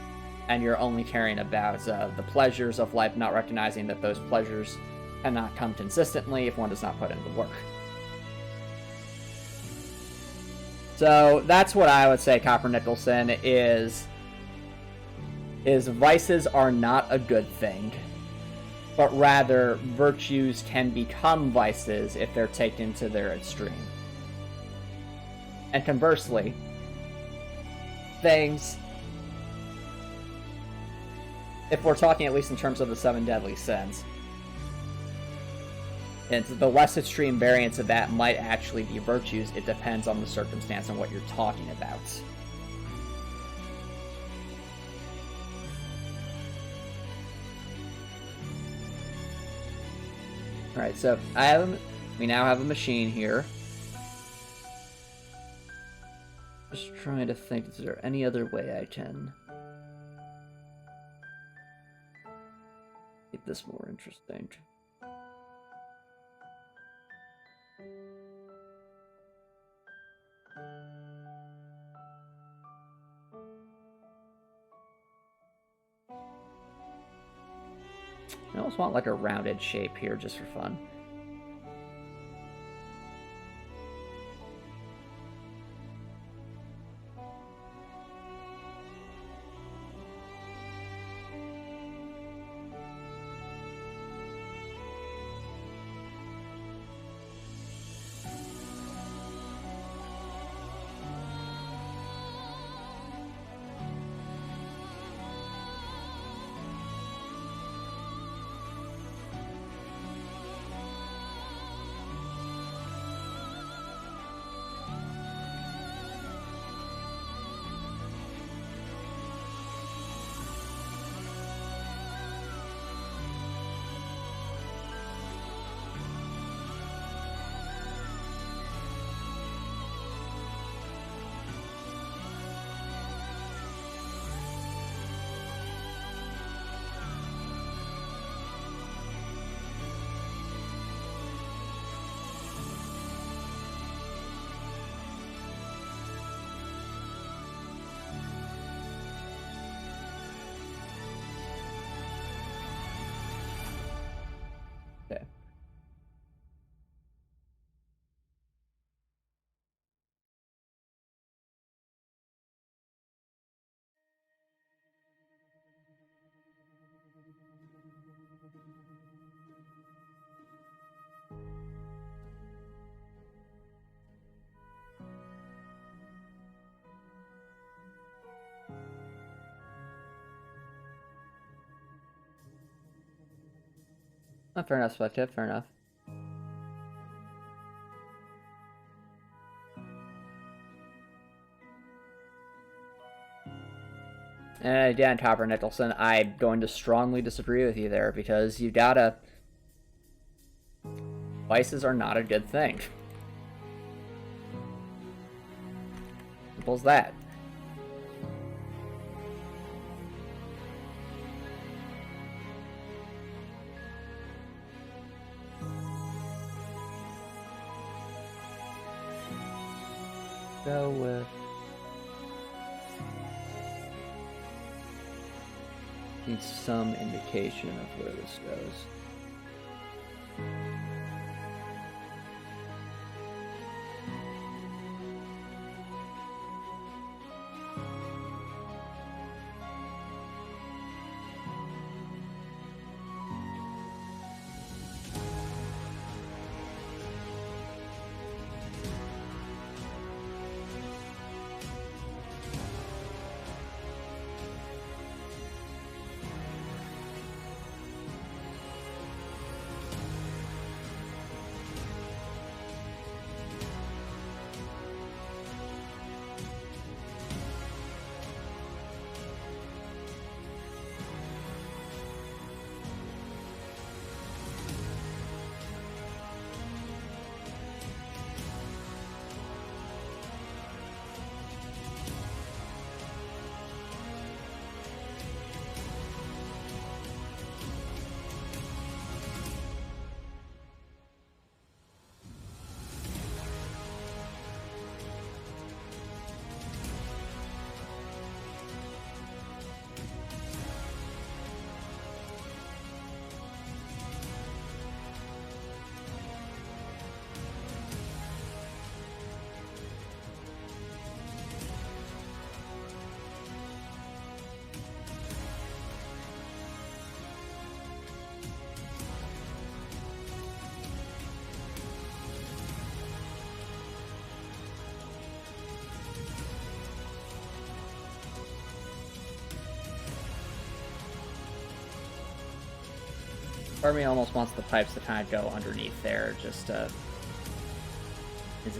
And you're only caring about the pleasures of life, not recognizing that those pleasures cannot come consistently if one does not put in the work. So that's what I would say, Copper Nicholson, is vices are not a good thing, but rather virtues can become vices if they're taken to their extreme. And conversely, things, if we're talking at least in terms of the 7 deadly sins, and the less extreme variants of that might actually be virtues. It depends on the circumstance and what you're talking about. Alright, so we now have a machine here. Just trying to think, is there any other way I can... this more interesting. I almost want like a rounded shape here just for fun. Okay. Fair enough, Spectip, fair enough. And Dan Topper Nicholson, I'm going to strongly disagree with you there because you gotta. Vices are not a good thing. Simple as that. Go with. Need some indication of where this goes. Part of me almost wants the pipes to kind of go underneath there, just into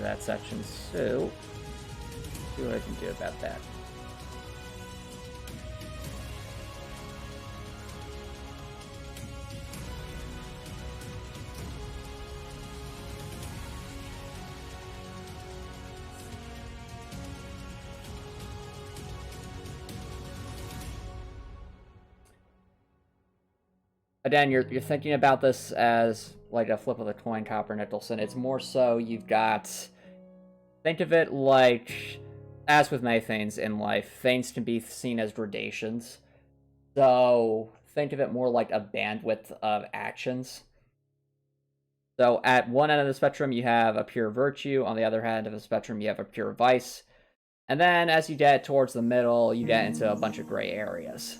that section. So, see what I can do about that. again, you're thinking about this as like a flip of the coin, Copper Nicholson. It's more so you've got, think of it like, as with many things in life, things can be seen as gradations. So think of it more like a bandwidth of actions. So at one end of the spectrum, you have a pure virtue. On the other end of the spectrum, you have a pure vice. And then as you get towards the middle, you get into a bunch of gray areas.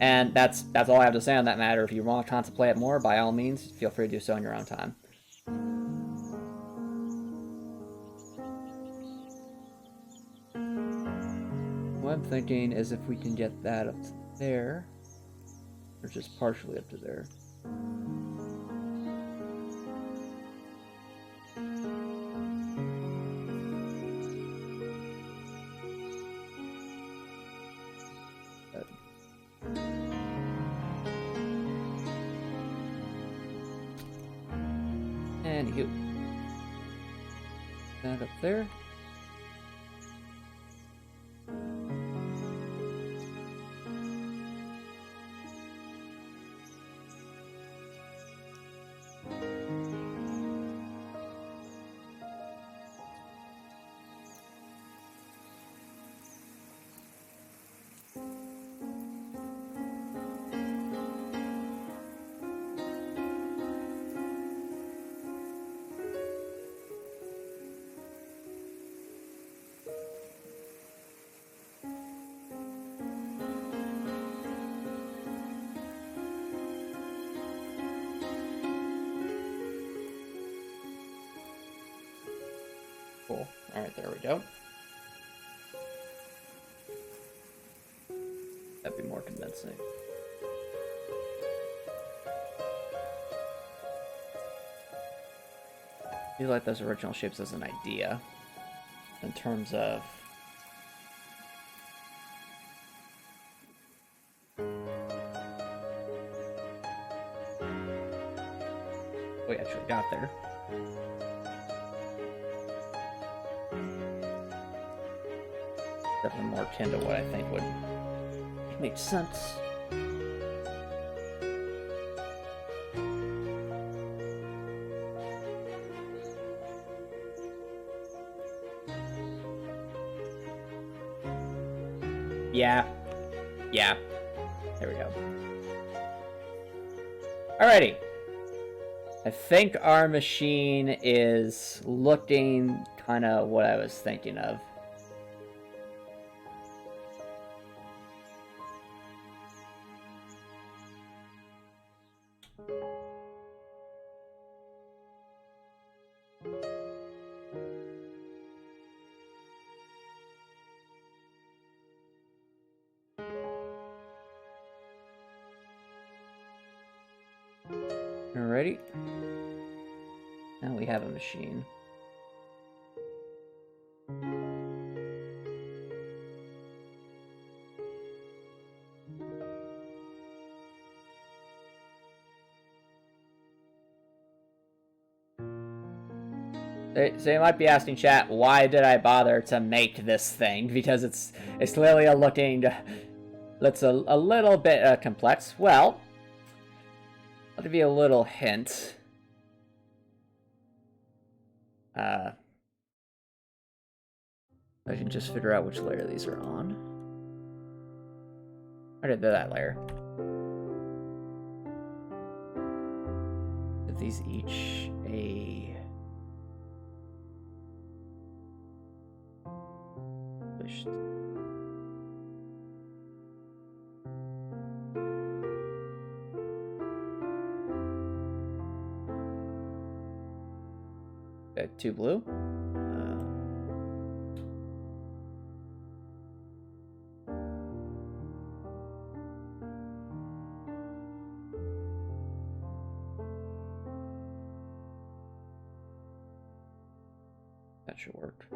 And that's all I have to say on that matter. If you want to contemplate it more, by all means, feel free to do so in your own time. What I'm thinking is if we can get that up to there, or just partially up to there. Anywho, that up there. Cool. Alright, there we go. That'd be more convincing. I feel like those original shapes as an idea. In terms of... we actually got there. Definitely more akin to what I think would make sense. Yeah. Yeah. There we go. Alrighty. I think our machine is looking kind of what I was thinking of. Alrighty. Now we have a machine. So you might be asking, chat, why did I bother to make this thing? Because it's clearly that's a little bit complex. Well, I'll give you a little hint. I can just figure out which layer these are on. I did that layer. Give these each a pushed. Got 2 blue. That should work.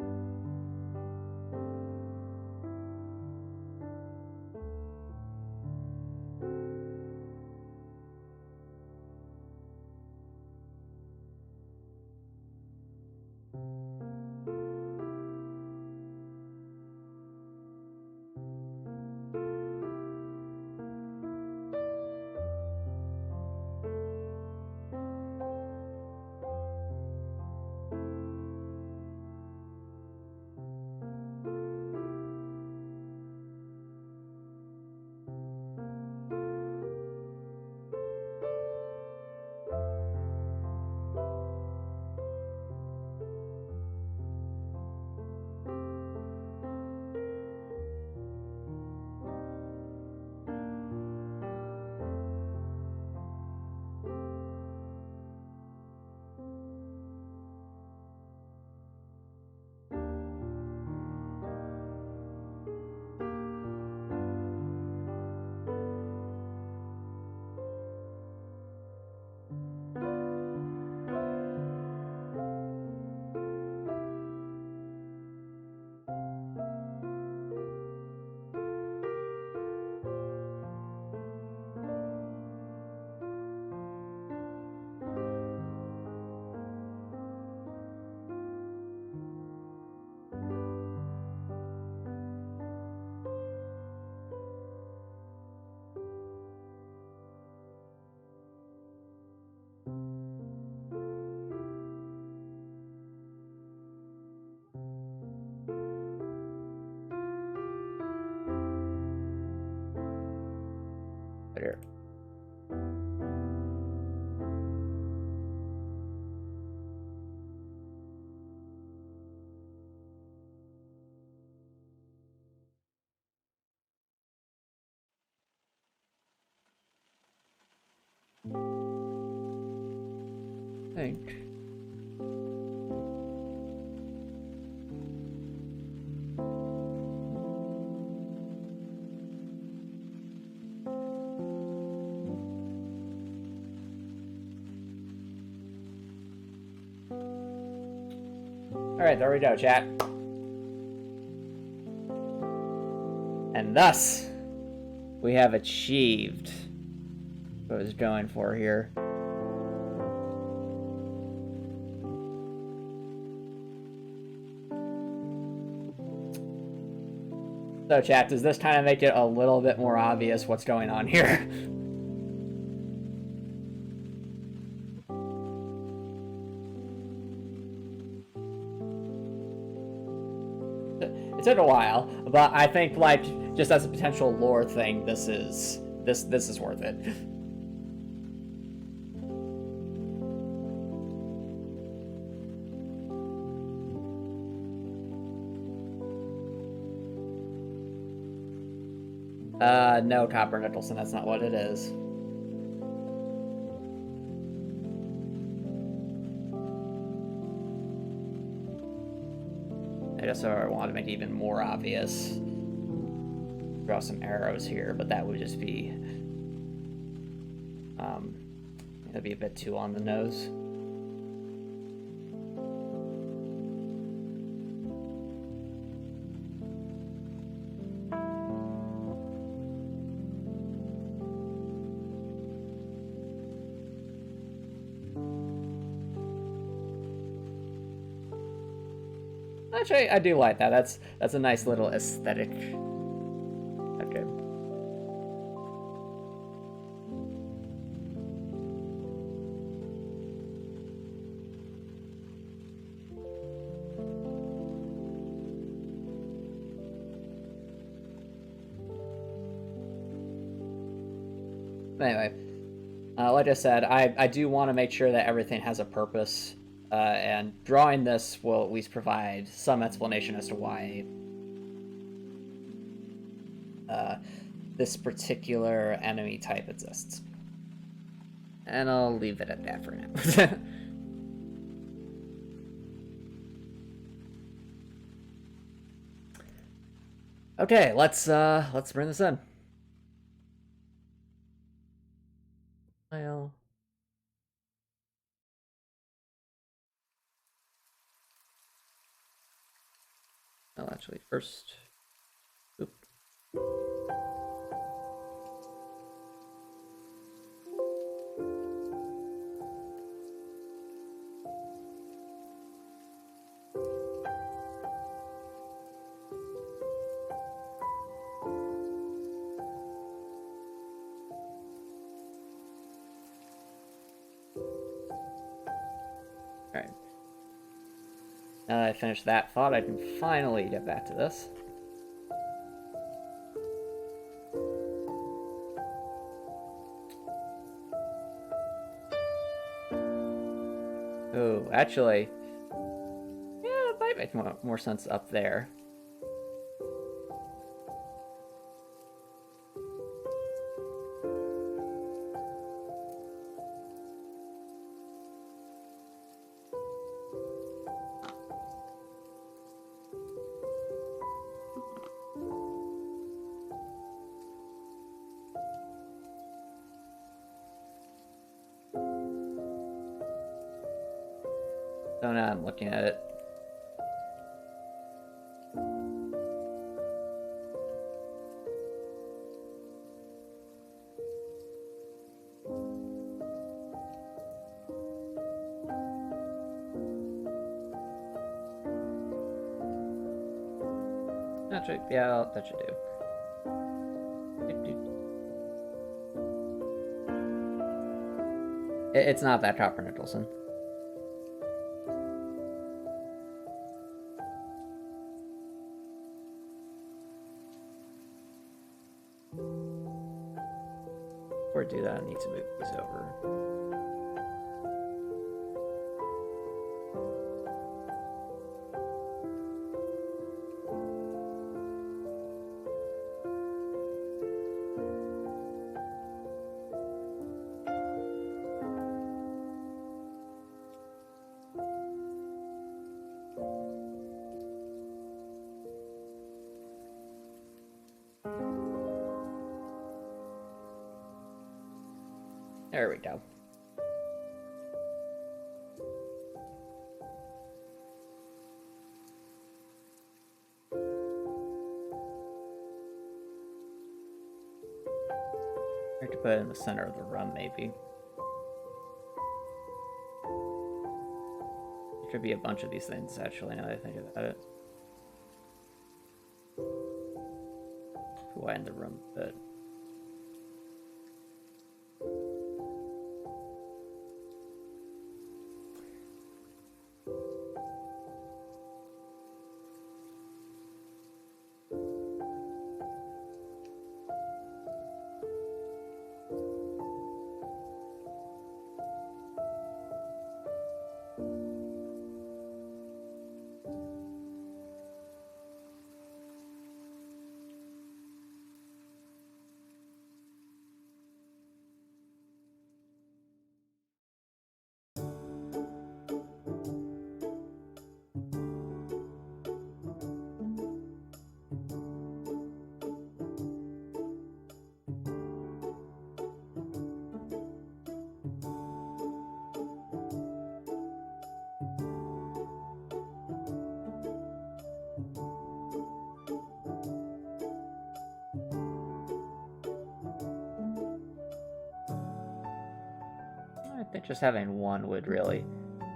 think. Alright, there we go, chat. And thus, we have achieved what I was going for here. So chat, does this kind of make it a little bit more obvious what's going on here? It took a while, but I think, like, just as a potential lore thing, this is worth it. No, Copper Nicholson, that's not what it is. I guess I want to make it even more obvious. Draw some arrows here, but that would just be... that'd be a bit too on the nose. Actually, I do like that. That's a nice little aesthetic. Okay. Anyway, like I said, I do want to make sure that everything has a purpose. And drawing this will at least provide some explanation as to why this particular enemy type exists. And I'll leave it at that for now. Okay, let's bring this in. Well. Well, actually, first... Oop. Alright. Now that I finished that thought, I can finally get back to this. Oh, actually, yeah, it might make more sense up there. So now I'm looking at it. Actually, yeah, that should do. It's not that Copper Nicholson. Before I do that, I need to move these over. There we go. I have to put it in the center of the room, maybe. There could be a bunch of these things, actually, now that I think about it. Widen the room a bit. I think just having one would really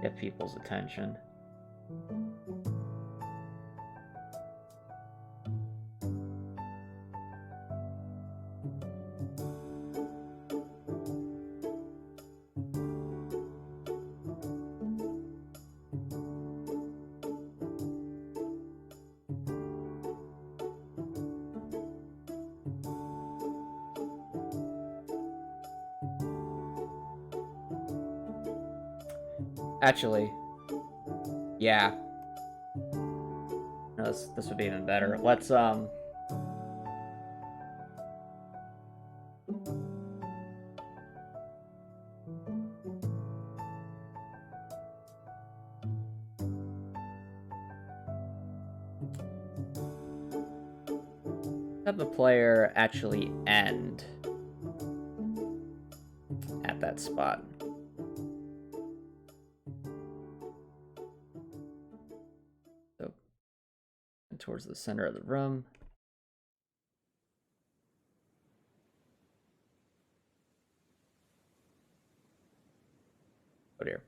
get people's attention. Actually, yeah. No, this would be even better. Let's have the player actually end at that spot. So, and towards the center of the room. Oh dear.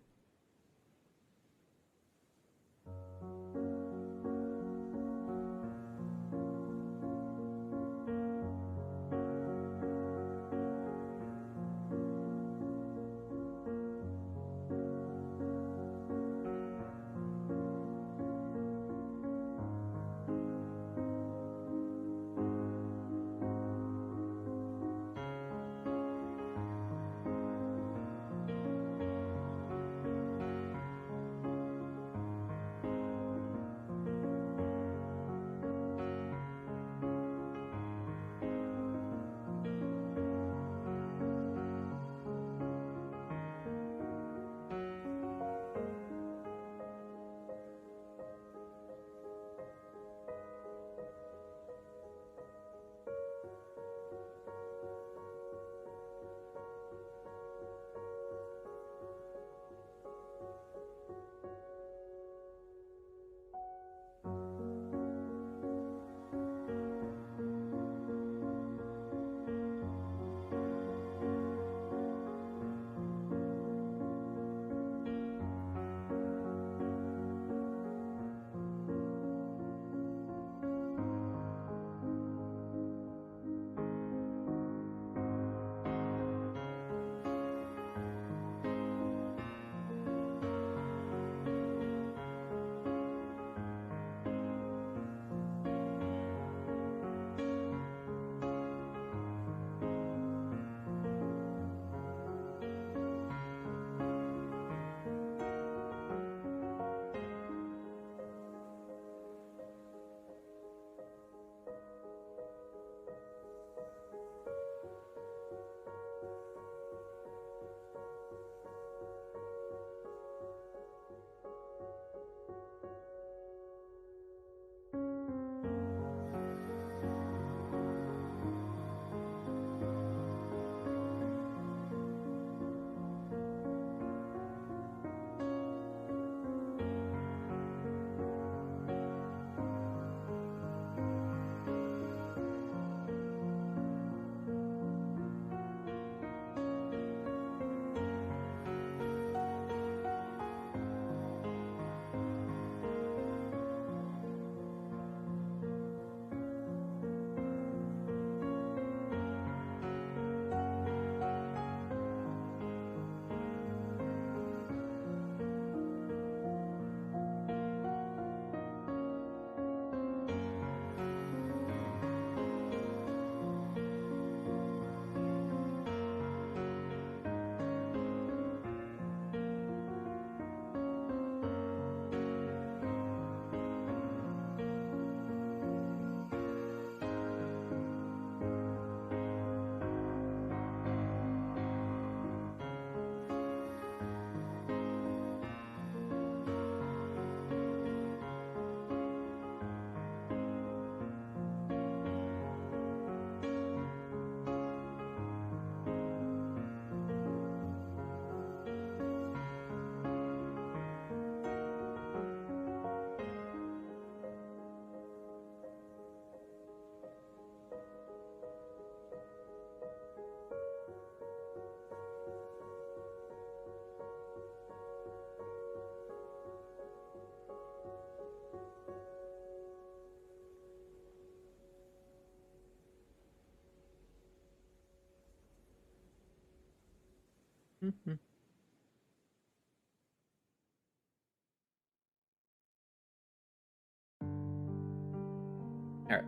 Alright.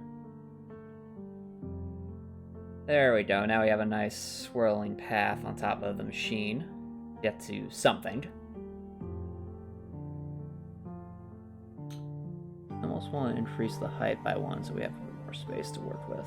There we go. Now we have a nice swirling path on top of the machine. Get to something. I almost want to increase the height by 1 so we have more space to work with.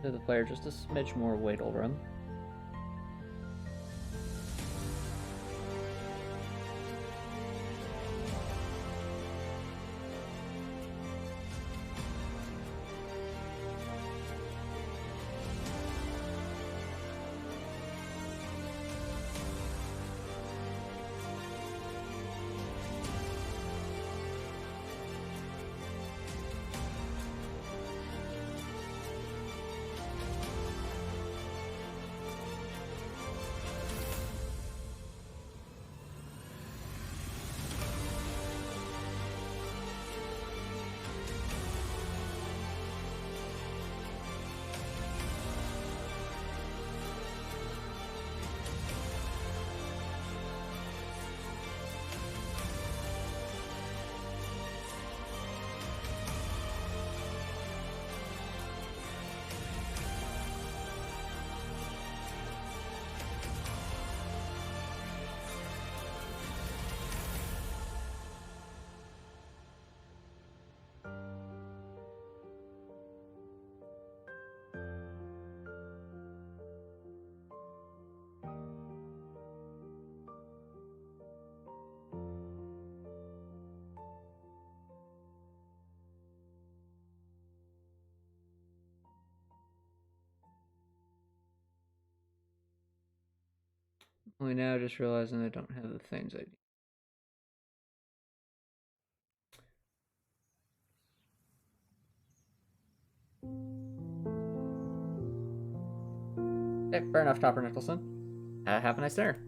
Give the player just a smidge more wiggle room. Only now just realizing I don't have the things I need. Okay, fair enough, Topper Nicholson. Have a nice dinner.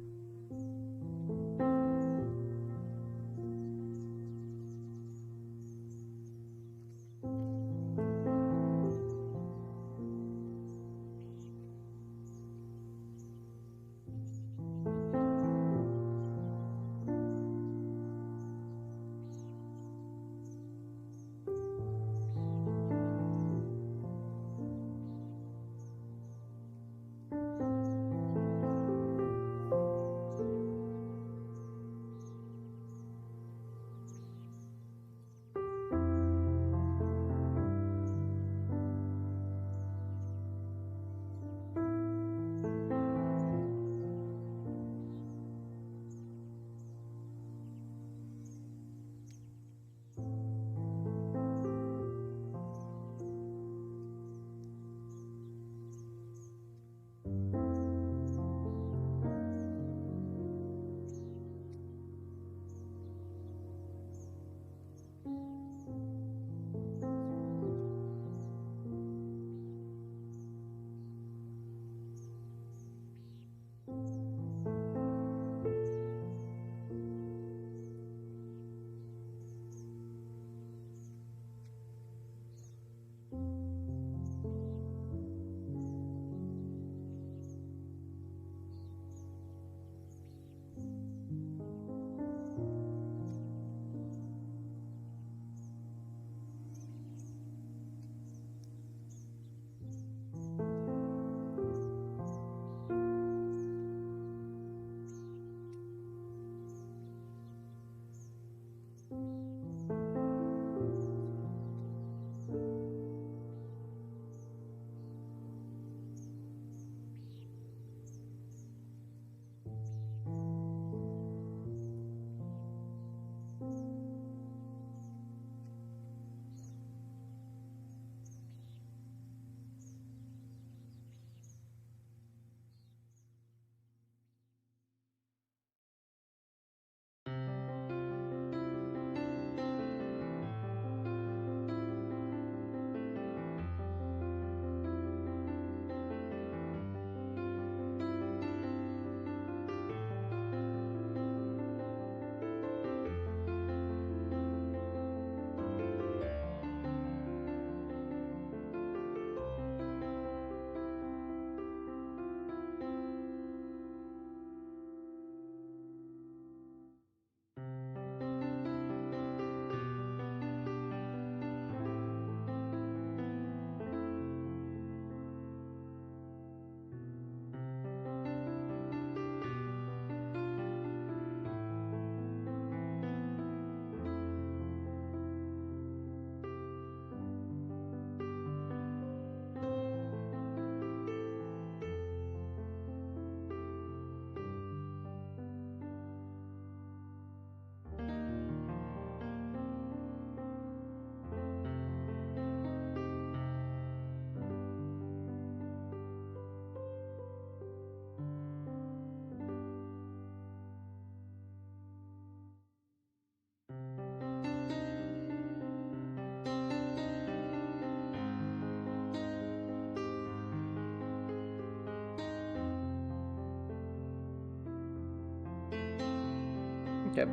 Okay.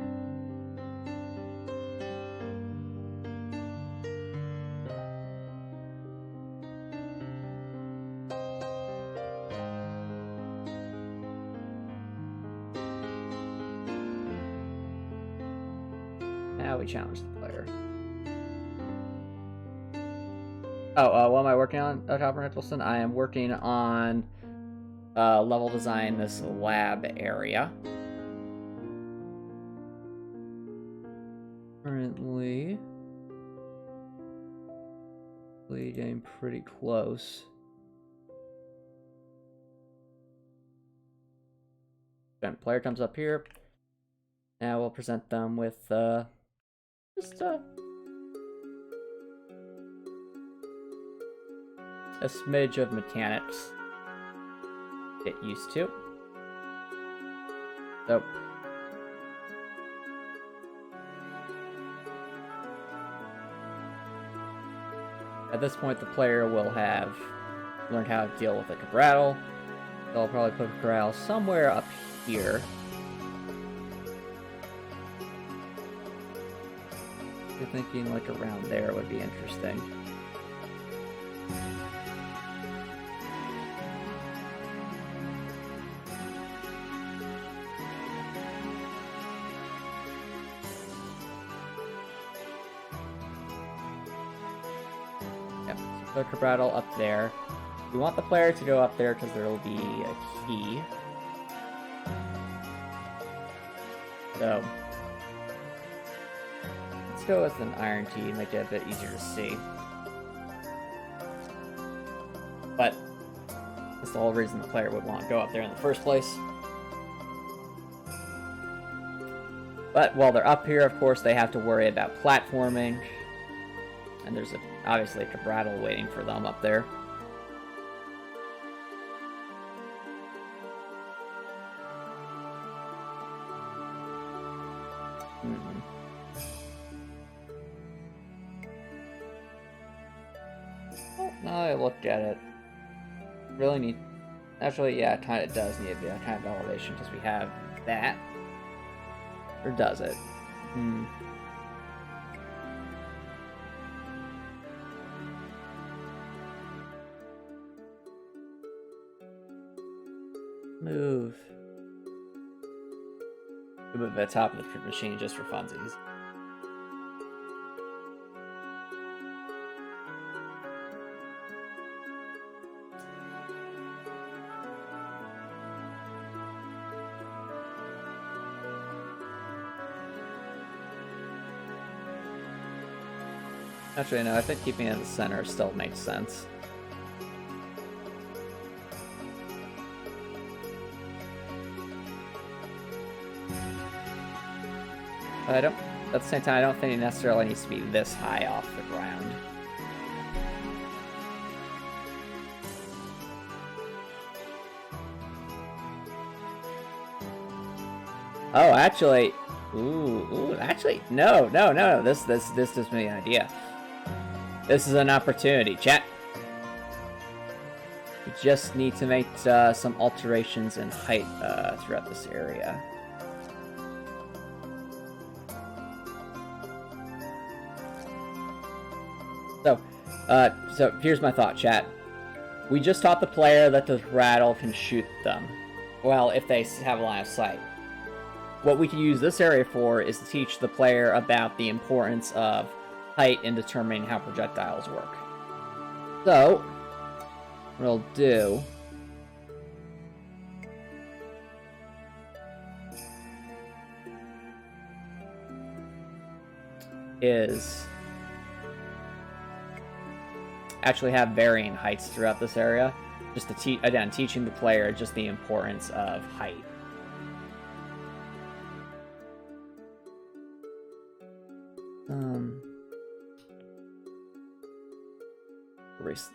Now we challenge the player. Oh, what am I working on, Topper Nicholson? I am working on level design this lab area. Currently getting pretty close. Then player comes up here. Now we'll present them with just a smidge of mechanics. Get used to. So at this point, the player will have learned how to deal with a cabraddle. They'll probably put a cabraddle somewhere up here. You're thinking like around there would be interesting. Yep, so the cabraddle up there. We want the player to go up there because there will be a key. So let's go with an iron key, make it a bit easier to see. But that's the whole reason the player would want to go up there in the first place. But while they're up here, of course, they have to worry about platforming. And there's obviously a cabraddle waiting for them up there. Well, now I look at it, really need... Actually, yeah, it kind of does need a bit of kind of elevation because we have that. Or does it? Move. Move the top of the machine just for funsies. Actually, no, I think keeping it in the center still makes sense. But at the same time, I don't think it necessarily needs to be this high off the ground. Oh, actually, actually, no, this gives me an idea. This is an opportunity, chat. We just need to make some alterations in height throughout this area. So here's my thought, chat. We just taught the player that the rattle can shoot them. Well, if they have a line of sight. What we can use this area for is to teach the player about the importance of height in determining how projectiles work. So, what we'll do is actually have varying heights throughout this area, just to teaching the player just the importance of height. Erase.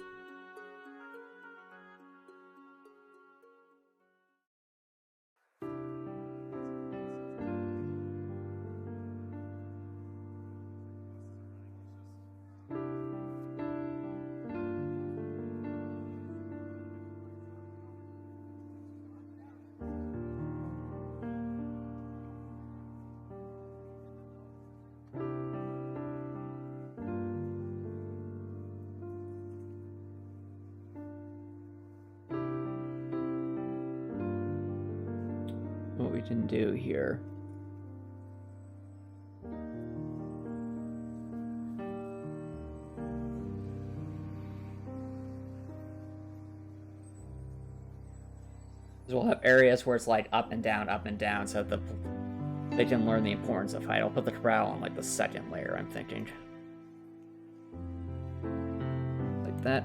can do here. We'll have areas where it's like up and down, so that they can learn the importance of height. I'll put the corral on like the second layer, I'm thinking. Like that.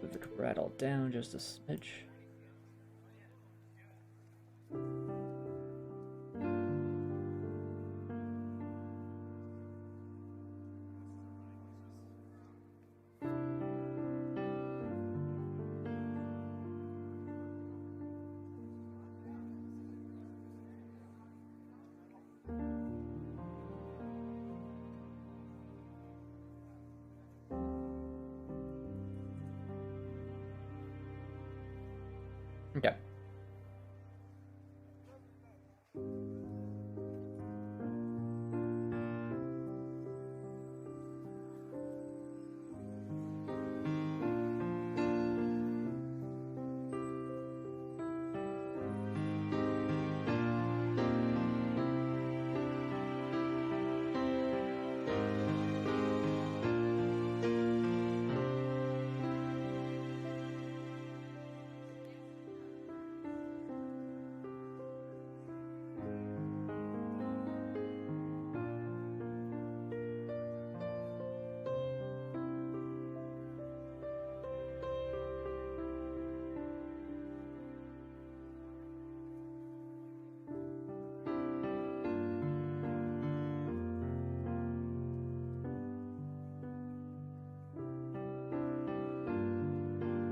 Move the corral down just a smidge. Okay.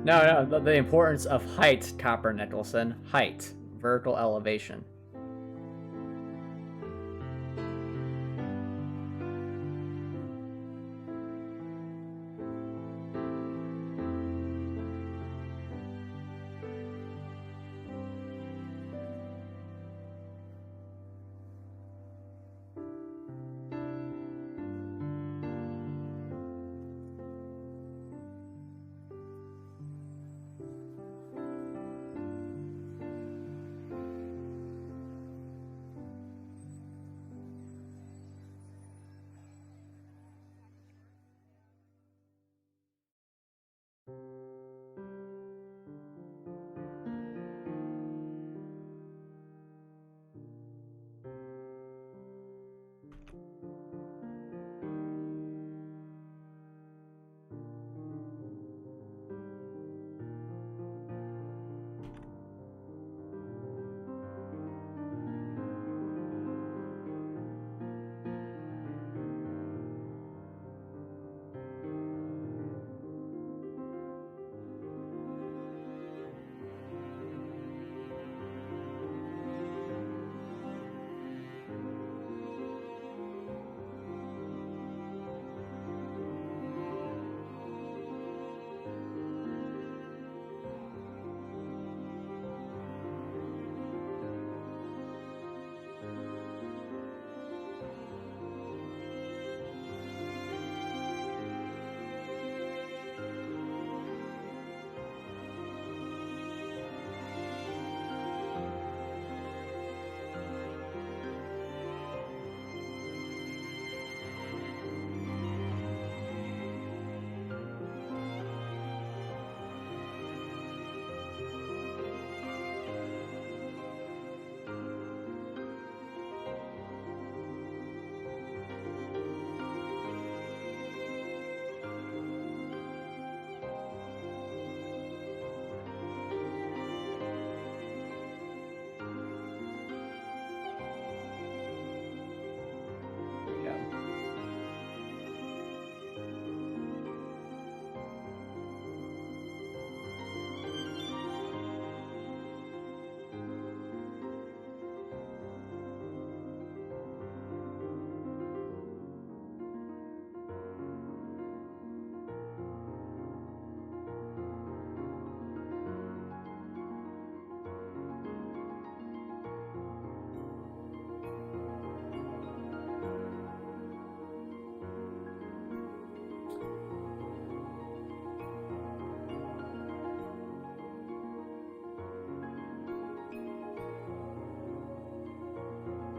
No, the importance of height, Copper Nicholson. Height. Vertical elevation.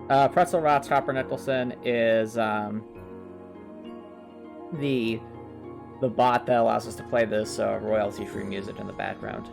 Pretzel Rots Copper Nicholson is the bot that allows us to play this royalty-free music in the background.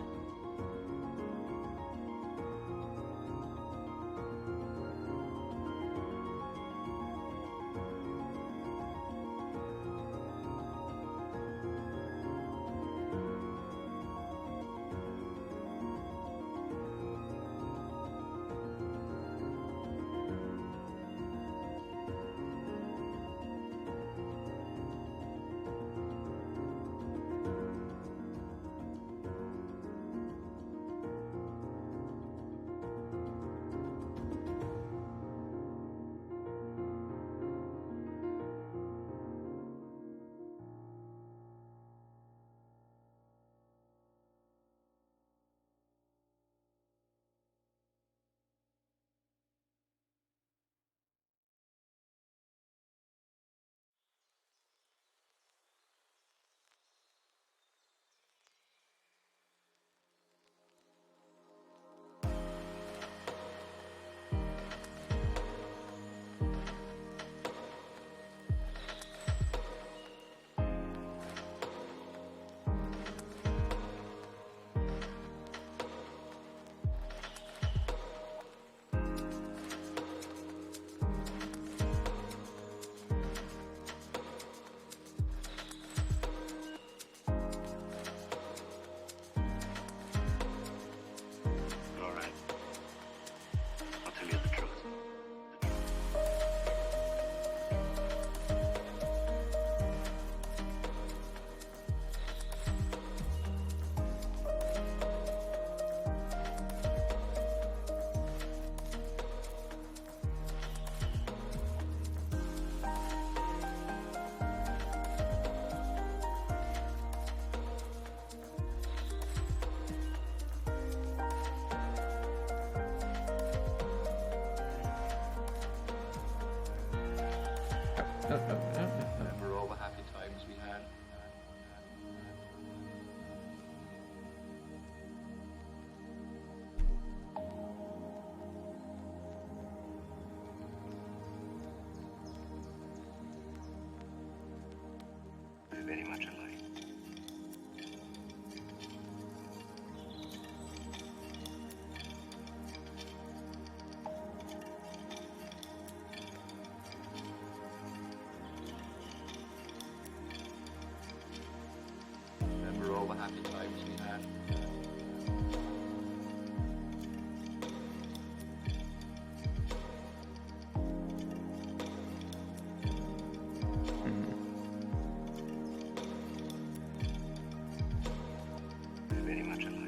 Remember all the happy times we had. We're very much alike. Remember all the happy times we had. We're very much alike.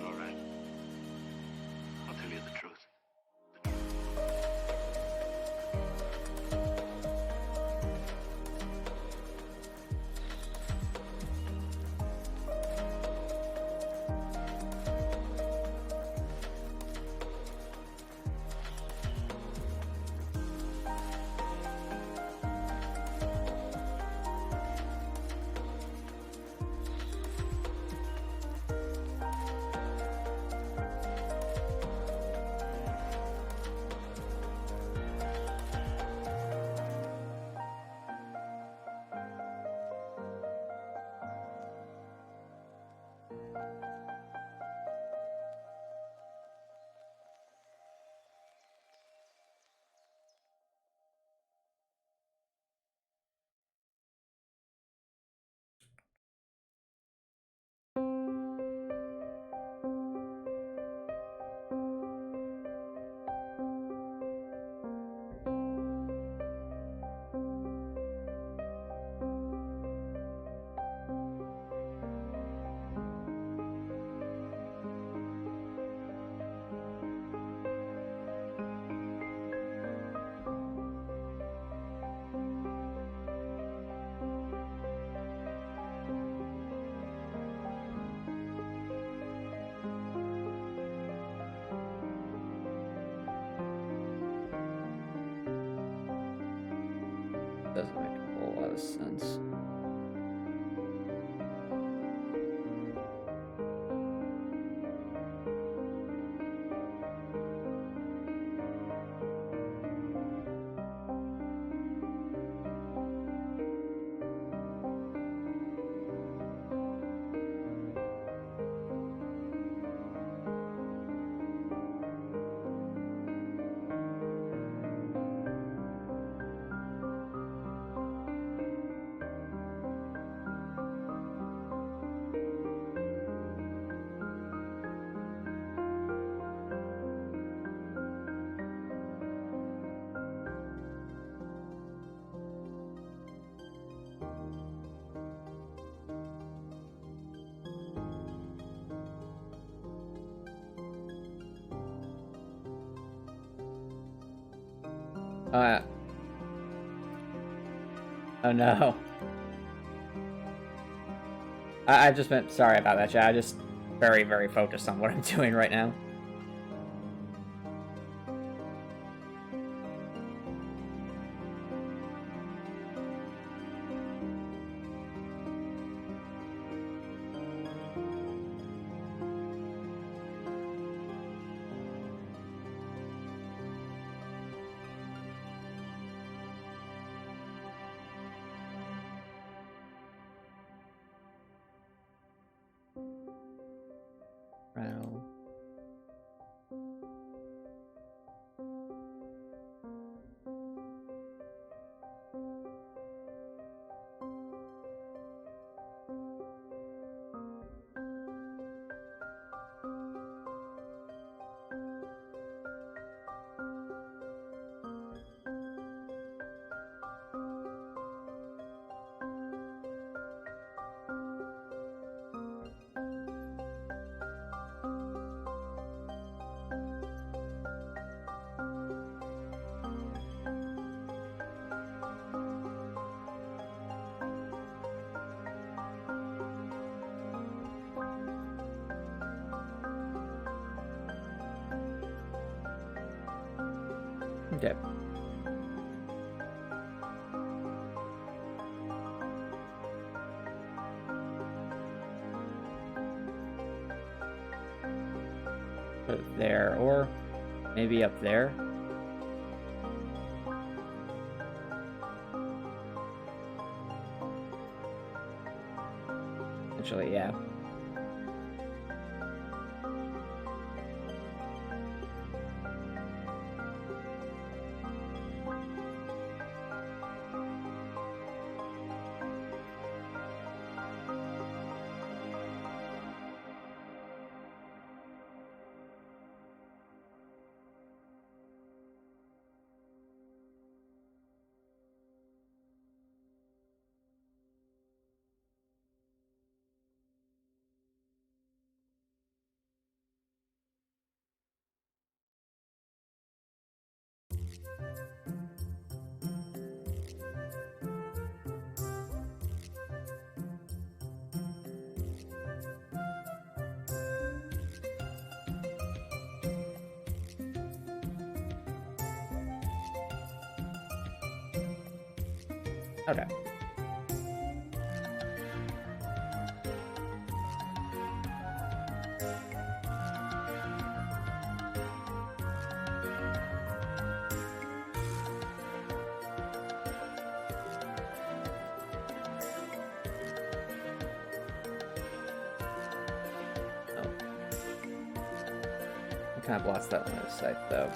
All right. I'll tell you the truth. Doesn't make this sense. Oh no. I've just been... Sorry about that, chat. I'm just very, very focused on what I'm doing right now. Rattle. Okay. Put it there, or maybe up there. Actually, yeah. Okay. Kind of blocks that line of sight, though.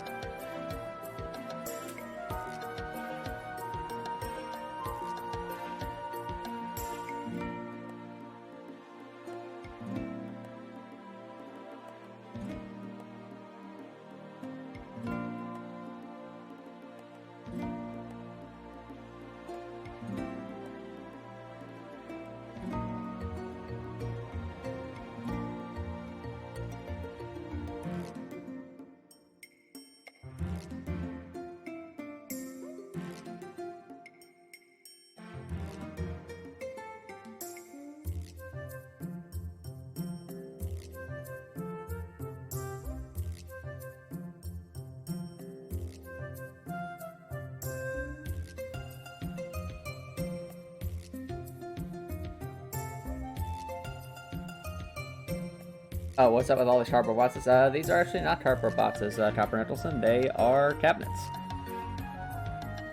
Oh, what's up with all these cardboard boxes? These are actually not cardboard boxes, Copper Nicholson. They are cabinets.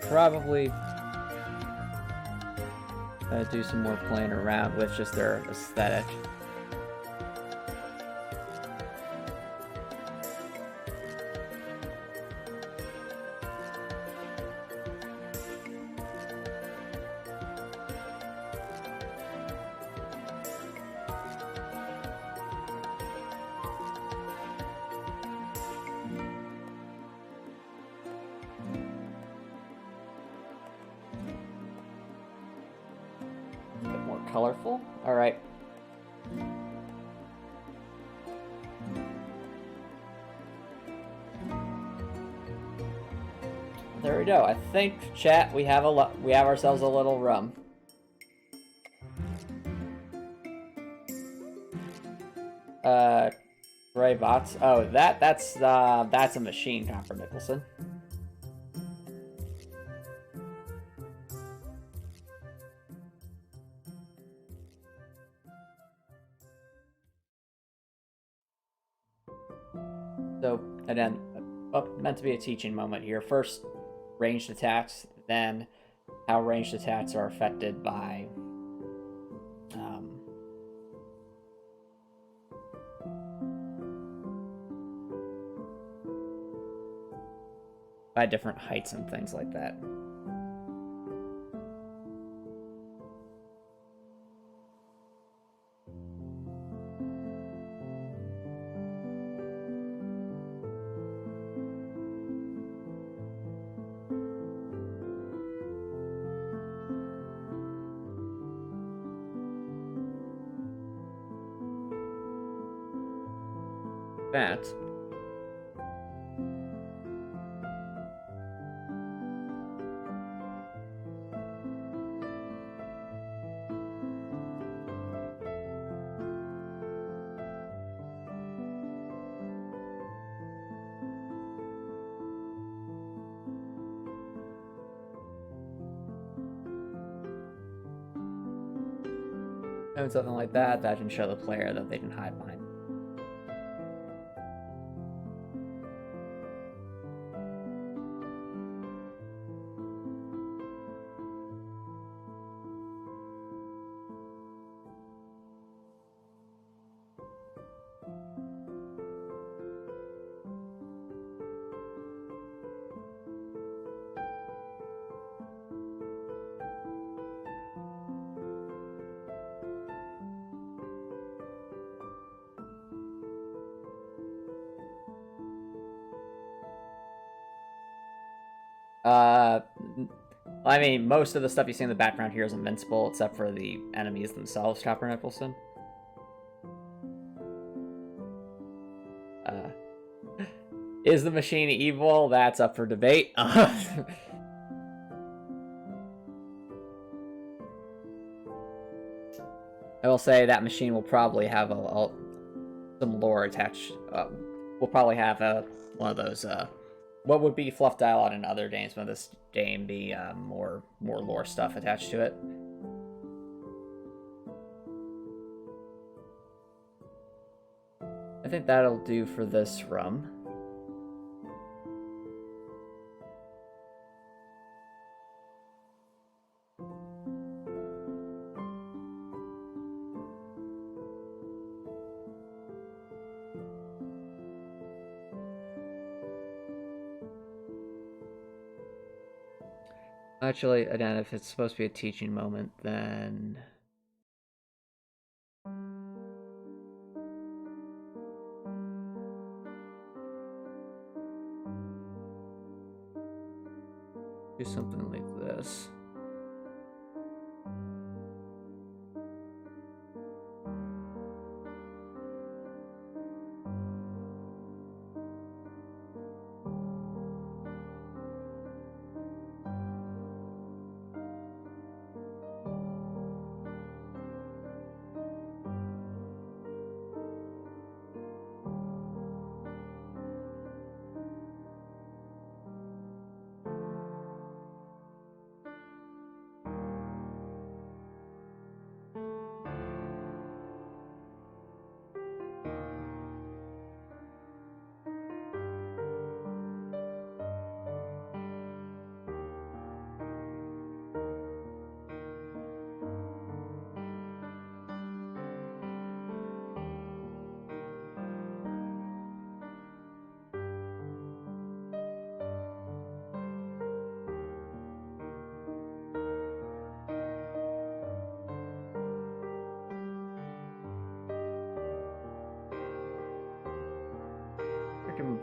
Probably do some more playing around with just their aesthetic. Colorful. All right. There we go. I think, chat, we have ourselves a little rum. Gray bots. Oh, that's a machine, Copper Nicholson. So, and then, meant to be a teaching moment here. First, ranged attacks, then how ranged attacks are affected by different heights and things like that. That and something like that can show the player that they can hide behind. I mean, most of the stuff you see in the background here is invincible, except for the enemies themselves, Copper Nicholson. Is the machine evil? That's up for debate. I will say that machine will probably have some lore attached. We'll probably have one of those what would be fluff dialogue in other games, but this game be more lore stuff attached to it. I think that'll do for this rum. Actually, again, if it's supposed to be a teaching moment, then do something like this.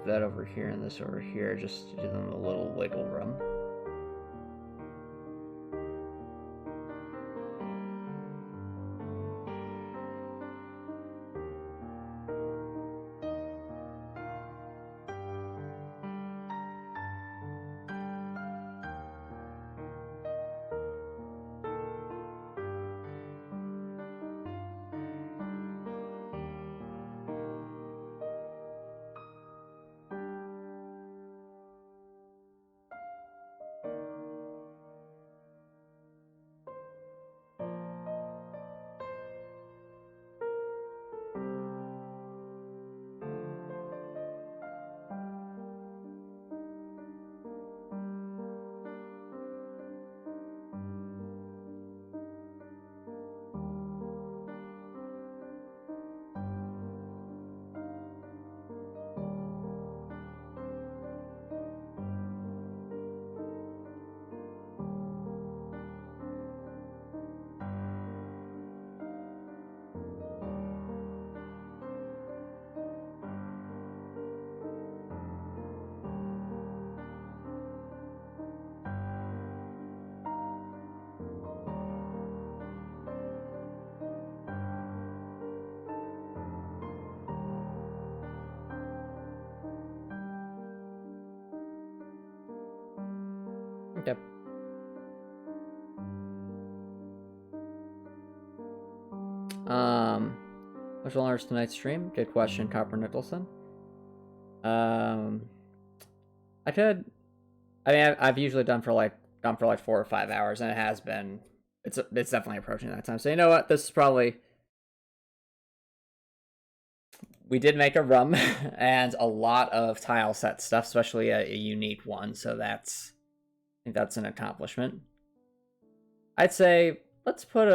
that over here and this over here, just to give them a little wiggle room. Okay. Which will learn tonight's stream? Good question, Copper Nicholson. I mean, I've usually done for like 4 or 5 hours, and it has been. It's definitely approaching that time. So you know what? This is probably. We did make a rum and a lot of tile set stuff, especially a unique one. So I think that's an accomplishment. I'd say let's put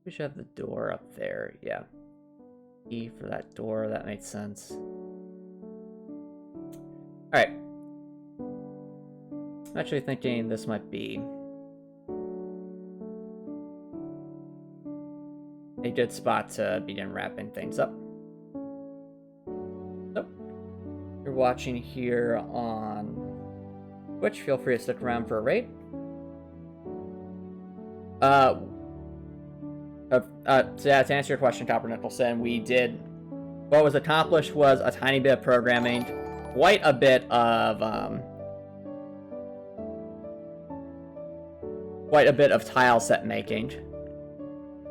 we should have the door up there. Yeah, E for that door. That makes sense. All right. I'm actually thinking this might be a good spot to begin wrapping things up. So, if you're watching here on Twitch, feel free to stick around for a raid. So yeah, to answer your question, Copper Nicholson, what was accomplished was a tiny bit of programming, quite a bit of tile set making.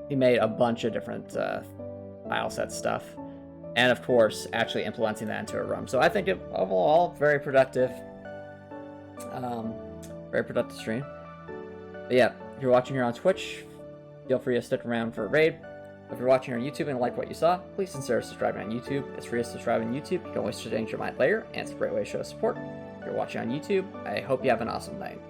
He made a bunch of different tile set stuff, and of course, actually implementing that into a rum. So I think it overall very productive stream. But yeah, if you're watching here on Twitch, feel free to stick around for a raid. If you're watching on YouTube and like what you saw, please consider subscribing on YouTube. It's free to subscribe on YouTube. You can always change your mind later, and it's a great way to show support. If you're watching on YouTube, I hope you have an awesome night.